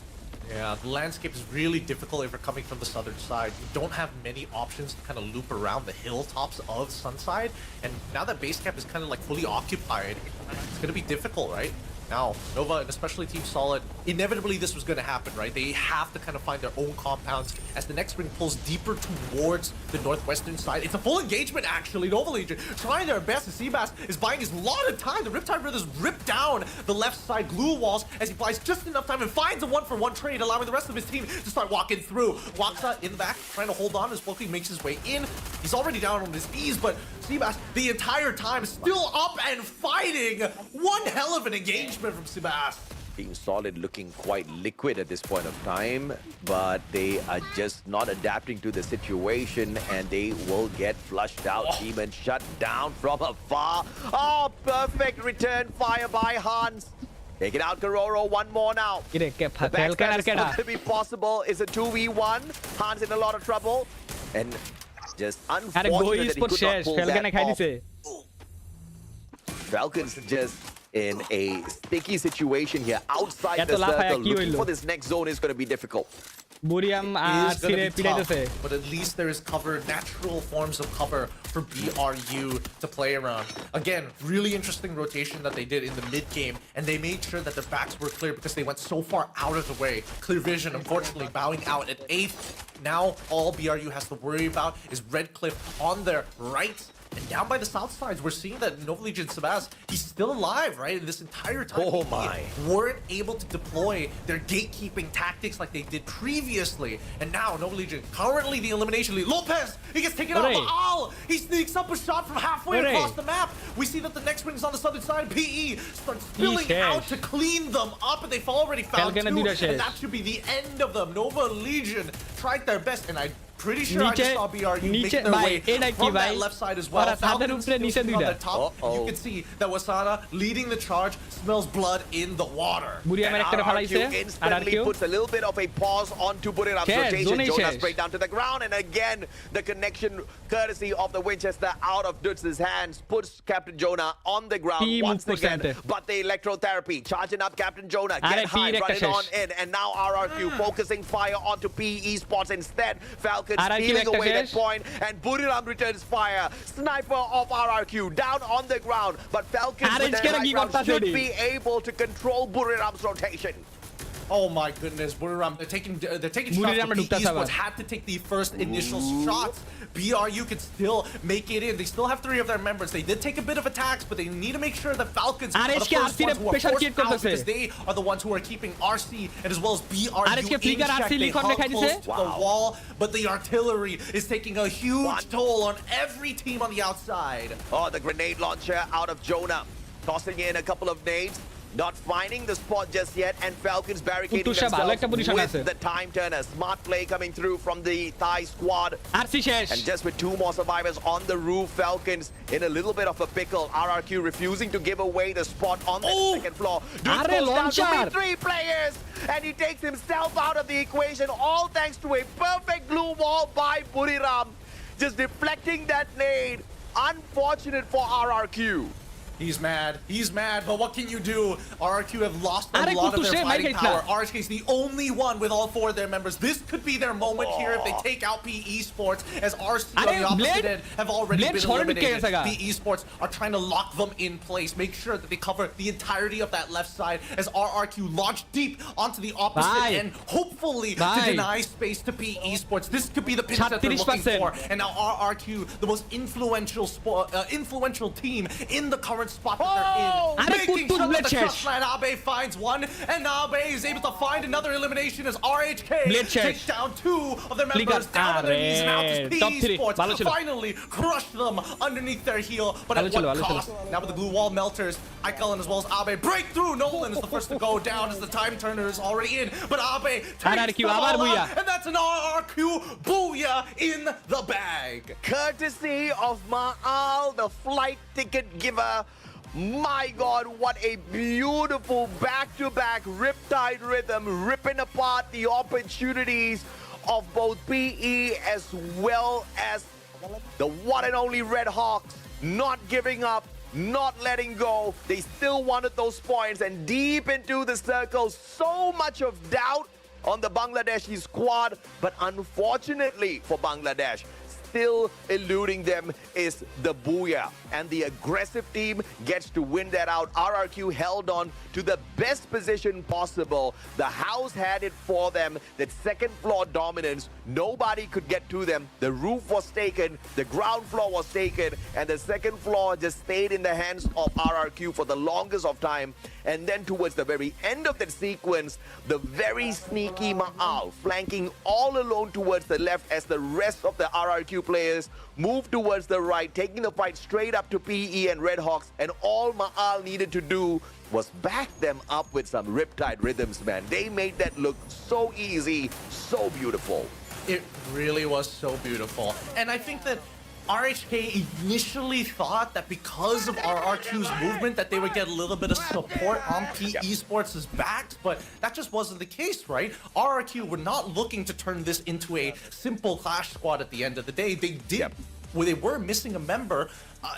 Yeah, the landscape is really difficult if you're coming from the southern side. You don't have many options to kind of loop around the hilltops of Sunside. And now that base camp is kind of like fully occupied, it's going to be difficult, right? Now, Nova, and especially Team Solid, inevitably this was going to happen, right? They have to kind of find their own compounds as the next ring pulls deeper towards the northwestern side. It's a full engagement, actually. Nova Legion trying their best. And Seabass is buying his lot of time. The Riptide Brothers rip down the left side glue walls as he buys just enough time and finds a one-for-one trade, allowing the rest of his team to start walking through. Waksa in the back, trying to hold on as Woki makes his way in. He's already down on his knees, but Seabass, the entire time, still up and fighting. One hell of an engagement from Seabass. Team Solid looking quite liquid at this point of time, but they are just not adapting to the situation, and they will get flushed out. Demon shut down from afar. Oh, perfect return fire by Hans. Take it out, Karoro. One more now. The backstab is not going to be possible. It's a 2v1. Hans in a lot of trouble. And just unfortunate that he could not pull that off. Falcons just in a sticky situation here outside the circle. Looking for this next zone is going to be difficult. Buriam is going to be Pidai tough, se. but at least there is cover, natural forms of cover for BRU to play around. Again, really interesting rotation that they did in the mid game, and they made sure that their backs were clear because they went so far out of the way. Clear Vision, unfortunately, bowing out at 8th. Now all BRU has to worry about is Redcliffe on their right. And down by the south sides, we're seeing that Nova Legion Sebas, he's still alive, right? And this entire time, Oh my. weren't able to deploy their gatekeeping tactics like they did previously. And now Nova Legion, currently the elimination lead. Lopez, he gets taken out. Baal, he sneaks up a shot from halfway across the map. We see that the next wing is on the southern side. PE starts spilling out to clean them up, and they've already found 2, and that should be the end of them. Nova Legion tried their best, and pretty sure I just saw BRU making their way from that left side as well. Falcons on the top. You can see that Wasana leading the charge, smells blood in the water. And RRQ instantly puts a little bit of a pause onto Buriram's rotation. Jonah straight down to the ground, and again, the connection courtesy of the Winchester out of Dutz's hands puts Captain Jonah on the ground once again. But the electrotherapy, charging up Captain Jonah, get high, running on in, and now RRQ focusing fire onto PE Sports instead. Falcons stealing away that point, and Buriram returns fire. Sniper of RRQ down on the ground, but Falcons with their high ground should be able to control Buriram's rotation. Oh my goodness, Buriram, they're taking shots. PE Sports had to take the first initial shots. BRU can still make it in. They still have 3 of their members. They did take a bit of attacks, but they need to make sure that Falcons are the first ones who are forced out, because they are the ones who are keeping RC and as well as BRU in check. They hug close to the wall, but the artillery is taking a huge toll on every team on the outside. Oh, the grenade launcher out of Jonah, tossing in a couple of nades. Not finding the spot just yet, and Falcons barricading themselves with the time turner. Smart play coming through from the Thai squad. And just with 2 more survivors on the roof, Falcons in a little bit of a pickle. RRQ refusing to give away the spot on the second floor. Dude goes down to 3 players, and he takes himself out of the equation, all thanks to a perfect glue wall by Buriram. Just deflecting that nade. Unfortunate for RRQ. He's mad, but what can you do? RRQ have lost a lot of their fighting power. RHK is the only one with all 4 of their members. This could be their moment here if they take out PE Sports, as RC on the opposite end have already been eliminated. PE Sports are trying to lock them in place, make sure that they cover the entirety of that left side as RRQ launch deep onto the opposite end, hopefully to deny space to PE Sports. This could be the pinch that they're looking for. And now RRQ, the most influential team in the current spot that they're in. Making sure that the crush line, Abe finds one, and Abe is able to find another elimination as RHK takes down 2 of their members down on their knees, and out is PE Sports finally crush them underneath their heel, but at what cost? Now with the glue wall melters, Ikelan as well as Abe break through. Nolan is the first to go down as the time turner is already in, but Abe takes the ball out, and that's an RRQ booyah in the bag. Courtesy of Maal, the flight ticket giver. My God, what a beautiful back-to-back riptide rhythm, ripping apart the opportunities of both PE as well as the one and only Red Hawks, not giving up, not letting go. They still wanted those points, and deep into the circle, so much of doubt on the Bangladeshi squad, but unfortunately for Bangladesh, still eluding them is the booyah, and the aggressive team gets to win that out. RRQ held on to the best position possible. The house had it for them. That second floor dominance, nobody could get to them. The roof was taken, the ground floor was taken, and the second floor just stayed in the hands of RRQ for the longest of time. And then towards the very end of that sequence, the very sneaky Maal flanking all alone towards the left as the rest of the RRQ players move towards the right, taking the fight straight up to PE and Red Hawks, and all Maal needed to do was back them up with some riptide rhythms, man. They made that look so easy, so beautiful. It really was so beautiful. And I think that RHK initially thought that because of RRQ's movement that they would get a little bit of support on PE Sports' backs, but that just wasn't the case, right? RRQ were not looking to turn this into a simple Clash squad at the end of the day. They did. Well, they were missing a member,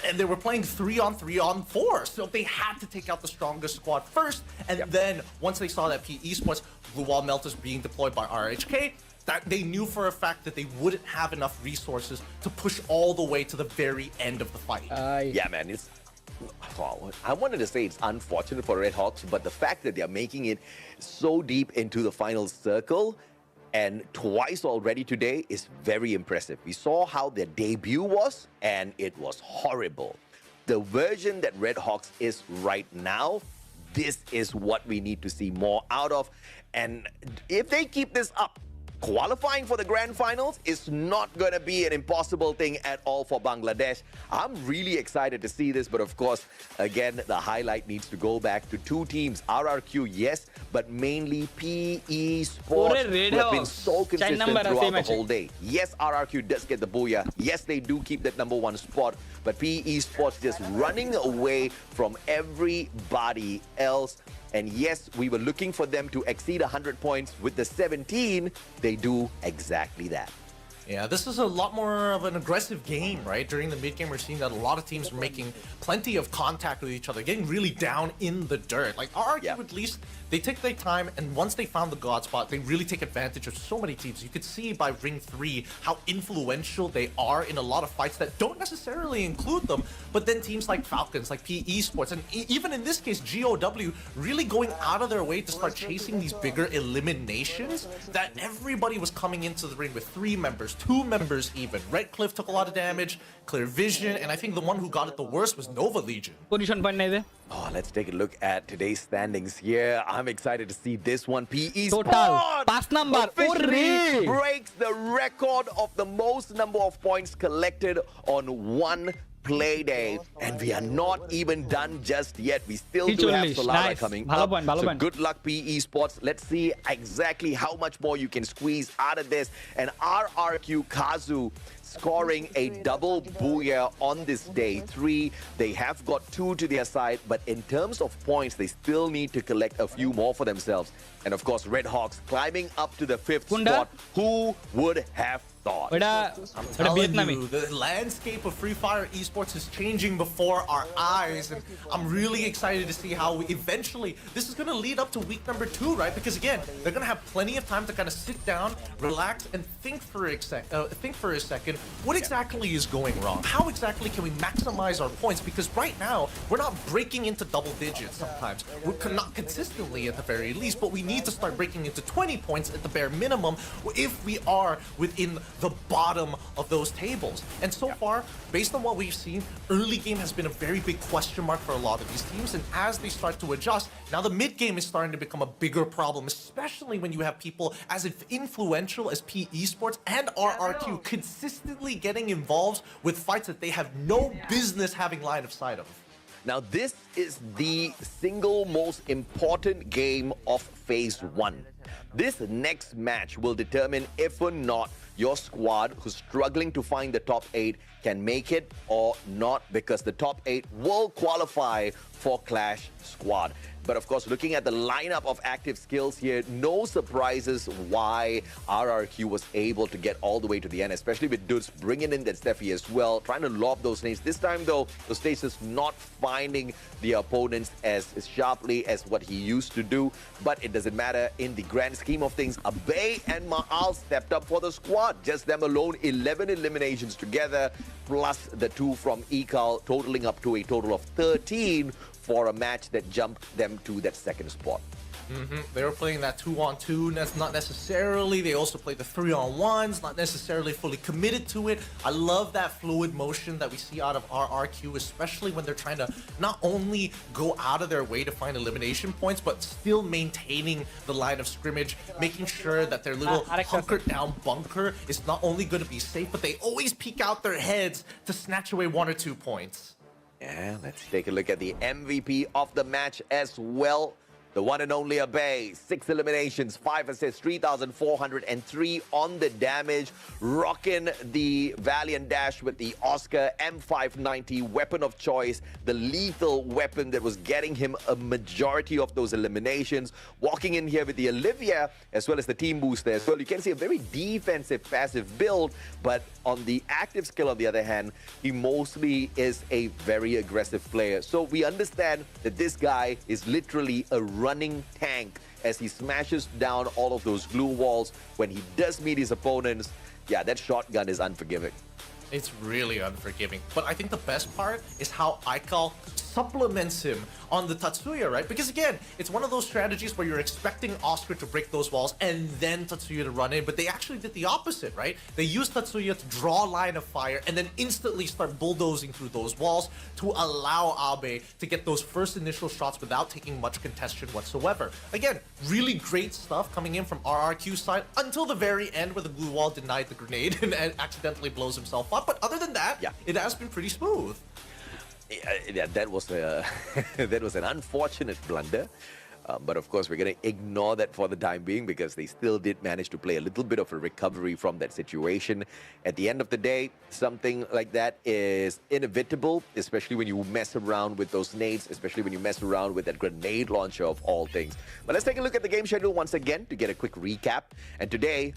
and they were playing 3-on-3-on-4, so they had to take out the strongest squad first, and then once they saw that PE Sports, Blue Wall Melters being deployed by RHK, that they knew for a fact that they wouldn't have enough resources to push all the way to the very end of the fight. Yeah, man, it's... I wanted to say it's unfortunate for Red Hawks, but the fact that they're making it so deep into the final circle and twice already today is very impressive. We saw how their debut was, and it was horrible. The version that Red Hawks is right now, this is what we need to see more out of. And if they keep this up, qualifying for the grand finals is not going to be an impossible thing at all for Bangladesh. I'm really excited to see this, but of course, again, the highlight needs to go back to two teams. RRQ, yes, but mainly PE Sports, who have been so consistent throughout the whole day. Yes, RRQ does get the booyah. Yes, they do keep that #1 spot, but PE Sports just running away from everybody else. And yes, we were looking for them to exceed 100 points. With the 17, they do exactly that. Yeah, this is a lot more of an aggressive game, right? During the mid-game, we're seeing that a lot of teams are making plenty of contact with each other, getting really down in the dirt. Like, RRQ, at least, they take their time, and once they found the God spot, they really take advantage of so many teams. You could see by Ring 3 how influential they are in a lot of fights that don't necessarily include them, but then teams like Falcons, like PE Sports, and even in this case, GOW, really going out of their way to start chasing these bigger eliminations, that everybody was coming into the ring with 3 members, 2 members even. Red Cliff took a lot of damage, Clear Vision, and I think the one who got it the worst was Nova Legion. Position point nahi Oh, let's take a look at today's standings here. I'm excited to see this one. PE Total Sports pass number officially breaks the record of the most number of points collected on one play day, and we are not even done just yet. We still do have Solara coming up. So good luck, PE Sports. Let's see exactly how much more you can squeeze out of this. And RRQ Kazu scoring a double booyah on this day 3. They have got 2 to their side, but in terms of points, they still need to collect a few more for themselves. And of course, Red Hawks climbing up to the 5th spot. Who would have thought? I'm telling you, the landscape of Free Fire esports is changing before our eyes, and I'm really excited to see how eventually this is going to lead up to week number 2, right? Because again, they're going to have plenty of time to kind of sit down, relax, and think for a second. What exactly is going wrong? How exactly can we maximize our points? Because right now, we're not breaking into double digits sometimes. We're not consistently at the very least, but we need to start breaking into 20 points at the bare minimum if we are within the bottom of those tables. And so far, based on what we've seen, early game has been a very big question mark for a lot of these teams. And as they start to adjust, now the mid game is starting to become a bigger problem, especially when you have people as influential as PE Sports and RRQ consistently getting involved with fights that they have no business having line of sight of. Now, this is the single most important game of Phase 1. This next match will determine if or not your squad, who's struggling to find the top 8, can make it or not, because the top 8 will qualify for Clash Squad. But of course, looking at the lineup of active skills here, no surprises why RRQ was able to get all the way to the end, especially with Dudes bringing in that Steffi as well, trying to lob those nades. This time, though, those nades is not finding the opponents as sharply as what he used to do. But it doesn't matter in the grand scheme of things. Abe and Ma'al stepped up for the squad. Just them alone, 11 eliminations together, plus the 2 from Ekal, totaling up to a total of 13 for a match that jumped them to that 2nd spot. They were playing that 2-on-2, that's not necessarily. They also played the 3-on-1s, not necessarily fully committed to it. I love that fluid motion that we see out of RRQ, especially when they're trying to not only go out of their way to find elimination points, but still maintaining the line of scrimmage, making sure that their little hunkered down bunker is not only going to be safe, but they always peek out their heads to snatch away 1 or 2 points. Yeah, let's take a look at the MVP of the match as well. The one and only Abe, 6 eliminations, 5 assists, 3,403 on the damage, rocking the Valiant Dash with the Oscar M590 weapon of choice, the lethal weapon that was getting him a majority of those eliminations, walking in here with the Olivia as well as the team booster as well. You can see a very defensive passive build, but on the active skill on the other hand, he mostly is a very aggressive player. So we understand that this guy is literally a running tank as he smashes down all of those glue walls. When he does meet his opponents, yeah, that shotgun is unforgiving. It's really unforgiving. But I think the best part is how Aikal supplements him on the Tatsuya, right? Because again, it's one of those strategies where you're expecting Oscar to break those walls and then Tatsuya to run in, but they actually did the opposite, right? They used Tatsuya to draw a line of fire and then instantly start bulldozing through those walls to allow Abe to get those first initial shots without taking much contention whatsoever. Again, really great stuff coming in from RRQ's side until the very end where the blue wall denied the grenade and accidentally blows himself up. But other than that, yeah, it has been pretty smooth. Yeah, that was that was an unfortunate blunder. But of course, we're going to ignore that for the time being because they still did manage to play a little bit of a recovery from that situation. At the end of the day, something like that is inevitable, especially when you mess around with those nades, especially when you mess around with that grenade launcher of all things. But let's take a look at the game schedule once again to get a quick recap. And today,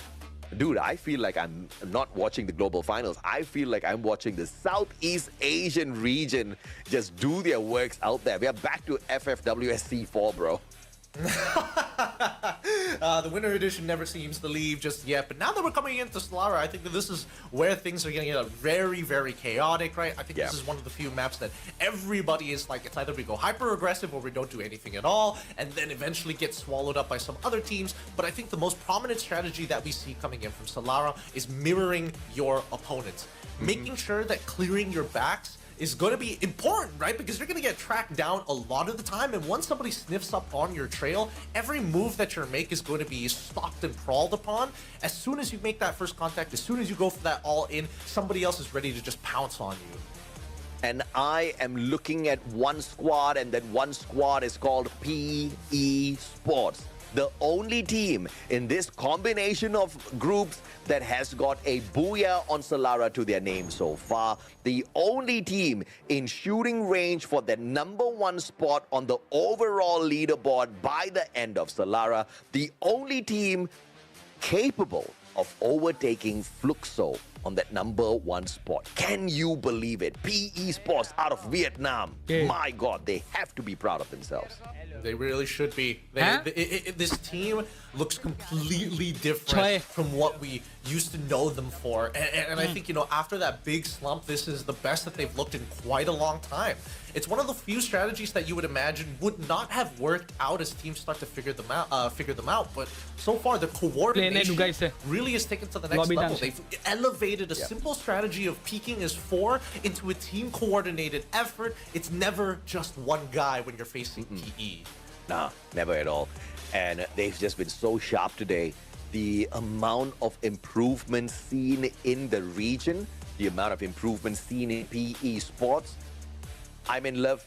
dude, I feel like I'm not watching the global finals. I feel like I'm watching the Southeast Asian region just do their works out there. We are back to FFWS C4, bro. The winter edition never seems to leave just yet, but now that we're coming into Solara, I think that this is where things are going to get very, very chaotic, right? I think this is one of the few maps that everybody is like, it's either we go hyper aggressive or we don't do anything at all, and then eventually get swallowed up by some other teams. But I think the most prominent strategy that we see coming in from Solara is mirroring your opponents, making sure that clearing your backs is going to be important, right? Because you're going to get tracked down a lot of the time, and once somebody sniffs up on your trail, every move that you make is going to be stalked and prowled upon. As soon as you make that first contact, as soon as you go for that all-in, somebody else is ready to just pounce on you. And I am looking at one squad, and that one squad is called PE Sports. The only team in this combination of groups that has got a Booyah on Solara to their name so far. The only team in shooting range for the #1 spot on the overall leaderboard by the end of Solara. The only team capable of overtaking Fluxo on that #1 spot. Can you believe it? PE Sports out of Vietnam. My God, they have to be proud of themselves. They really should be. This team looks completely different from what we used to know them for. And I think, you know, after that big slump, this is the best that they've looked in quite a long time. It's one of the few strategies that you would imagine would not have worked out as teams start to figure them out. But so far, the coordination really is taken to the next level. They've elevated a simple strategy of peaking as 4 into a team-coordinated effort. It's never just one guy when you're facing PE. Nah, never at all. And they've just been so sharp today. The amount of improvement seen in the region, the amount of improvement seen in PE Sports, I'm in love.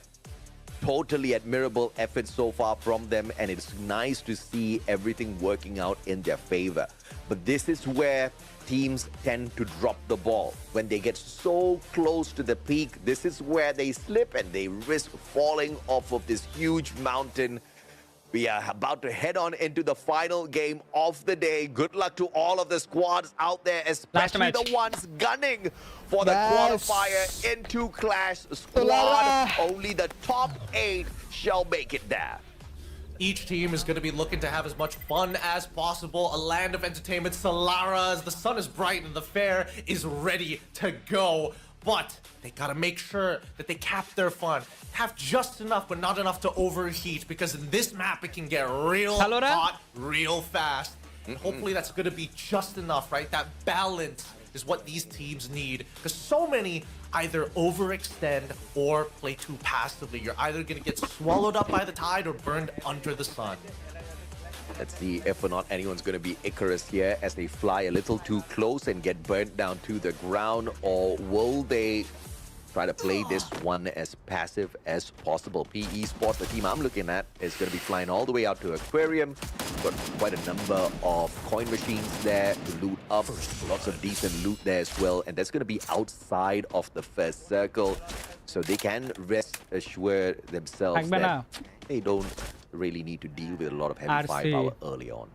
Totally admirable effort so far from them, and it's nice to see everything working out in their favor. But this is where teams tend to drop the ball. When they get so close to the peak, this is where they slip and they risk falling off of this huge mountain. We are about to head on into the final game of the day. Good luck to all of the squads out there, especially the ones gunning for the qualifier into Clash Squad. Only the top 8 shall make it there. Each team is going to be looking to have as much fun as possible. A land of entertainment, Solara, as the sun is bright and the fair is ready to go. But they gotta make sure that they cap their fun. Have just enough, but not enough to overheat, because in this map, it can get real hot real fast. And hopefully that's gonna be just enough, right? That balance is what these teams need, because so many either overextend or play too passively. You're either gonna get swallowed up by the tide or burned under the sun. Let's see if or not anyone's going to be Icarus here as they fly a little too close and get burnt down to the ground, or will they try to play this one as passive as possible? PE Sports, the team I'm looking at, is going to be flying all the way out to Aquarium. Got quite a number of coin machines there to loot up. Lots of decent loot there as well, and that's going to be outside of the first circle, so they can rest assured themselves that they don't really need to deal with a lot of heavy firepower early on.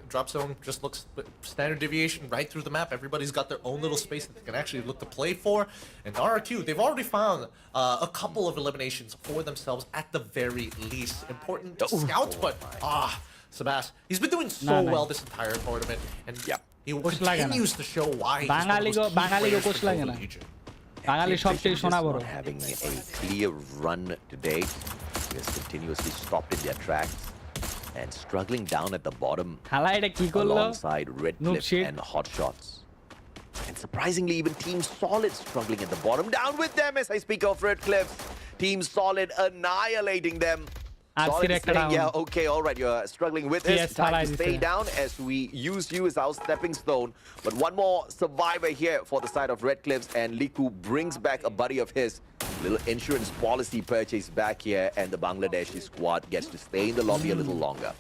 Drop zone just looks standard deviation right through the map. Everybody's got their own little space that they can actually look to play for. And RRQ, they've already found a couple of eliminations for themselves at the very least. Important scout, but Sebas, he's been doing so well this entire tournament, and he continues to show why he's one of those key players for Nova Legion. Not having a clear run today. He has continuously stopped in their tracks and struggling down at the bottom alongside Red Cliff and Hotshots. And surprisingly, even Team Solid struggling at the bottom. Down with them as I speak of Red Cliff. Team Solid annihilating them. Solid is saying, yeah, okay, all right, you're struggling with this. Time to stay down as we use you as our stepping stone. But one more survivor here for the side of Red Cliffs, and Liku brings back a buddy of his. Little insurance policy purchase back here, and the Bangladeshi squad gets to stay in the lobby a little longer.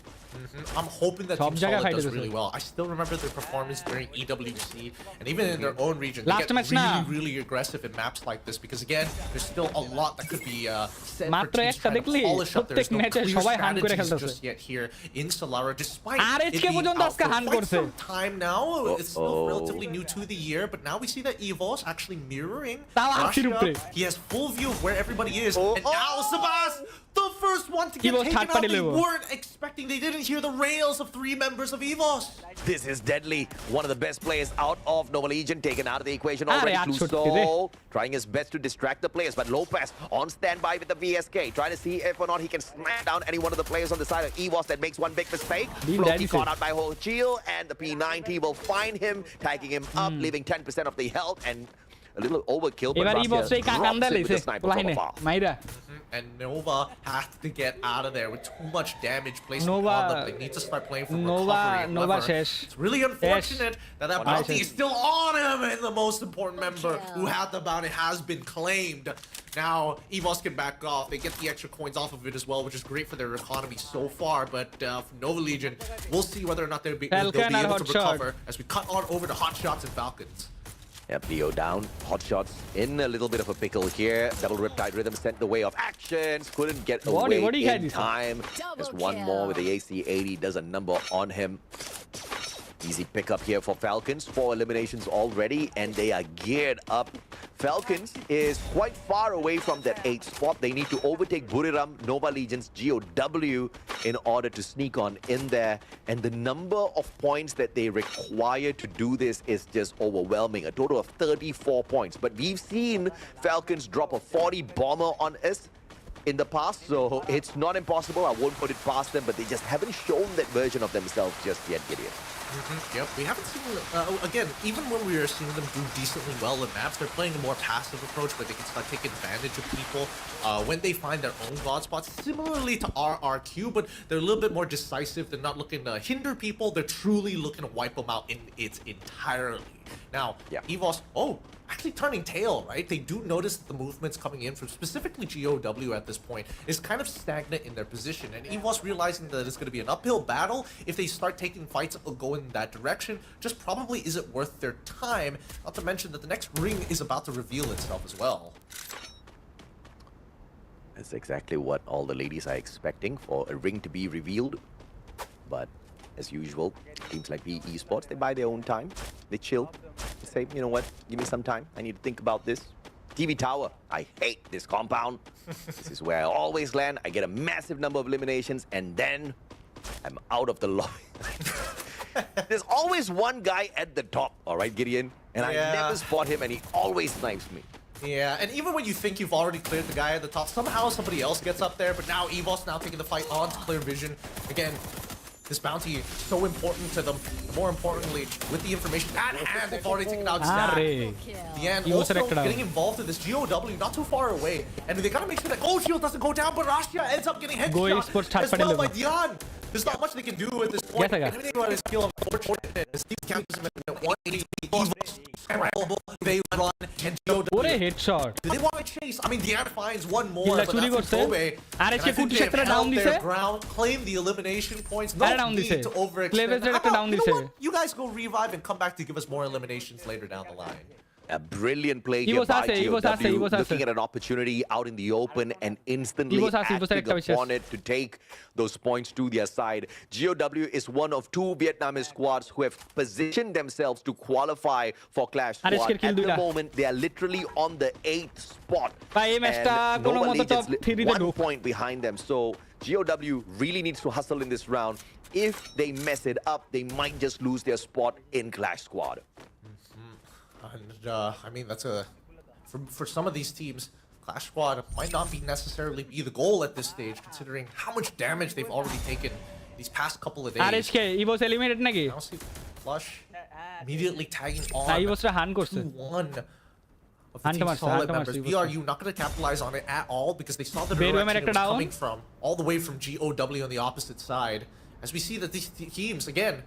I'm hoping that Team Solid does really well. I still remember their performance during EWC, and even in their own region, they get really aggressive in maps like this, because again, there's still a lot that could be said for teams trying to polish up. There's no clear strategies just yet here in Solara, despite it being out for quite some time now. It's still relatively new to the year, but now we see that EVOS actually mirroring Russia. He has full view of where everybody is, and now Sebas, the first one to get taken out. They weren't expecting, they didn't hear the rails of 3 members of EVOS. This is deadly. One of the best players out of Nova Legion taken out of the equation already. Cluso trying his best to distract the players, but Lopez on standby with the VSK, trying to see if or not he can smack down any one of the players on the side of EVOS that makes one big mistake. Floki caught out by Hochil, and the P90 will find him, tagging him up, leaving 10% of the health, and a little overkill, but Russia drops it with the sniper from afar. And Nova has to get out of there with too much damage placed on them. They need to start playing for recovery and lever. It's really unfortunate that that bounty is still on him, and the most important member who had the bounty has been claimed. Now, EVOS can back off. They get the extra coins off of it as well, which is great for their economy so far. But for Nova Legion, we'll see whether or not they'll be able to recover as we cut on over to Hotshots and Falcons. Yep, Leo down. Hotshots in a little bit of a pickle here. Double Riptide Rhythm sent the way of actions. Couldn't get away in time. Just one more with the AC-80. Does a number on him. Easy pickup here for Falcons. 4 eliminations already, and they are geared up. Falcons is quite far away from that 8th spot. They need to overtake Buriram, Nova Legion's GOW, in order to sneak on in there. And the number of points that they require to do this is just overwhelming. A total of 34 points. But we've seen Falcons drop a 40 bomber on us in the past, so it's not impossible. I won't put it past them, but they just haven't shown that version of themselves just yet, Gideon. Yep, we haven't seen, again, even when we are seeing them do decently well in maps, they're playing a more passive approach where they can start taking advantage of people when they find their own god spots, similarly to RRQ, but they're a little bit more decisive. They're not looking to hinder people, they're truly looking to wipe them out in its entirety. Now, EVOS, actually turning tail, right? They do notice that the movements coming in from specifically GOW at this point is kind of stagnant in their position, and EVOS realizing that it's going to be an uphill battle if they start taking fights going in that direction just probably isn't worth their time, not to mention that the next ring is about to reveal itself as well. That's exactly what all the ladies are expecting, for a ring to be revealed. But as usual, teams like PE Esports, they buy their own time. They chill. They say, you know what, give me some time. I need to think about this. TV Tower, I hate this compound. This is where I always land. I get a massive number of eliminations, and then I'm out of the lobby. There's always one guy at the top, all right, Gideon? And I never spot him, and he always snipes me. Yeah, and even when you think you've already cleared the guy at the top, somehow somebody else gets up there, but now EVOS now taking the fight on to clear vision. Again, this bounty is so important to them. More importantly, with the information at hand, they've already taken out Stat. And also getting involved in this GOW not too far away. And they gotta make sure that shield doesn't go down, but Russia ends up getting headshot as well by Dian. There's not much they can do at this point. Everything about his skill, unfortunate. Steve counts him at 180. They run and GOW. What a headshot. Do they want to chase? I mean, Dian finds one more, but that's Kobe. And I think they have held their ground, claim the elimination points. No need to overextend. You know what? You guys go revive and come back to give us more eliminations later down the line. A brilliant play here by GOW, looking at an opportunity out in the open and instantly acting upon it to take those points to their side. GOW is one of two Vietnamese squads who have positioned themselves to qualify for Clash Squad. At the moment, they are literally on the 8th spot. And Nova Legion's 1 point behind them. So GOW really needs to hustle in this round. If they mess it up, they might just lose their spot in Clash Squad. And I mean, that's for some of these teams, Clash Squad might not necessarily be the goal at this stage, considering how much damage they've already taken these past couple of days. RHK, he was eliminated naki. Now see Flush immediately tagging on. He was 2-1 of the team's solid members. VRU not going to capitalize on it at all because they saw the direction it was coming from, all the way from GOW on the opposite side. As we see that these teams, again,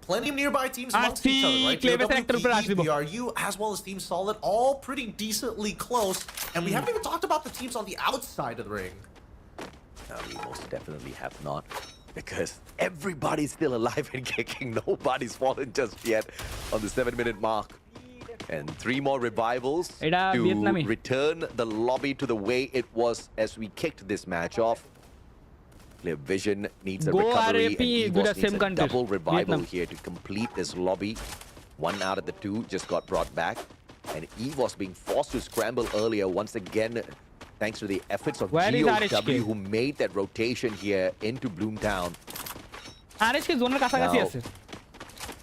plenty of nearby teams amongst each other, right? VRU, as well as Team Solid, all pretty decently close. And we haven't even talked about the teams on the outside of the ring. No, we most definitely have not. Because everybody's still alive and kicking. Nobody's fallen just yet on the 7-minute mark. And 3 more revivals to return the lobby to the way it was as we kicked this match off. Clear Vision needs a recovery and EVOS needs a double revival here to complete this lobby. 1 out of the 2 just got brought back. And EVOS being forced to scramble earlier once again, thanks to the efforts of GOW, who made that rotation here into Bloomtown. Now,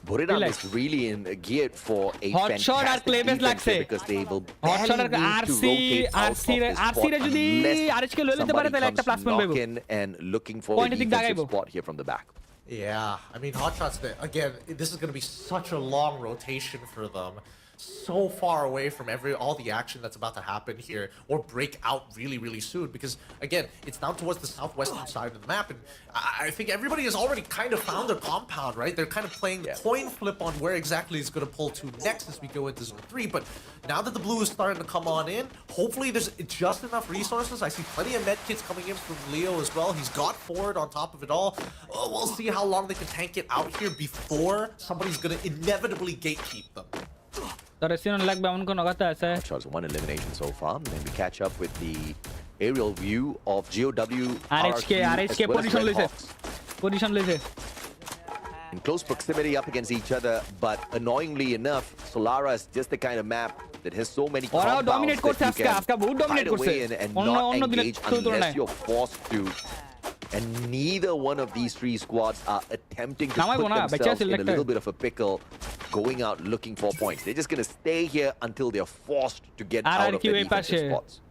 Buriram is really geared for a fantastic defense because they will barely need to rotate out of this spot unless somebody comes knocking and looking for a defensive spot here from the back. Yeah, I mean, Hotshots, again, this is going to be such a long rotation for them. So far away from all the action that's about to happen here or break out really soon, because again, it's down towards the southwestern side of the map, and I think everybody has already kind of found their compound, right? They're kind of playing coin flip on where exactly it's going to pull to next as we go into zone 3. But now that the blue is starting to come on in, hopefully there's just enough resources. I see plenty of med kits coming in from Leo as well. He's got forward on top of it all. We'll see how long they can tank it out here before somebody's going to inevitably gatekeep them. Shots 1 elimination so far, and then we catch up with the aerial view of GOW, RHK, position in close proximity up against each other, but annoyingly enough, Solara is just the kind of map that has so many compounds that you can hide away in and not engage unless you're forced to. And neither one of these 3 squads are attempting to put themselves in a little bit of a pickle, going out looking for points. They're just going to stay here until they're forced to get out of their defensive spots.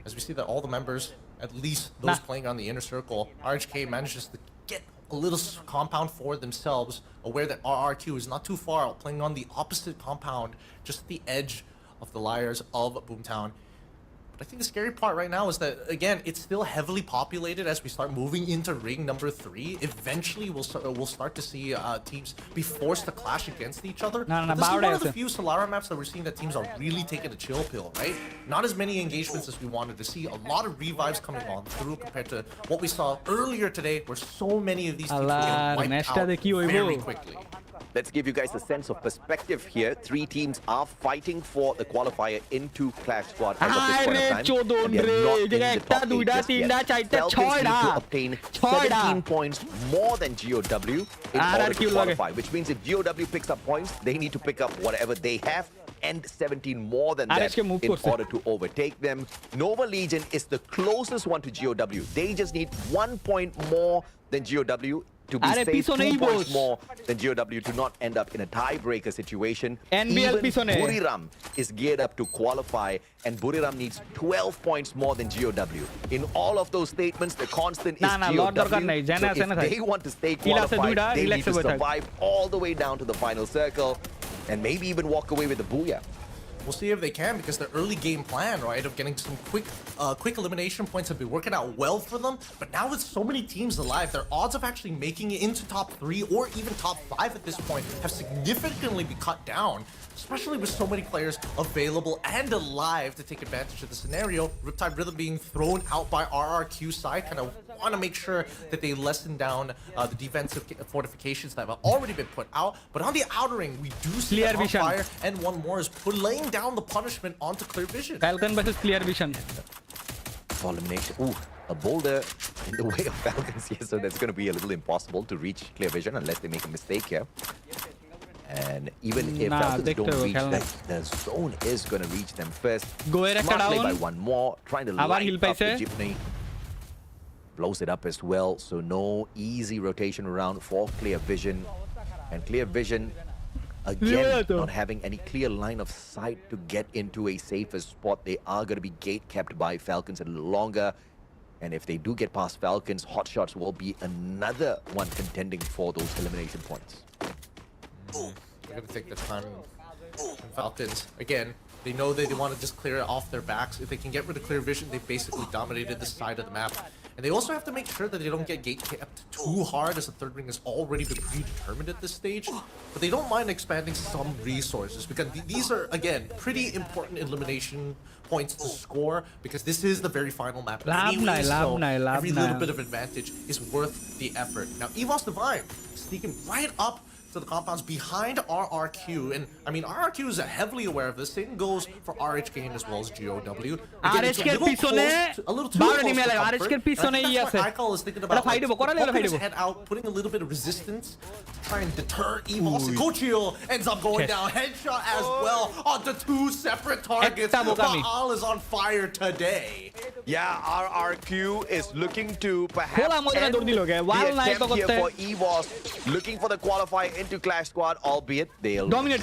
As we see that all the members, at least those playing on the inner circle, RHK manages to get a little compound for themselves, aware that RRQ is not too far out, playing on the opposite compound, just at the edge of the Liars of Boomtown. But I think the scary part right now is that, again, it's still heavily populated as we start moving into ring number 3. Eventually, we'll start to see teams be forced to clash against each other. This is one of the few Solara maps that we're seeing that teams are really taking a chill pill, right? Not as many engagements as we wanted to see. A lot of revives coming on through compared to what we saw earlier today, where so many of these teams were getting wiped out very quickly. Let's give you guys a sense of perspective here. 3 teams are fighting for the qualifier into Clash Squad as of this point of time. And they are not in the top 8 just yet. Falcons need to obtain 17 points more than GOW in order to qualify, which means if GOW picks up points, they need to pick up whatever they have and 17 more than that in order to overtake them. Nova Legion is the closest one to GOW. They just need 1 point more than GOW to be safe, 2 points more than GOW to not end up in a tiebreaker situation. Even Buriram is geared up to qualify, and Buriram needs 12 points more than GOW. In all of those statements, the constant is GOW. So if they want to stay qualified, they need to survive all the way down to the final circle and maybe even walk away with the booyah. We'll see if they can, because their early game plan, right, of getting some quick elimination points have been working out well for them. But now with so many teams alive, their odds of actually making it into top 3 or even top 5 at this point have significantly been cut down, especially with so many players available and alive to take advantage of the scenario. Riptide Rhythm being thrown out by RRQ side, kind of want to make sure that they lessen down the defensive fortifications that have already been put out. But on the outer ring, we do see Clear that vision. Fire, and one more is laying down the punishment onto Clear Vision. Falcon versus Clear Vision. For elimination. Ooh, a boulder in the way of Falcons here, so that's going to be a little impossible to reach Clear Vision unless they make a mistake here. And even if Falcons don't reach that, the zone is going to reach them first. Smart play by one more, trying to light up the Jeepney. Blows it up as well, so no easy rotation around for Clear Vision. And Clear Vision, again, not having any clear line of sight to get into a safer spot. They are going to be gate kept by Falcons a little longer. And if they do get past Falcons, Hotshots will be another one contending for those elimination points. They're going to take the time. Falcons, again, they know they want to just clear it off their backs. If they can get rid of Clear Vision, they've basically dominated this side of the map. And they also have to make sure that they don't get gate kept too hard, as the third ring has already been predetermined at this stage. But they don't mind expanding some resources, because these are, again, pretty important elimination points to score, because this is the very final map anyway, so every little bit of advantage is worth the effort. Now, EVOS Divine sneaking right up to the compounds behind RRQ, and I mean RRQ is heavily aware of this. Same goes for RHK as well as GOW. Again, a little too close to comfort. Icall is thinking about popping his head out, putting a little bit of resistance to try and deter EVOS. Kochio ends up going down, headshot as well onto two separate targets. Baal is on fire today. Yeah, RRQ is looking to perhaps end the attempt here for EVOS, looking for the qualifier into Clash Squad, albeit they'll dominate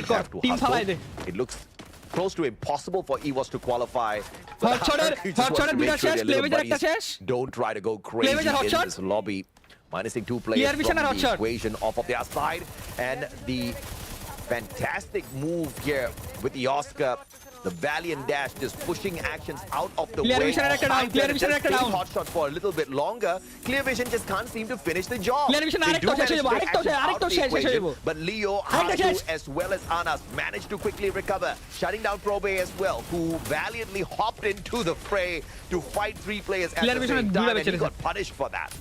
have to hustle. It looks close to impossible for EVOS to qualify. Don't try to go crazy in this lobby. Minusing two players from the equation off of their side. And the fantastic move here with the Oscar. The Valiant dash just pushing actions out of the way. Clear Vision Hotshots for a little bit longer. Clear Vision just can't seem to finish the job. They do manage to take actions out of the equation, but Leo, Artu, as well as Anas managed to quickly recover, shutting down Probe as well, who valiantly hopped into the fray to fight three players at the same time, and he got punished for that.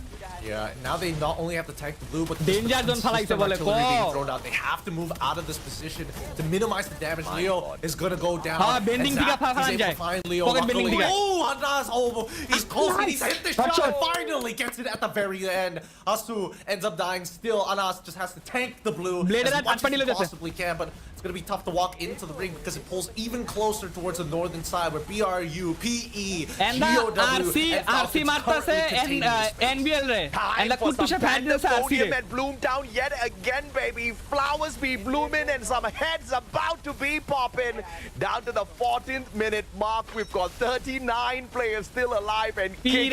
Yeah, now they not only have to tank the blue, but the artillery being thrown out. They have to move out of this position to minimize the damage. Leo is gonna go down. He's able to find Leo. Oh, Anas! Oh, he's close. He's hit the shot and finally gets it at the very end. Asu ends up dying still. Anas just has to tank the blue as much as he possibly can, but it's gonna be tough to walk into the ring because it pulls even closer towards the northern side where BRU, PE, GOW, RC Marta and NBL. And the Kuttusha podium at Bloomtown yet again, baby. Flowers be blooming and some heads about to be popping. Down to the 14th minute mark, we've got 39 players still alive and kicking.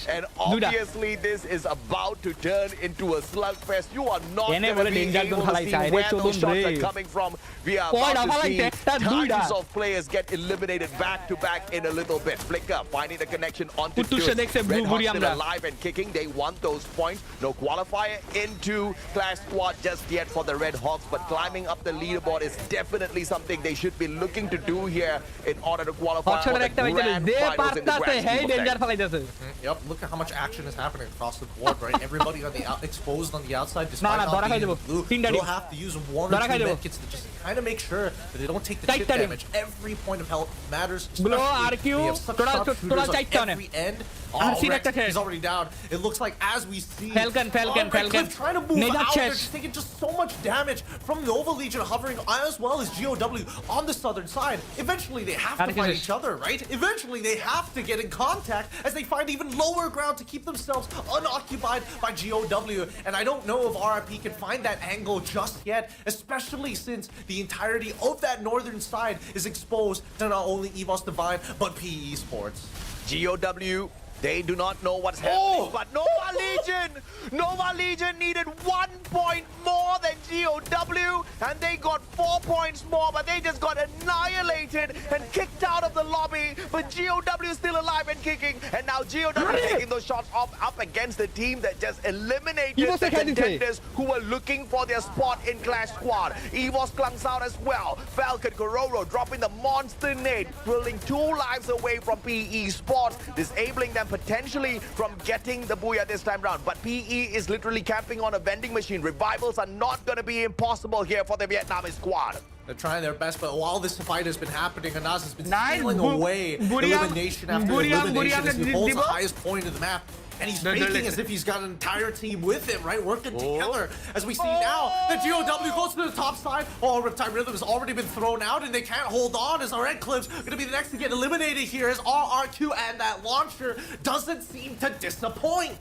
And obviously, this is about to turn into a slugfest. You are not going to be able to see where those shots are coming from. We are about to see tons of players get eliminated back to back in a little bit. Flicker finding the connection onto Red Hot still alive and kicking. They want those points. No qualifier into Clash Squad just yet for the Red Hawks, but climbing up the leaderboard is definitely something they should be looking to do here in order to qualify for the grand finals in the grand scheme. Yep, look at how much action is happening across the board, right? Everybody on the exposed on the outside, despite not being in blue, they'll have to use one or two medkits to just kind of make sure that they don't take the chip damage. Every point of health matters. Especially we have such sharpshooters on every end. Oh, Rex, he's already down. It looks like as we see Falcon trying to move out, they're just taking just so much damage from Nova Legion hovering as well as GOW on the southern side. Eventually they have to fight each other, right? Eventually they have to get in contact as they find even lower ground to keep themselves unoccupied by GOW. And I don't know if RIP can find that angle just yet, especially since the entirety of that northern side is exposed to not only EVOS Divine, but PE Sports. GOW, they do not know what's happening, but Nova Legion needed 1 point more than GOW, and they got 4 points more, but they just got annihilated and kicked out of the lobby. But GOW is still alive and kicking, and now GOW is taking those shots off up against the team that just eliminated the contenders who were looking for their spot in Clash Squad. EVOS clunks out as well. Falcon Kororo dropping the monster nade, drilling 2 lives away from PE Sports, disabling them potentially from getting the booyah this time round. But PE is literally camping on a vending machine. Revivals are not going to be impossible here for the Vietnamese squad. They're trying their best, but while this fight has been happening, Anas has been stealing away elimination after elimination as he holds the highest point of the map. And he's making as if he's got an entire team with him, right? Working together. As we see now, the GOW goes to the top side. Oh, Riptide Rhythm has already been thrown out, and they can't hold on as our Red Clips going to be the next to get eliminated here as RRQ and that launcher doesn't seem to disappoint.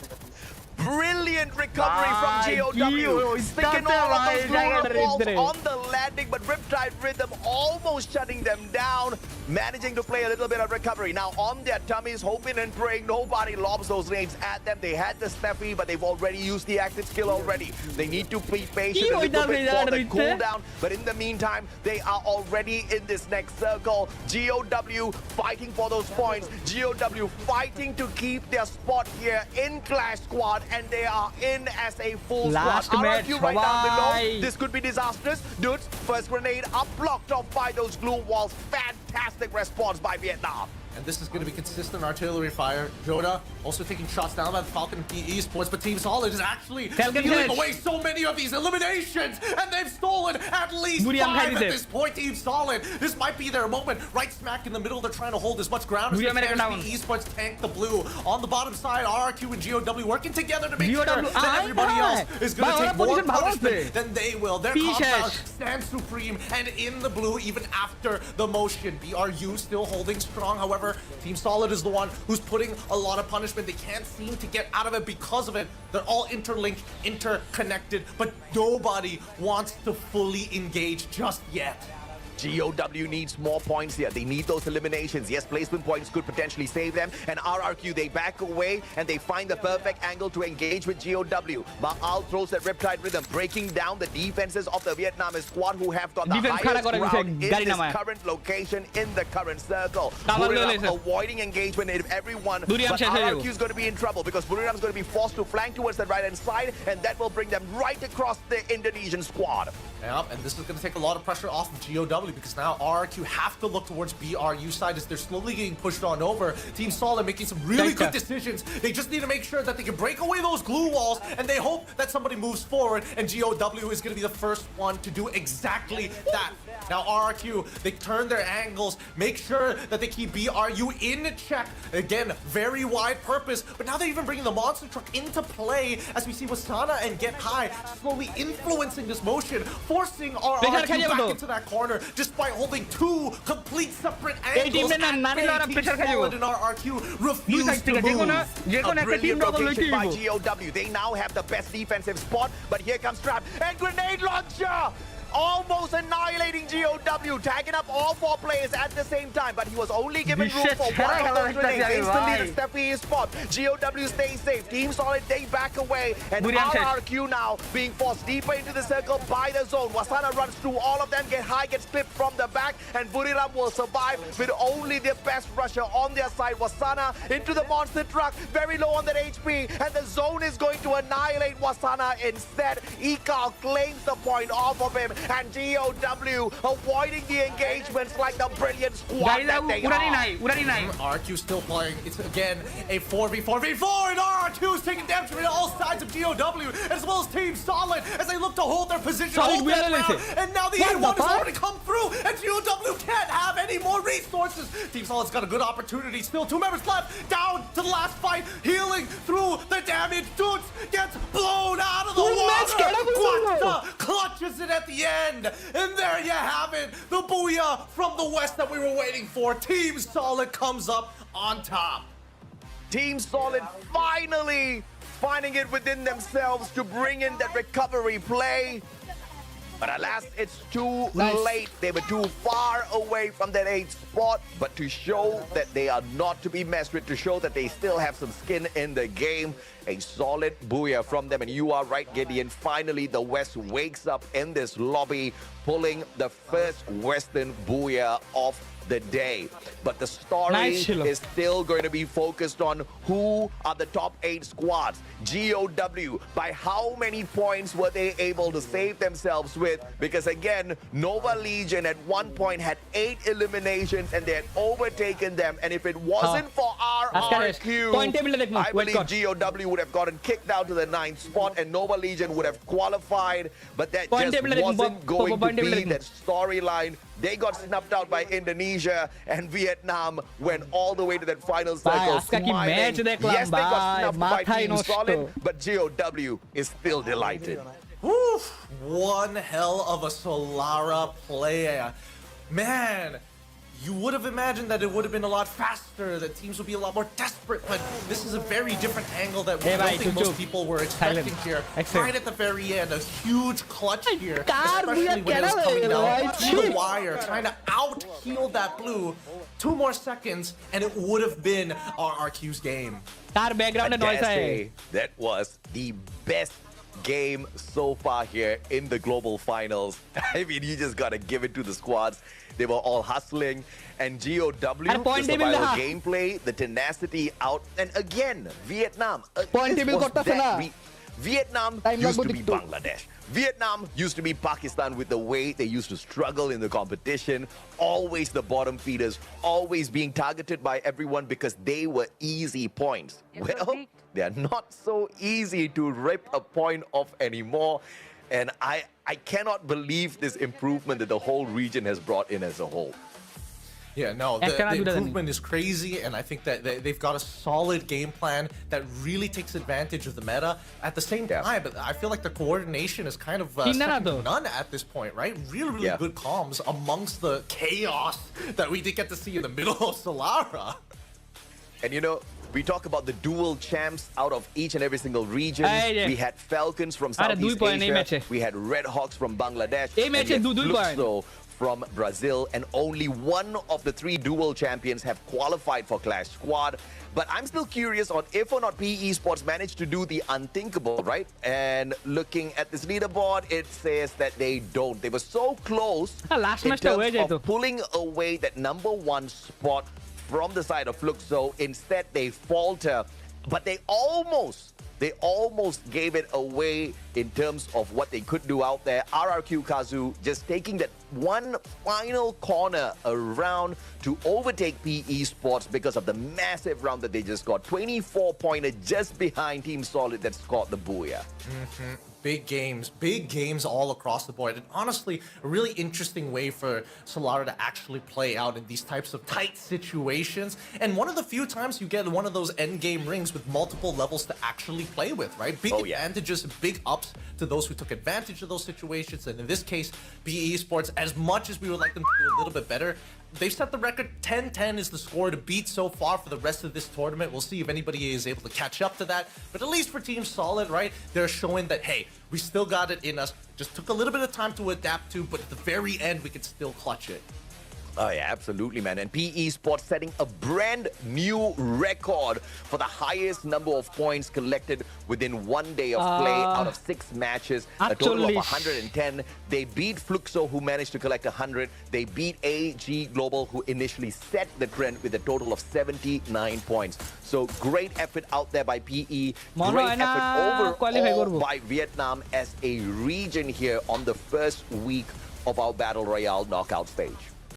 Brilliant recovery from GOW. Sticking all of those lunar balls on the landing, but Riptide Rhythm almost shutting them down, managing to play a little bit of recovery. Now on their tummies, hoping and praying nobody lobs those nades at them. They had the Steffi, but they've already used the active skill already. They need to be patient a little bit for the cooldown, but in the meantime, they are already in this next circle. GOW fighting for those points. GOW fighting to keep their spot here in Clash Squad, and they are in as a full squad. RRQ right down below. This could be disastrous. Dudes, first grenade up, blocked off by those glue walls. Fantastic response by Vietnam. And this is going to be consistent artillery fire. Joda also taking shots down by the Falcon PE Sports, but Team Solid is actually stealing away so many of these eliminations, and they've stolen at least 5 at this point. Team Solid, this might be their moment. Right smack in the middle, they're trying to hold as much ground as they can. PE Sports tank the blue. On the bottom side, RRQ and GOW working together to make sure that everybody else is going to take more punishment than they will. Their compound stands supreme, and in the blue even after the motion. BRU still holding strong, however, Team Solid is the one who's putting a lot of punishment. They can't seem to get out of it because of it. They're all interlinked, interconnected, but nobody wants to fully engage just yet. GOW needs more points here. They need those eliminations. Yes, placement points could potentially save them. And RRQ, they back away and they find the perfect angle to engage with GOW. Ma'al throws that Riptide Rhythm, breaking down the defenses of the Vietnamese squad, who have got the highest ground in this current location, in the current circle. Buriram avoiding engagement in everyone. But RRQ is going to be in trouble because Buriram is going to be forced to flank towards the right-hand side, and that will bring them right across the Indonesian squad. Yep, and this is going to take a lot of pressure off of GOW because now RRQ have to look towards BRU side as they're slowly getting pushed on over. Team Solid making some really good decisions. They just need to make sure that they can break away those glue walls, and they hope that somebody moves forward, and GOW is going to be the first one to do exactly that. Now RRQ, they turn their angles, make sure that they keep BRU in check. Again, very wide purpose, but now they're even bringing the monster truck into play as we see Wasana and Get High slowly influencing this motion, forcing RRQ back into that corner despite holding 2 complete separate angles. And Team Solid and RRQ refuse to move. A brilliant rotation by GOW. They now have the best defensive spot, but here comes Trap and grenade launcher! Almost annihilating GOW, tagging up all 4 players at the same time, but he was only given room for 1 of those grenades. Instantly the Steffi is spot. GOW stays safe. Team Solid, they back away, and RRQ now being forced deeper into the circle by the zone. Wasana runs through all of them. Get High gets clipped from the back, and Buriram will survive with only the best rusher on their side. Wasana into the monster truck, very low on that HP, and the zone is going to annihilate Wasana instead. Ekal claims the point off of him, and GOW avoiding the engagements like the brilliant squad that they are. RRQ still playing. It's again a 4v4v4, and RRQ is taking damage from all sides of GOW as well as Team Solid as they look to hold their position, hold their ground, and now the A1 has already come through, and GOW can't have any more resources. Team Solid's got a good opportunity. Still 2 members left. Down to the last fight, healing through the damage. Dudes gets blown out of the water. Quanta clutches it at the end, and there you have it, the booyah from the west that we were waiting for. Team Solid comes up on top. Team Solid finally finding it within themselves to bring in that recovery play. But alas, it's too late. They were too far away from that 8th spot. But to show that they are not to be messed with, to show that they still have some skin in the game, a solid booyah from them. And you are right, Gideon. Finally, the West wakes up in this lobby pulling the first Western Booyah of the day. But the story is still going to be focused on who are the top 8 squads. GOW, by how many points were they able to save themselves with? Because again, Nova Legion at one point had 8 eliminations and they had overtaken them. And if it wasn't for RRQ, I believe GOW would have gotten kicked down to the 9th spot and Nova Legion would have qualified. But that just wasn't going to be that storyline. They got snuffed out by Indonesia, and Vietnam went all the way to that final circle. Yes, they got snuffed by Team Solid, but GOW is still delighted. Woo! One hell of a Solara player. Man, you would have imagined that it would have been a lot faster, that teams would be a lot more desperate, but this is a very different angle that I don't think most people were expecting here. Right at the very end, a huge clutch here, especially when it was coming down to the wire, trying to out-heal that blue. 2 more seconds, and it would have been RRQ's game. I dare say that was the best game so far here in the global finals. I mean, you just gotta give it to the squads. They were all hustling, and GOW, the survival gameplay, the tenacity out, and again, Vietnam. Vietnam used to be Bangladesh. Vietnam used to be Pakistan with the way they used to struggle in the competition, always the bottom feeders, always being targeted by everyone because they were easy points. Well, they are not so easy to rip a point off anymore. And I cannot believe this improvement that the whole region has brought in as a whole. Yeah, no, the improvement is crazy, and I think that they've got a solid game plan that really takes advantage of the meta. At the same time, but I feel like the coordination is kind of none at this point, right? Really good comms amongst the chaos that we did get to see in the middle of Solara. And you know, we talk about the dual champs out of each and every single region. We had Falcons from Southeast Asia. We had Red Hawks from Bangladesh. And we had Fluxo from Brazil. And only one of the 3 dual champions have qualified for Clash Squad. But I'm still curious on if or not PE Sports managed to do the unthinkable, right? And looking at this leaderboard, it says that they don't. They were so close in terms of pulling away that #1 spot from the side of Fluxo. Instead, they falter, but they almost gave it away in terms of what they could do out there. RRQ Kazu just taking that one final corner around to overtake PE Sports because of the massive round that they just got. 24-pointer just behind Team Solid that scored the Booyah. Big games all across the board. And honestly, a really interesting way for Solara to actually play out in these types of tight situations. And one of the few times you get one of those end game rings with multiple levels to actually play with, right? Big advantages, big ups to those who took advantage of those situations. And in this case, PE Sports, as much as we would like them to do a little bit better, they've set the record. 10-10 is the score to beat so far for the rest of this tournament. We'll see if anybody is able to catch up to that. But at least for Team Solid, right, they're showing that, hey, we still got it in us. Just took a little bit of time to adapt to, but at the very end, we could still clutch it. Oh yeah, absolutely, man. And PE Sports setting a brand new record for the highest number of points collected within 1 day of play out of 6 matches, a total of 110. They beat Fluxo, who managed to collect 100. They beat AG Global, who initially set the trend with a total of 79 points. So great effort out there by PE. Great effort overall by Vietnam as a region here on the first week of our Battle Royale knockout stage.